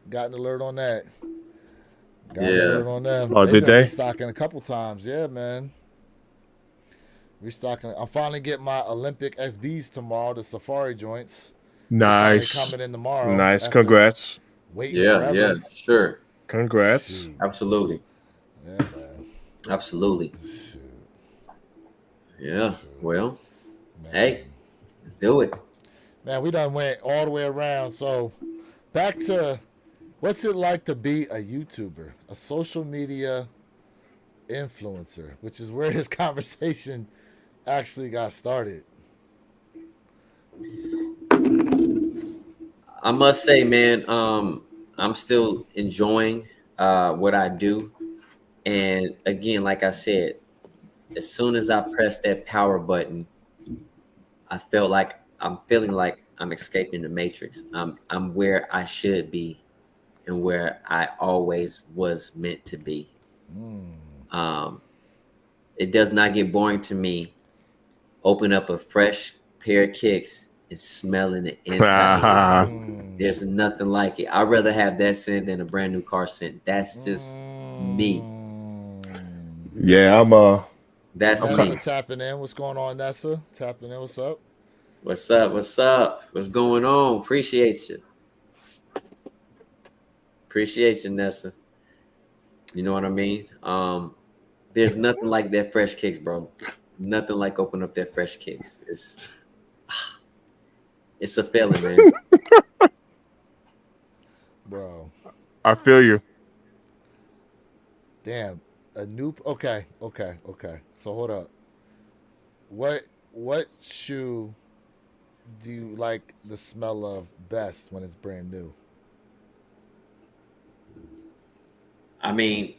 Got an alert on that. Got an alert on them. Oh, They've did been they? restocking a couple times. Yeah, man. Restocking. I'm finally getting my Olympic SBs tomorrow, the Safari joints. Nice. Coming in tomorrow. Nice. Congrats. Waiting forever. Yeah, sure. Congrats. Shoot. Absolutely. Yeah, man. Absolutely. Shoot. Yeah. Well, Man. hey, let's do it. Man, we done went all the way around. So back to what's it like to be a YouTuber, a social media influencer, which is where this conversation actually got started. I must say, man, I'm still enjoying what I do. And again, like I said, as soon as I pressed that power button, I'm feeling like I'm escaping the matrix. I'm where I should be and where I always was meant to be. It does not get boring to me. Open up a fresh pair of kicks and smelling the inside. There's nothing like it. I'd rather have that scent than a brand new car scent. That's just me. Yeah, That's Nessa me. tapping in. What's going on, Nessa? Tapping in. What's up? What's up? What's up? What's going on? Appreciate you. Appreciate you, Nessa. You know what I mean? There's nothing like that fresh kicks, bro. Nothing like open up that fresh kicks. It's a feeling, man. Bro. I feel you. Damn. A new okay. So hold up. What shoe do you like the smell of best when it's brand new? I mean,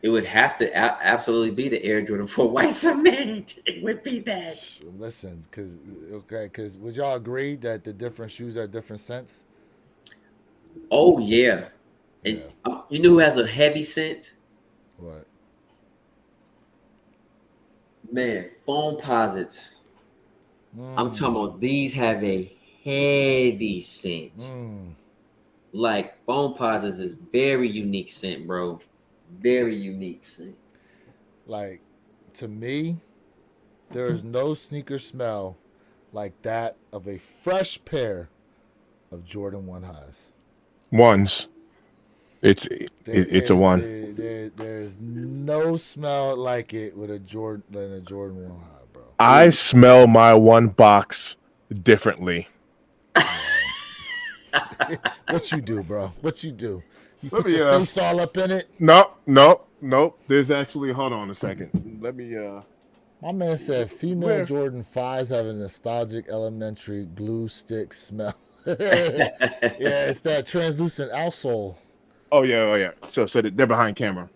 it would have to absolutely be the Air Jordan 4 White Cement. It would be that. Listen, because would y'all agree that the different shoes are different scents? Oh, yeah. And you know who has a heavy scent? What? Man, foam posits. I'm talking about these have a heavy scent. Like foam posits is very unique scent, bro. Very unique scent. Like, to me, there is no sneaker smell like that of a fresh pair of Jordan 1 highs. Ones. It's a one. There's no smell like it with a Jordan 1 high, bro. I smell my one box differently. What you do, bro? What you do? You Let put me, your face all up in it? No. There's actually, hold on a second. Let me My man said female Jordan 5s have a nostalgic elementary glue stick smell. Yeah, it's that translucent outsole. Oh yeah. So they're behind camera.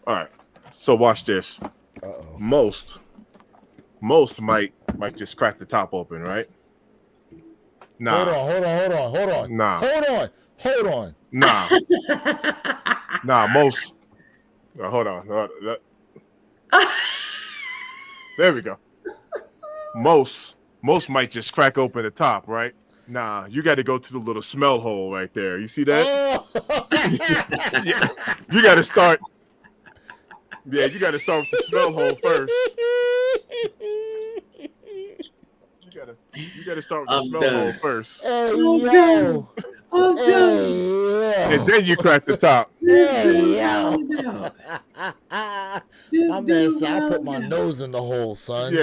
All right. So watch this. Uh-oh. Most might just crack the top open, right? Nah. Hold on. Nah. Hold on. Nah. Nah. Most. Hold on. There we go. Most might just crack open the top, right? Nah, you got to go to the little smell hole right there. You see that? Oh. Yeah. You got to start. Yeah, you got to start with the smell hole first. You gotta start with the smell hole first. Hey, yo. I'm done. And then you crack the top. Hey, yo. My man said, I put my nose in the hole, son.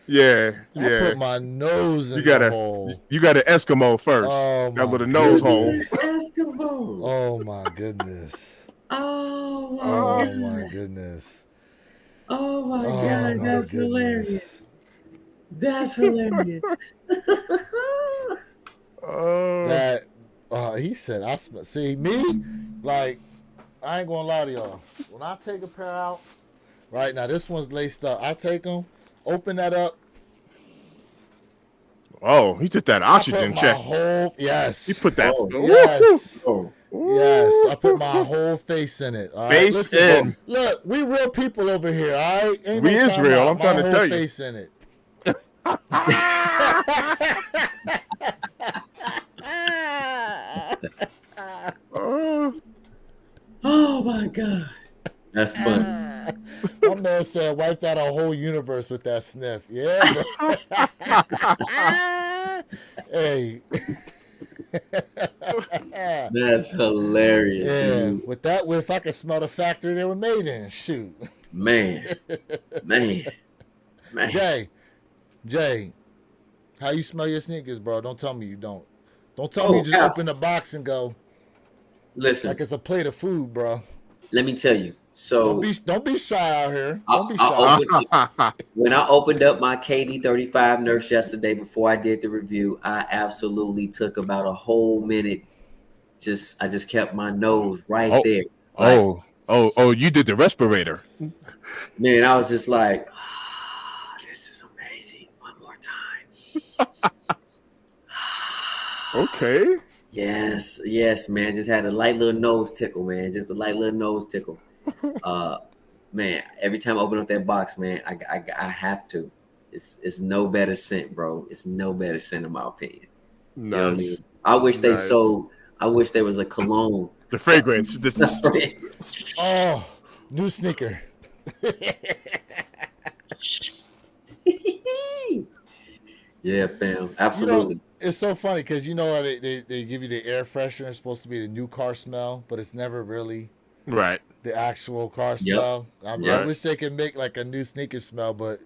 Yeah. I put my nose in the hole. You got an Eskimo first. Oh, that little nose hole. Eskimo. Oh, my goodness. Oh, my goodness. Oh, my God. That's hilarious. That's hilarious. He said, see me, like, I ain't gonna lie to y'all. When I take a pair out, right now this one's laced up. I take them, open that up. Oh, he took that oxygen check. Yes. He put that. Yes. Yes. I put my whole face in it. All right. Face in. Look, we real people over here. All right. We is real. I'm trying to tell you. Face in it. Oh my God. That's funny. My man said wiped out a whole universe with that sniff. Yeah, bro. Hey. That's hilarious. Yeah. Dude. With if I could smell the factory they were made in, shoot. Man. Jay, how you smell your sneakers, bro? Don't tell me you don't. Don't tell me you just open the box and go. Listen, like it's a plate of food, bro. Let me tell you. So don't be shy out here. Don't be shy. When I opened up my KD35 Nurse yesterday before I did the review, I absolutely took about a whole minute. I just kept my nose right there. Like, you did the respirator. Man, I was just like, this is amazing. One more time. Okay. Yes, man. Just had a light little nose tickle, man. Just a light little nose tickle. Man, every time I open up that box, man, I have to. It's no better scent, bro. It's no better scent in my opinion. Nice. You know what I mean? I wish they sold. I wish there was a cologne. The fragrance. Oh, new sneaker. Yeah, fam. Absolutely. It's so funny because they give you the air freshener. It's supposed to be the new car smell, but it's never really the actual car smell. I wish they could make like a new sneaker smell, but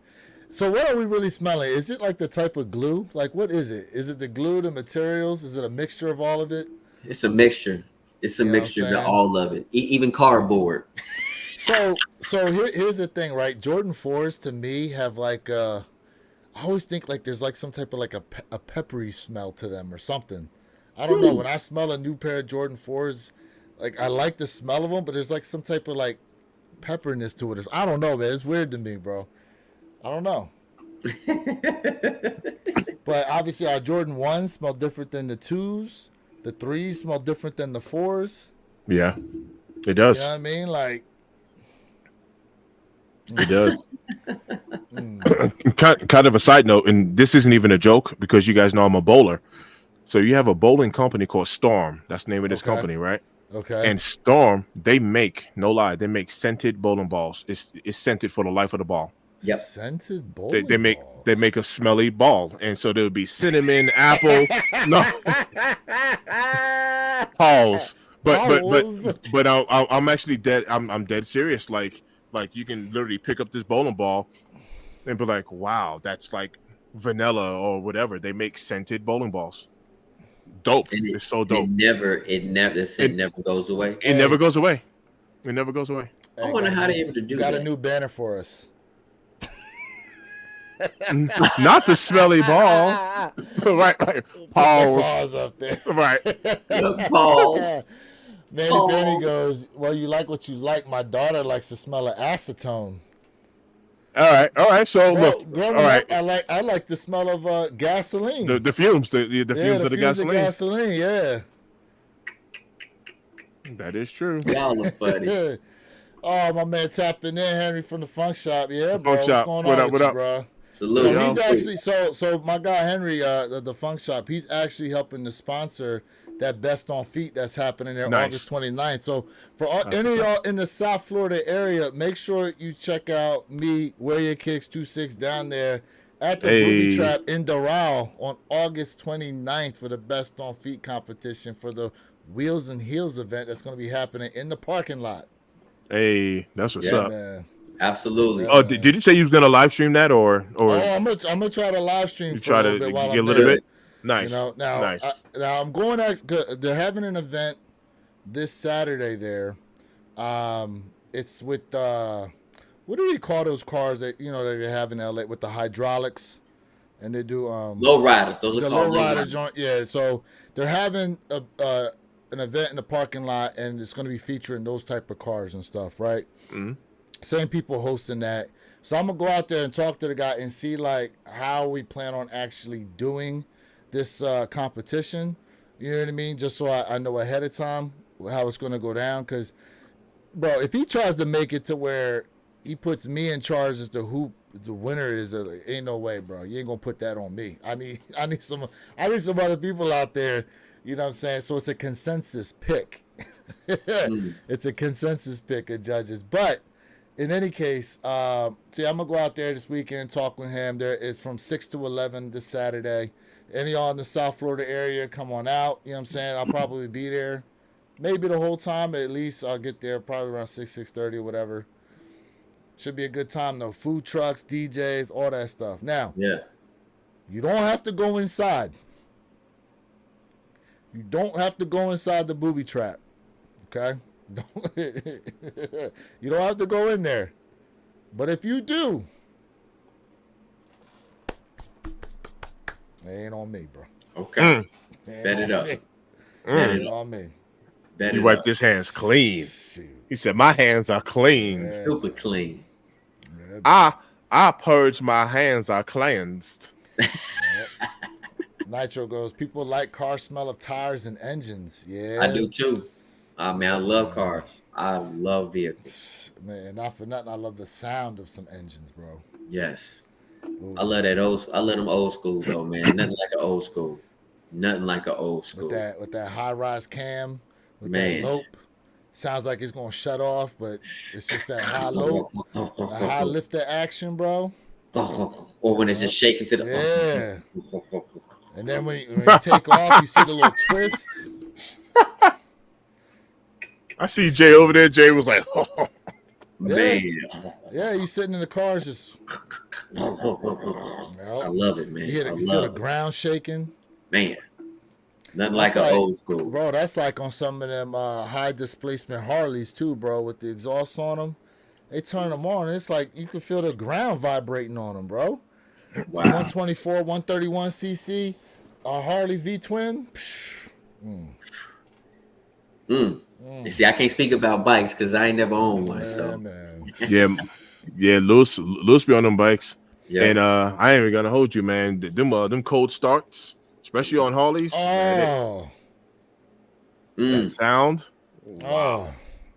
so what are we really smelling? Is it like the type of glue? Like what is it? Is it the glue, the materials? Is it a mixture of all of it? It's a mixture. It's a mixture of all of it, even cardboard. So here's the thing, right? Jordan 4s to me have like I always think like there's like some type of like a peppery smell to them or something. I don't know. When I smell a new pair of Jordan 4s, like I like the smell of them, but there's like some type of like pepperiness to it. I don't know, man. It's weird to me, bro. I don't know. But obviously our Jordan 1s smell different than the 2s. The 3s smell different than the 4s. Yeah, it does. You know what I mean? Like it does. Kind of a side note, and this isn't even a joke because you guys know I'm a bowler. So you have a bowling company called Storm. That's the name of this company, right? Okay. And Storm, they make scented bowling balls. It's scented for the life of the ball. Yep. Scented bowling balls. They make a smelly ball, and so there would be cinnamon, apple, pause. But I'm actually dead. I'm dead serious. Like you can literally pick up this bowling ball and be like, wow, that's like vanilla or whatever. They make scented bowling balls. Dope. It's so dope. The scent never goes away. It never goes away. It never goes away. I wonder how they're able to do that. Got a new banner for us. Not the smelly ball. right. Pause up there. Right. Pause. Manny Benny goes, well, you like what you like. My daughter likes the smell of acetone. All right. So look, growing all right. up, I like the smell of gasoline. The fumes, the fumes of the gasoline. Of gasoline, yeah. That is true. Y'all are funny. Oh, my man tapping in, Henry from the Funk Shop. Yeah, bro. Funk Shop. What's going on with you, bro? Salute. So he's actually so my guy Henry, the Funk Shop, he's actually helping to sponsor that Best on Feet that's happening there August 29th. So for any of y'all in the South Florida area, make sure you check out me, Wear Your Kicks 26 down there at the Booby Trap in Doral on August 29th for the Best on Feet competition for the Wheels and Heels event that's going to be happening in the parking lot. Hey, that's what's up. Man. Absolutely. Oh, did you say you was gonna live stream that or? Oh, I'm gonna try to live stream for a little bit while I'm a little there. bit. Nice. You know, now I'm going to. They're having an event this Saturday there. It's with what do you call those cars that that they have in LA with the hydraulics, and they do low riders. Those are called low rider joint. Yeah, so they're having an event in the parking lot, and it's going to be featuring those type of cars and stuff, right? Mm-hmm. Same people hosting that. So I'm going to go out there and talk to the guy and see, like, how we plan on actually doing this competition. You know what I mean? Just so I know ahead of time how it's going to go down. Because, bro, if he tries to make it to where he puts me in charge as to who the winner is, ain't no way, bro. You ain't going to put that on me. I need some other people out there. You know what I'm saying? So it's a consensus pick. It's a consensus pick of judges. But in any case, I'm going to go out there this weekend, talk with him. There is from 6 to 11 this Saturday. Any of y'all in the South Florida area, come on out. You know what I'm saying? I'll probably be there. Maybe the whole time, but at least I'll get there probably around 6:30 or whatever. Should be a good time, though. Food trucks, DJs, all that stuff. Now, you don't have to go inside. You don't have to go inside the booby trap, okay? You don't have to go in there. But if you do, it ain't on me, bro. Okay. Bet it up. Bet it on me. He wiped his hands clean. Shoot. He said, my hands are clean. Yeah. Super clean. I purge my hands are cleansed. Nitro goes, people like car smell of tires and engines. Yeah. I do too. Man, I love cars. I love vehicles. Man, not for nothing, I love the sound of some engines, bro. Yes. Ooh. I love that I love them old schools though, man. Nothing like an old school. Nothing like an old school. With that high rise cam, with that lope. Sounds like it's gonna shut off, but it's just that high lope, the high lifter action, bro. Or when it's just shaking to the And then when you take off, you see the little twist. I see Jay over there. Jay was like, oh. Man. Yeah, you sitting in the car, just. I love it, man. You feel the ground shaking. Man. Nothing like an old school. Bro, that's like on some of them high displacement Harleys too, bro, with the exhaust on them. They turn them on. It's like you can feel the ground vibrating on them, bro. Wow. 124, 131 cc, Harley V-twin. You see, I can't speak about bikes because I ain't never owned one. So man. yeah, Lewis be on them bikes. Yeah. And I ain't even gonna hold you, man. Them cold starts, especially on Harleys. Oh, that sound. Oh,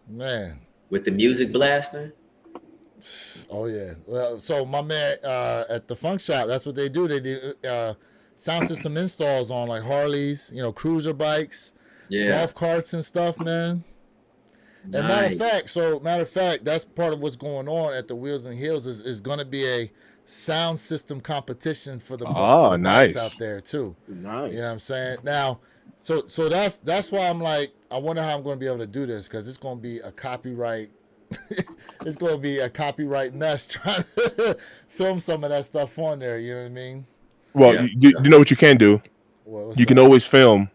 man. With the music blasting. Oh yeah. Well, so my man at the Funk Shop, that's what they do. They do sound system installs on like Harleys, cruiser bikes, golf carts and stuff, man. Nice. And matter of fact, that's part of what's going on at the Wheels and Heels is going to be a sound system competition for the bikes out there too. Nice. You know what I'm saying? Now, so that's why I'm like, I wonder how I'm going to be able to do this because it's going to be a copyright. It's going to be a copyright mess trying to film some of that stuff on there. You know what I mean? Well, you know what you can do? You can always film,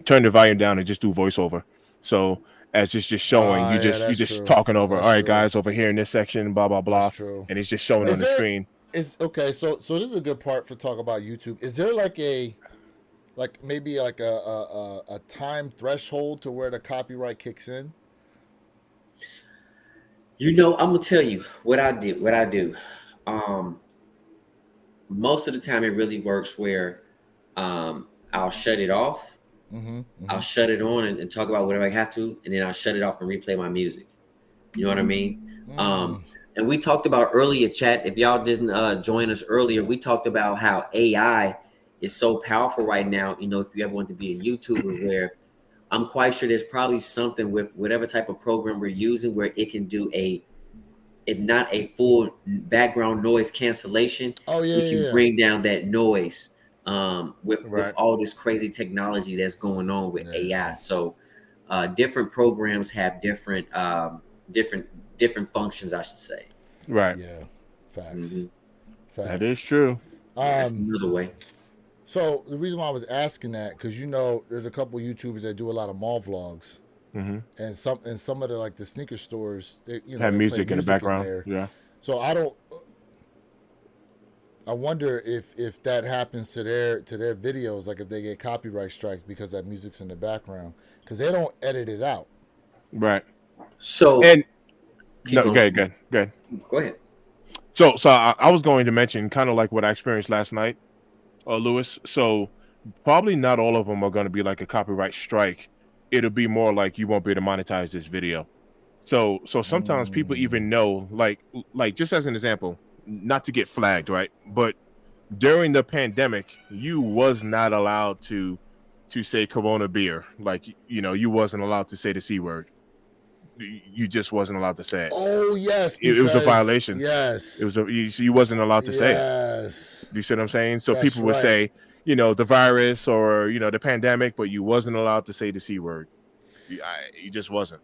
turn the volume down, and just do voiceover. So as it's just showing, you just talking over. That's all right, true. Guys, over here in this section, blah blah blah, and it's just showing on the screen. Is okay. So this is a good part for talk about YouTube. Is there maybe like a time threshold to where the copyright kicks in? You know, I'm gonna tell you what I did. What I do. Um, Most of the time, it really works where I'll shut it off. Mm-hmm. I'll Mm-hmm. shut it on and talk about whatever I have to, and then I'll shut it off and replay my music. You know what I mean? Mm. And we talked about earlier, chat. If y'all didn't join us earlier, we talked about how AI is so powerful right now. You know, if you ever want to be a YouTuber, where I'm quite sure there's probably something with whatever type of program we're using where it can do a, if not a full background noise cancellation, Oh yeah, it yeah, can yeah. bring down that noise with Right. all this crazy technology that's going on with Yeah. AI. So different programs have different different functions, I should say. Right. Yeah. Facts. Hmm. That is Facts. true. Yeah, that's Um. another way. So the reason why I was asking that, because there's a couple YouTubers that do a lot of mall vlogs, Mm-hmm. and some of the like the sneaker stores, Have they play music in the music in background. there. Yeah. So I wonder if that happens to their videos, like if they get copyright strikes because that music's in the background, because they don't edit it out. Right. So And keep no, going. good, good, good. Go ahead. So I was going to mention kind of like what I experienced last night, Lewis. So probably not all of them are going to be like a copyright strike. It'll be more like you won't be able to monetize this video. So sometimes people Mm. even know, like just as an example, not to get flagged, right? But during the pandemic, you was not allowed to say Corona beer. Like you wasn't allowed to say the C word. You just wasn't allowed to say it. Oh yes, It was a because violation. It yes, was you wasn't allowed to say it. yes, Do you see what I'm saying? So that's people would right. say, the virus or the pandemic, but you wasn't allowed to say the C word. You just wasn't.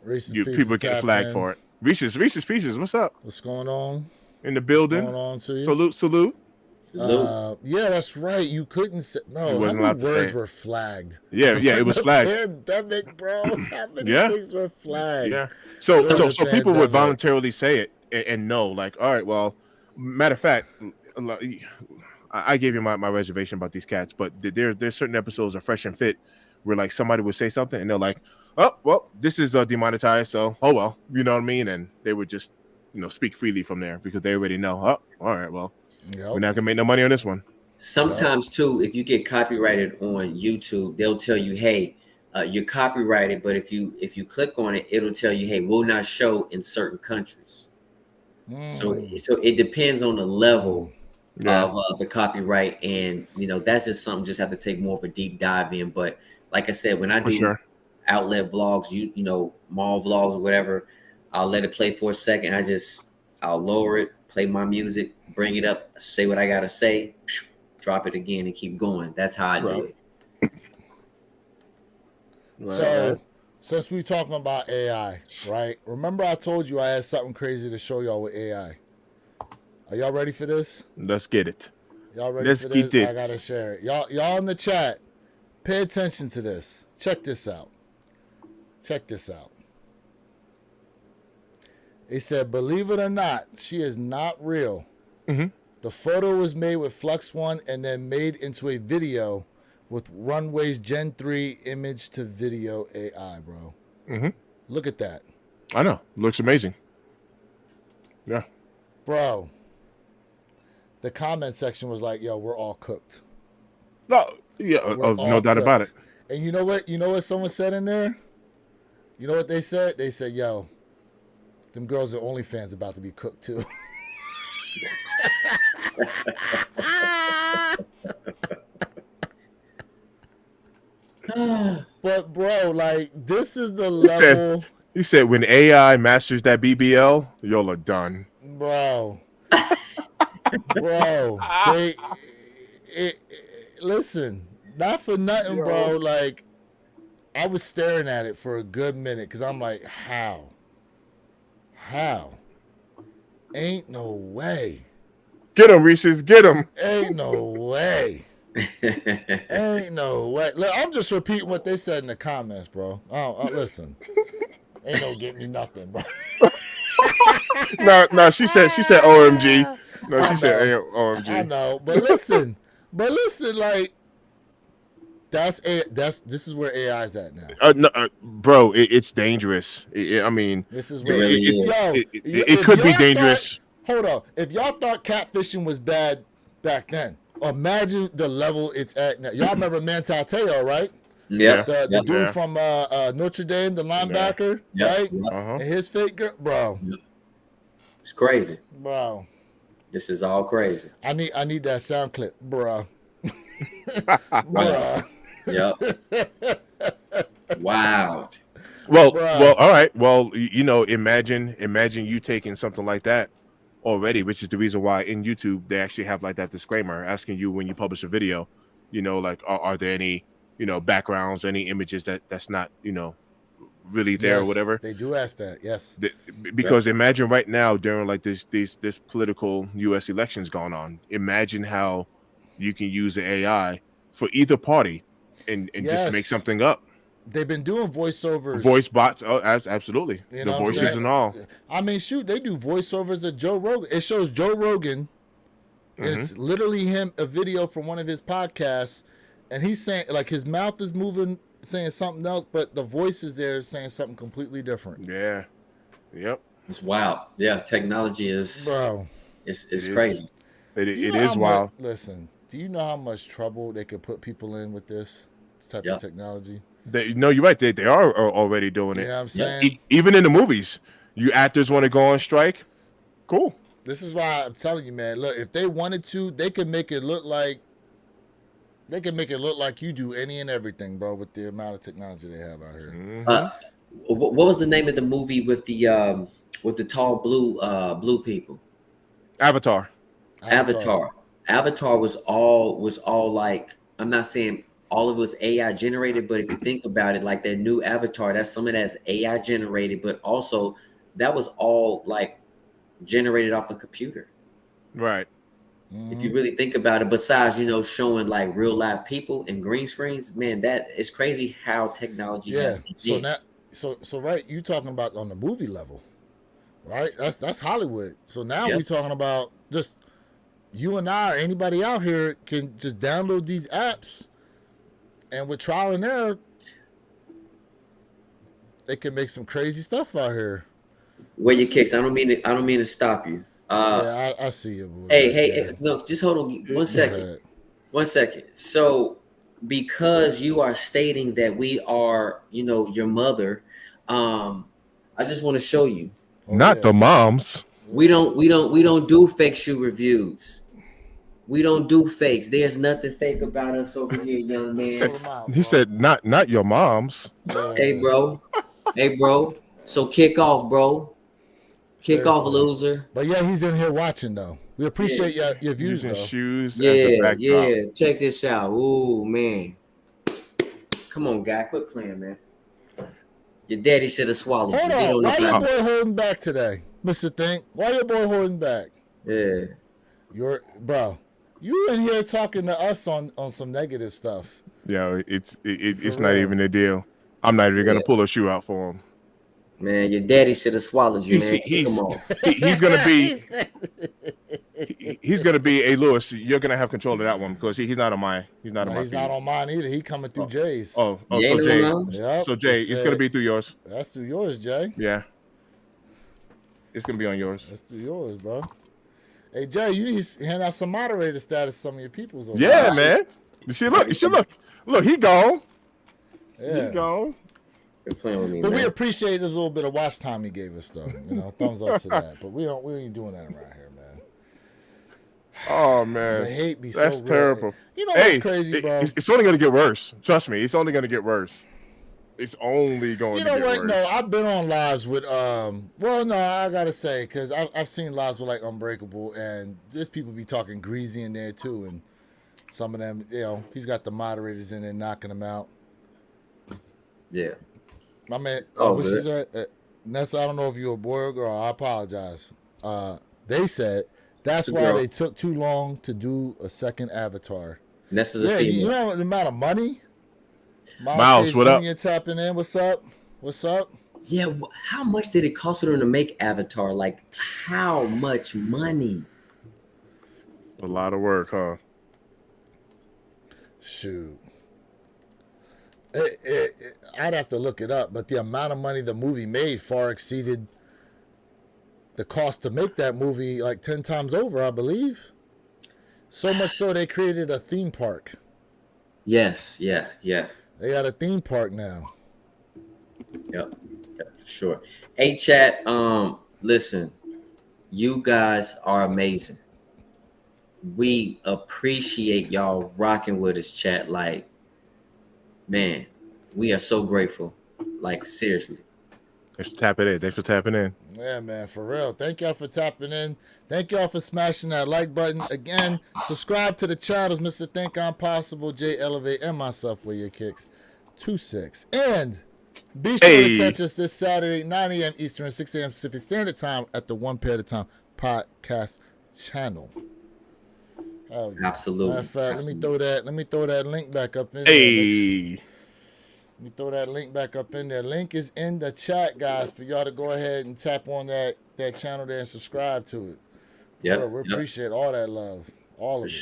Reese's People Pieces getting flagged happening. for it. Reese's Pieces, what's up? What's going on? In the What's going building. on to you? Salute. Salute. Yeah, that's right. You couldn't say You no. How wasn't many allowed to say words it. were flagged Yeah, it during was the flagged. pandemic, bro? How many Yeah, things were flagged yeah. So during Some so the so people would pandemic? voluntarily say it and know, like, all right, well, matter of fact, I gave you my reservation about these cats, but there's certain episodes of Fresh and Fit where like somebody would say something and they're like, oh well, this is demonetized, so oh well, you know what I mean, and they would just speak freely from there because they already know, oh all right, well, we're Yep. not gonna make no money on this one. Yep. sometimes too, if you get copyrighted on YouTube, they'll tell you, "Hey, you're copyrighted," but if you click on it, it'll tell you, "Hey, will not show in certain countries." So Mm. so it depends on the level Mm. Yeah, of the copyright, and that's just something just have to take more of a deep dive in. But like I said, when I for do sure. outlet vlogs, mall vlogs or whatever, I'll let it play for a second. I'll lower it, play my music, bring it up, say what I gotta say, drop it again, and keep going. That's how I do Right, it. right. So, since we talking about AI, right? Remember I told you I had something crazy to show y'all with AI. Are y'all ready for this? Let's get it. Y'all ready Let's for get this? I it. gotta share it. Y'all in the chat, pay attention to this. Check this out. Check this out. They said, believe it or not, she is not real. Mm-hmm. The photo was made with Flux One and then made into a video with Runway's Gen 3 image to video AI, bro. Mm-hmm. Look at that. I know. Looks amazing. Yeah. Bro, the comment section was like, yo, we're all cooked. No. Yeah. We're No all doubt about it. cooked. And you know what? You know what someone said in there? You know what they said? They said, yo, them girls at OnlyFans about to be cooked too. But bro, like this is the level. He said when AI masters that BBL, y'all are done. Bro. Bro. Listen, not for nothing, bro. Yo. Like I was staring at it for a good minute because I'm like, how? How? Ain't no way. Get him, Reese's. Get him. Ain't no way. Ain't no way. Look, I'm just repeating what they said in the comments, bro. Listen. Ain't no get me nothing, bro. No, she said OMG. No, she said OMG. I know, but listen, like this is where AI is at now. No, bro, it's dangerous. I mean, this is where it could be dangerous. Hold on, if y'all thought catfishing was bad back then, imagine the level it's at now. Y'all remember Monetization, right? Yeah, the dude from Notre Dame, the linebacker, right? And his fake girl, bro. It's crazy, bro. This is all crazy. I need that sound clip, bro. Bro. Yep. Wow. Well, all right. Well, you know, imagine you taking something like that already, which is the reason why in YouTube they actually have like that disclaimer asking you when you publish a video, you know, like are there any, you know, backgrounds, any images that's not, you know, really there or whatever. They do ask that, yes. Because imagine right now during like this political U.S. elections going on, imagine how you can use the AI for either party and just make something up. They've been doing voiceovers. Voice bots, absolutely. You know the voices and all. I mean, shoot, they do voiceovers of Joe Rogan. It shows Joe Rogan, and it's literally him, a video from one of his podcasts, and he's saying, like, his mouth is moving, saying something else, but the voice is there saying something completely different. Yeah. Yep. It's wild. Yeah, technology is, bro. It's crazy. It is wild. Listen, do you know how much trouble they could put people in with this type of technology? No, you're right. They are already doing it. You know what I'm saying? Even in the movies, you actors want to go on strike. Cool. This is why I'm telling you, man. Look, if they wanted to, they could make it look like you do any and everything, bro, with the amount of technology they have out here. What was the name of the movie with the tall blue people? Avatar. Avatar was all like, I'm not saying all of it was AI generated, but if you think about it, like that new Avatar, that's some of that's AI generated, but also that was all like generated off a computer. Right. If you really think about it, besides, you know, showing like real live people and green screens, man, that is crazy how technology has advanced. So right, you talking about on the movie level, right? That's Hollywood. So now we're talking about just you and I or anybody out here can just download these apps, and with trial and error, they can make some crazy stuff out here. Where your kicks? I don't mean to stop you. Yeah, I see you. Boy. Hey, no, just hold on 1 second. 1 second. So, because you are stating that we are, you know, your mother, I just want to show you. Not the moms. We don't do fake shoe reviews. We don't do fakes. There's nothing fake about us over here, young man. He said, not your moms. Hey, bro. So kick off, bro. Kick off, loser. But yeah, he's in here watching though. We appreciate your views though. Shoes. Yeah. Check this out. Ooh, man. Come on, guy. Quit playing, man. Your daddy should have swallowed you. Hold on. Why your boy holding back today, Mr. Think? Why your boy holding back? Yeah. Bro. You in here talking to us on some negative stuff. Yeah, it's not even a deal. I'm not even gonna pull a shoe out for him. Man, your daddy should have swallowed you, man. He's gonna be. Hey, Lewis, you're gonna have control of that one because he's not on mine. He's not on mine either. He coming through Jay's. So Jay. Yep, so Jay, it's gonna be through yours. That's through yours, Jay. Yeah. It's gonna be on yours. That's through yours, bro. Hey Jay, you need to hand out some moderator status to some of your peoples. Yeah, man. You should look. Look, he gone. Yeah. He gone. Playing with me, but man. We appreciate this little bit of watch time he gave us, though. You know, thumbs up to that. But we ain't doing that around here, man. Oh man, the hate be that's so terrible. Real. You know what's crazy, bro? It's only gonna get worse. Trust me, it's only gonna get worse. It's only going to get worse. You know what? No, I've been on lives with Well, no, I gotta say because I've seen lives with like Unbreakable, and there's people be talking greasy in there too, and some of them, you know, he's got the moderators in there knocking them out. Yeah. My man, Nessa, I don't know if you're a boy or girl. I apologize. They said that's why they took too long to do a second Avatar. Nessa's a female. You know the amount of money? Miles, what up? Tapping in. What's up? Yeah, how much did it cost for them to make Avatar? Like, how much money? A lot of work, huh? Shoot. I'd have to look it up, but the amount of money the movie made far exceeded the cost to make that movie like 10 times over, I believe. So much so they created a theme park. Yes, yeah. They got a theme park now. Yep, for sure. Hey, chat. Listen, you guys are amazing. We appreciate y'all rocking with us, chat. Like, man, we are so grateful. Like, seriously. Thanks for tapping in. Thanks for tapping in. Yeah, man, for real. Thank y'all for tapping in. Thank y'all for smashing that like button. Again, subscribe to the channels, Mr. Think I'm Possible, Jay Elevate, and myself, Where Your Kicks 26. And be sure to catch us this Saturday, 9 a.m. Eastern, 6 a.m. Pacific Standard Time at the One Pair at a Time podcast channel. Oh, yeah. Absolutely. Matter of fact, let me throw that link back up in there. Let me throw that link back up in there. Link is in the chat, guys, for y'all to go ahead and tap on that channel there and subscribe to it. Yeah, we appreciate all that love, all of it.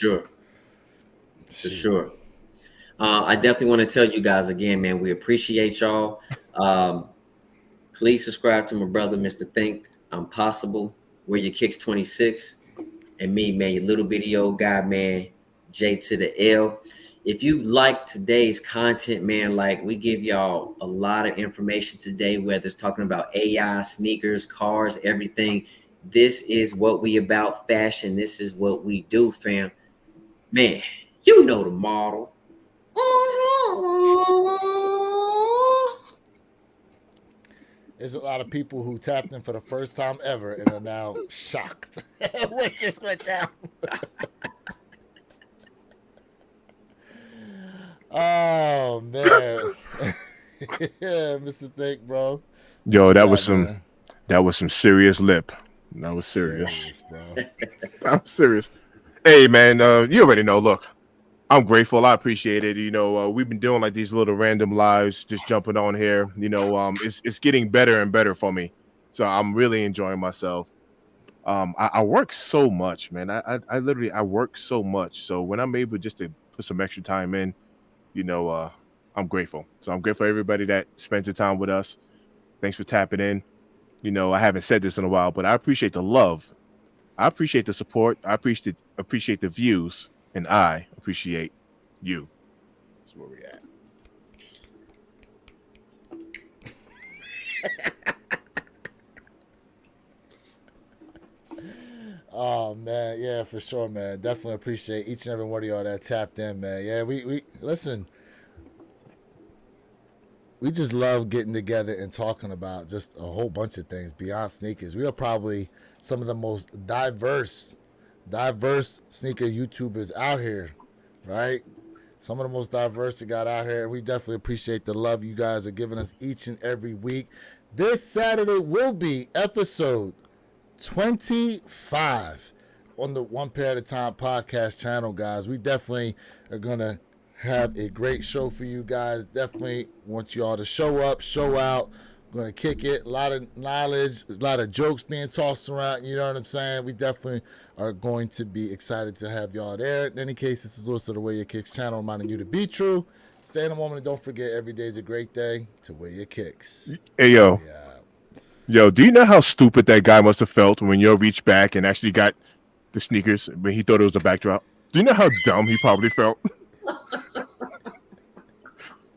For sure. I definitely want to tell you guys again, man, we appreciate y'all. Please subscribe to my brother, Mr. Think I'm Possible, Where Your Kicks 26, and me, man, your little bitty old guy, man, J to the L. If you like today's content, man, like we give y'all a lot of information today, whether it's talking about AI, sneakers, cars, everything. This is what we about, fashion. This is what we do, fam. Man, you know the model. There's a lot of people who tapped in for the first time ever and are now shocked. What just went down? Oh man. Yeah, Mr. Think, bro. Yo, that was some serious lip. That was serious bro. I'm serious. Hey man, you already know. Look, I'm grateful. I appreciate it. You know, we've been doing like these little random lives, just jumping on here. You know, it's getting better and better for me. So I'm really enjoying myself. I work so much, man. I literally work so much. So when I'm able just to put some extra time in, you know, I'm grateful. So I'm grateful for everybody that spends the time with us. Thanks for tapping in. You know, I haven't said this in a while, but I appreciate the love. I appreciate the support. I appreciate the views, and I appreciate you. That's where we at. Oh man, yeah, for sure, man. Definitely appreciate each and every one of y'all that tapped in, man. Yeah, we listen. We just love getting together and talking about just a whole bunch of things beyond sneakers. We are probably some of the most diverse sneaker YouTubers out here, right? Some of the most diverse that got out here. We definitely appreciate the love you guys are giving us each and every week. This Saturday will be episode 25 on the One Pair at a Time podcast channel, guys. We definitely are going to have a great show for you guys. Definitely want you all to show up, show out. We're going to kick it. A lot of knowledge, a lot of jokes being tossed around. You know what I'm saying? We definitely are going to be excited to have y'all there. In any case, this is also the Way Your Kicks channel, reminding you to be true. Stay in the moment and don't forget, every day is a great day to wear your kicks. Hey, yo. Yo, do you know how stupid that guy must have felt when Yo reached back and actually got the sneakers when he thought it was a backdrop? Do you know how dumb he probably felt?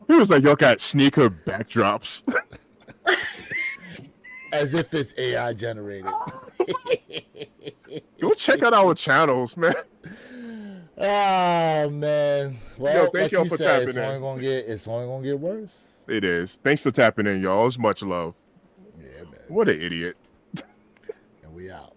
He was like, yo, got sneaker backdrops. As if it's AI generated. Go check out our channels, man. Oh, man. Well, yo, thank y'all for tapping in. It's only gonna get worse. It is. Thanks for tapping in, y'all. It's much love. Yeah, man. What an idiot. And we out.